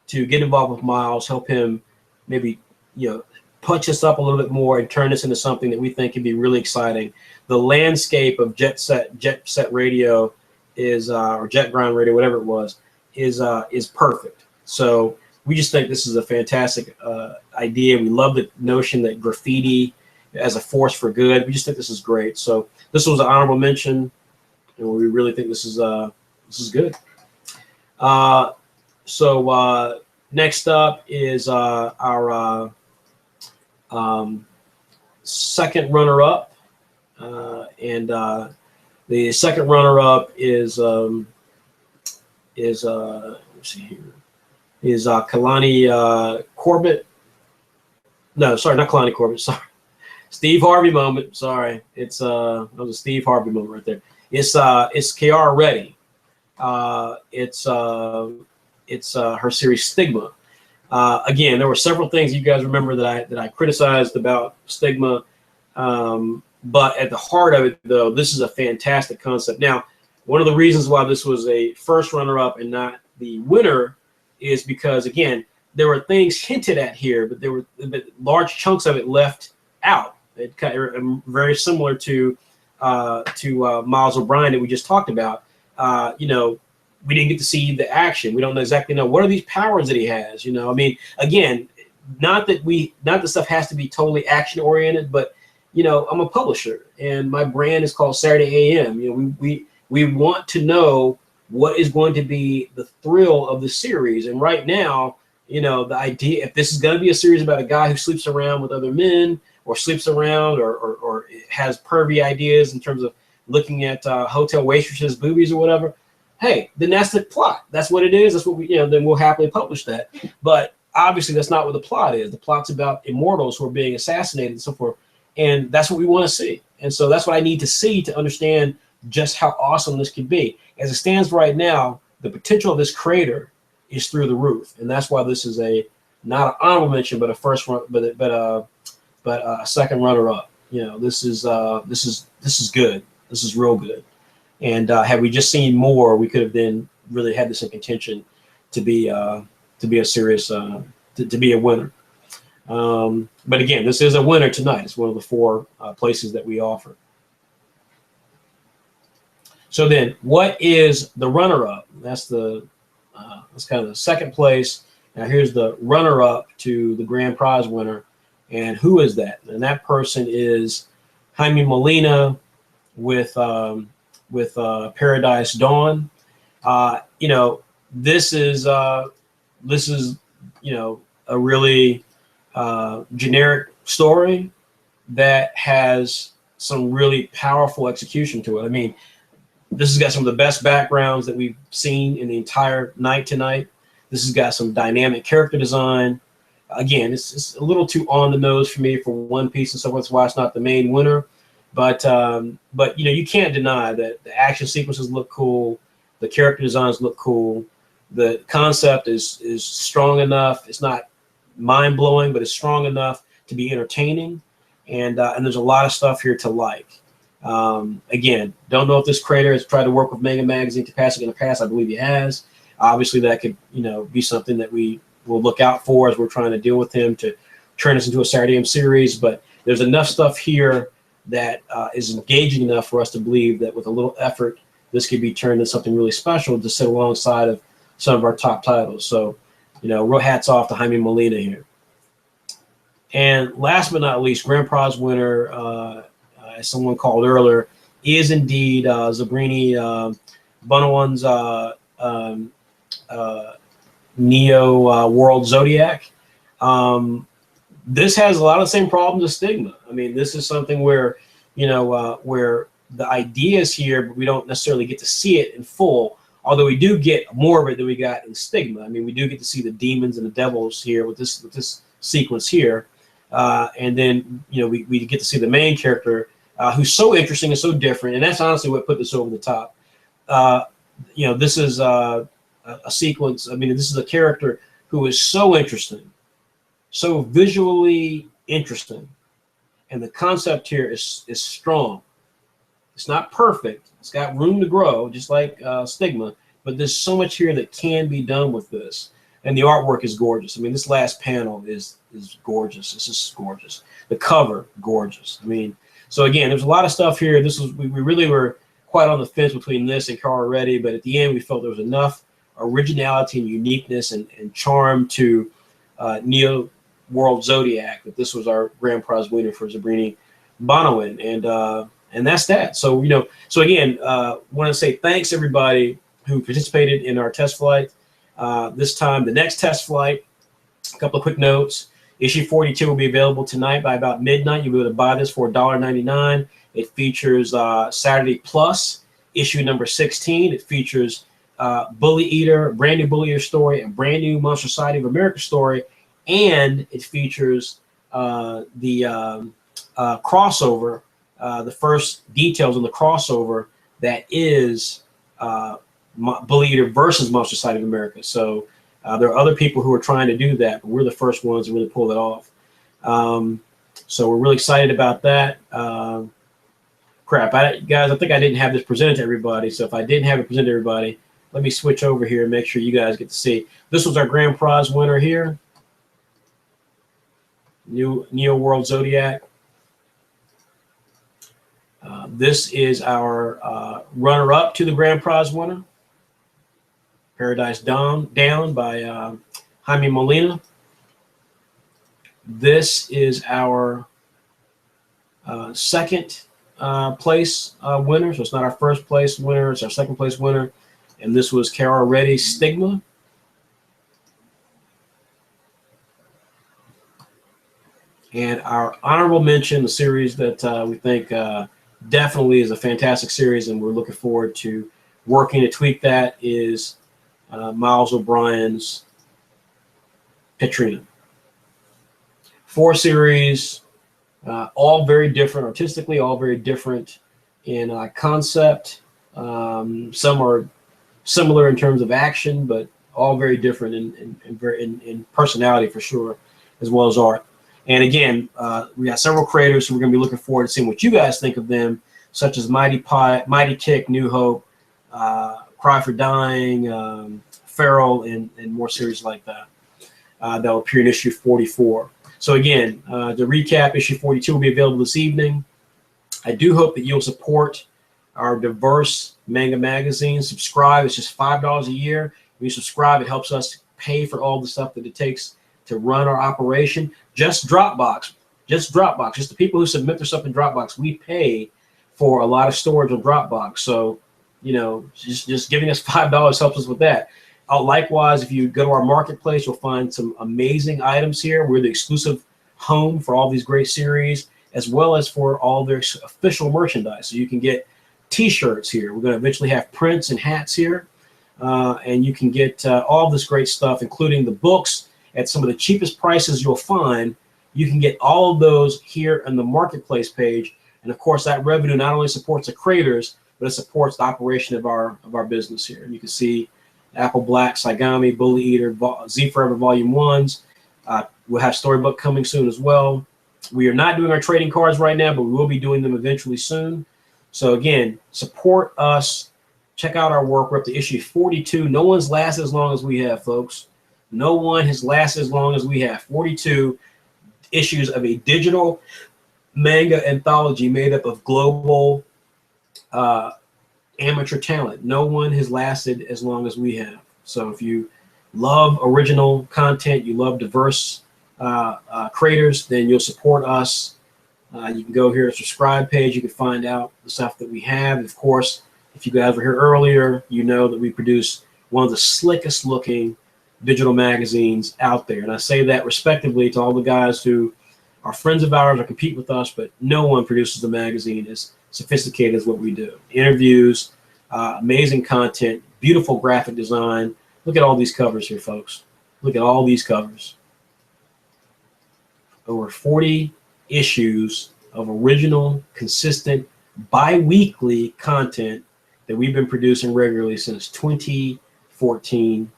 to get involved with Miles, help him maybe, you know, punch us up a little bit more and turn this into something that we think can be really exciting. The landscape of Jet Set Radio is, or Jet Grind Radio, whatever it was, is perfect. So we just think this is a fantastic idea. We love the notion that graffiti as a force for good. We just think this is great. So this was an honorable mention, and we really think this is good. So next up is our second runner-up, and the second runner-up is let's see here, is Kalani Corbett. No, sorry, not Kalani Corbett. Sorry, Steve Harvey moment. Sorry, it's that was a Steve Harvey moment right there. It's Kiara Reddy. It's her series Stigma. Again, there were several things you guys remember that I criticized about Stigma, but at the heart of it, though, this is a fantastic concept. Now, one of the reasons why this was a first runner-up and not the winner is because, again, there were things hinted at here, but there were large chunks of it left out. It kind of very similar to Miles O'Brien that we just talked about. You know, we didn't get to see the action. We don't exactly know what are these powers that he has. You know, I mean, again, not that stuff has to be totally action oriented, but you know, I'm a publisher and my brand is called Saturday AM. You know, we want to know what is going to be the thrill of the series. And right now, you know, the idea, if this is going to be a series about a guy who sleeps around with other men or sleeps around or has pervy ideas in terms of looking at hotel waitresses' boobies or whatever, hey, then that's the plot. That's what it is. That's what we, you know, then we'll happily publish that. But obviously that's not what the plot is. The plot's about immortals who are being assassinated and so forth. And that's what we want to see. And so that's what I need to see to understand just how awesome this could be. As it stands right now, the potential of this creator is through the roof. And that's why this is not an honorable mention, but a first run, but a second runner up. You know, this is good. This is real good. And had we just seen more, we could have then really had this in contention to be a serious to be a winner. But again, this is a winner tonight. It's one of the four places that we offer. So then, what is the runner-up? That's kind of the second place. Now here's the runner-up to the grand prize winner, and who is that? And that person is Jaime Molina with Paradise Dawn. You know, this is you know, a really generic story that has some really powerful execution to it. I mean, this has got some of the best backgrounds that we've seen in the entire night tonight. This has got some dynamic character design. Again, it's a little too on the nose for me for One Piece and so forth. That's why it's not the main winner. But you know, you can't deny that the action sequences look cool, the character designs look cool, the concept is strong enough. It's not mind blowing, but it's strong enough to be entertaining, and there's a lot of stuff here to like. Again, don't know if this creator has tried to work with Manga Magazine capacity in the past. I believe he has. Obviously, that could, you know, be something that we will look out for as we're trying to deal with him to turn this into a Saturday AM series. But there's enough stuff here that is engaging enough for us to believe that with a little effort, this could be turned into something really special to sit alongside of some of our top titles. So, you know, real hats off to Jaime Molina here. And last but not least, grand prize winner, as someone called earlier, is indeed Zabrini Bunawan's Neo World Zodiac. This has a lot of the same problems as Stigma. I mean, this is something where, you know, where the idea is here, but we don't necessarily get to see it in full, although we do get more of it than we got in Stigma. I mean, we do get to see the demons and the devils here with this sequence here. And then, you know, we get to see the main character who's so interesting and so different. And that's honestly what put this over the top. You know, this is a sequence. I mean, this is a character who is so interesting, so visually interesting. And the concept here is strong. It's not perfect. It's got room to grow, just like Stigma. But there's so much here that can be done with this. And the artwork is gorgeous. I mean, this last panel is gorgeous. This is gorgeous. The cover, gorgeous. I mean, so again, there's a lot of stuff here. This was we really were quite on the fence between this and Cara Reddy, but at the end we felt there was enough originality and uniqueness and charm to Neo World Zodiac. That this was our grand prize winner for Zabrini Bonawin, and that's that. So so again, want to say thanks everybody who participated in our test flight. This time, the next test flight. A couple of quick notes. Issue 42 will be available tonight by about midnight. You'll be able to buy this for $1.99. It features Saturday Plus, issue number 16. It features Bully Eater, a brand new Bully Eater story, a brand new Monster Society of America story, and it features the crossover, the first details on the crossover that is Bully Eater versus Monster Society of America. So there are other people who are trying to do that, but we're the first ones to really pull it off. So we're really excited about that. Crap, guys, I think I didn't have this presented to everybody. So if I didn't have it presented to everybody, let me switch over here and make sure you guys get to see. This was our grand prize winner here. Neo World Zodiac. This is our runner-up to the grand prize winner. Paradise Down by Jaime Molina. This is our second place winner. So it's not our first place winner, it's our second place winner. And this was Cara Reddy's Stigma. And our honorable mention, the series that we think definitely is a fantastic series and we're looking forward to working to tweak that, is Miles O'Brien's Petrina. 4 series, all very different artistically, all very different in concept. Some are similar in terms of action, but all very different in personality for sure, as well as art. And again, we got several creators who we're going to be looking forward to seeing what you guys think of them, such as Mighty Tick, New Hope, Cry for Dying, Feral, and more series like that. That will appear in issue 44. So again, to recap, issue 42 will be available this evening. I do hope that you'll support our diverse manga magazine. Subscribe. It's just $5 a year. When you subscribe, it helps us pay for all the stuff that it takes to run our operation. Just Dropbox. Just the people who submit their stuff in Dropbox, we pay for a lot of storage on Dropbox. So, just giving us $5 helps us with that. Likewise, if you go to our marketplace, you'll find some amazing items here. We're the exclusive home for all these great series, as well as for all their official merchandise. So you can get T-shirts here. We're going to eventually have prints and hats here. And you can get all this great stuff, including the books at some of the cheapest prices you'll find. You can get all of those here on the marketplace page. And of course, that revenue not only supports the creators, but it supports the operation of our business here. And you can see Apple Black, Saigami, Bully Eater, Z Forever Volume 1s. We'll have Storybook coming soon as well. We are not doing our trading cards right now, but we will be doing them eventually soon. So again, support us. Check out our work. We're up to issue 42. No one's lasted as long as we have, folks. No one has lasted as long as we have. 42 issues of a digital manga anthology made up of global amateur talent. No one has lasted as long as we have. So if you love original content, you love diverse creators, then you'll support us. You can go here to the subscribe page. You can find out the stuff that we have. Of course, if you guys were here earlier, you know that we produce one of the slickest looking digital magazines out there. And I say that respectively to all the guys who are friends of ours or compete with us, but no one produces a magazine as sophisticated as what we do. Interviews, amazing content, beautiful graphic design. Look at all these covers here, folks. Look at all these covers. Over 40 issues of original, consistent, bi-weekly content that we've been producing regularly since 2014.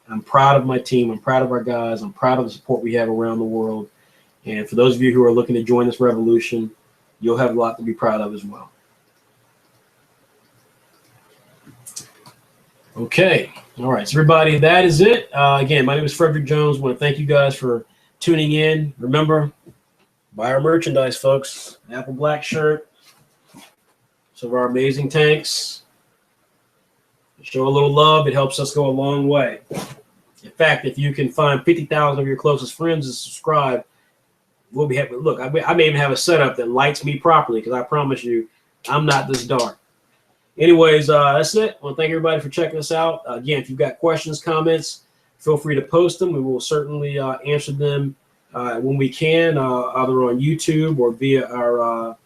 I'm proud of my team. I'm proud of our guys. I'm proud of the support we have around the world. And for those of you who are looking to join this revolution, you'll have a lot to be proud of as well. Okay. All right. So everybody, that is it. Again, my name is Frederick Jones. I want to thank you guys for tuning in. Remember, buy our merchandise, folks. Apple Black shirt. Some of our amazing tanks. Show a little love. It helps us go a long way. In fact, if you can find 50,000 of your closest friends to subscribe, we'll be happy. Look, I may even have a setup that lights me properly, because I promise you, I'm not this dark. Anyways, that's it. I want to thank everybody for checking us out. Again, if you've got questions, comments, feel free to post them. We will certainly answer them when we can, either on YouTube or via our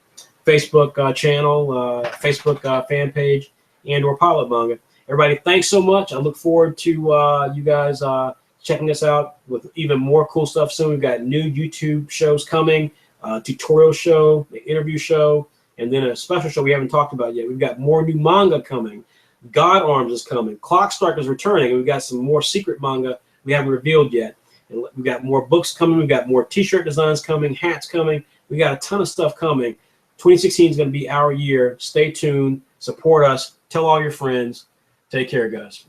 Facebook channel, Facebook fan page, and or Pilot Manga. Everybody, thanks so much. I look forward to you guys checking us out with even more cool stuff soon. We've got new YouTube shows coming, tutorial show, the interview show, and then a special show we haven't talked about yet. We've got more new manga coming. God Arms is coming. Clock Strike is returning, and we've got some more secret manga we haven't revealed yet. And we've got more books coming. We've got more T-shirt designs coming, hats coming. We got a ton of stuff coming. 2016 is going to be our year. Stay tuned. Support us. Tell all your friends. Take care, guys.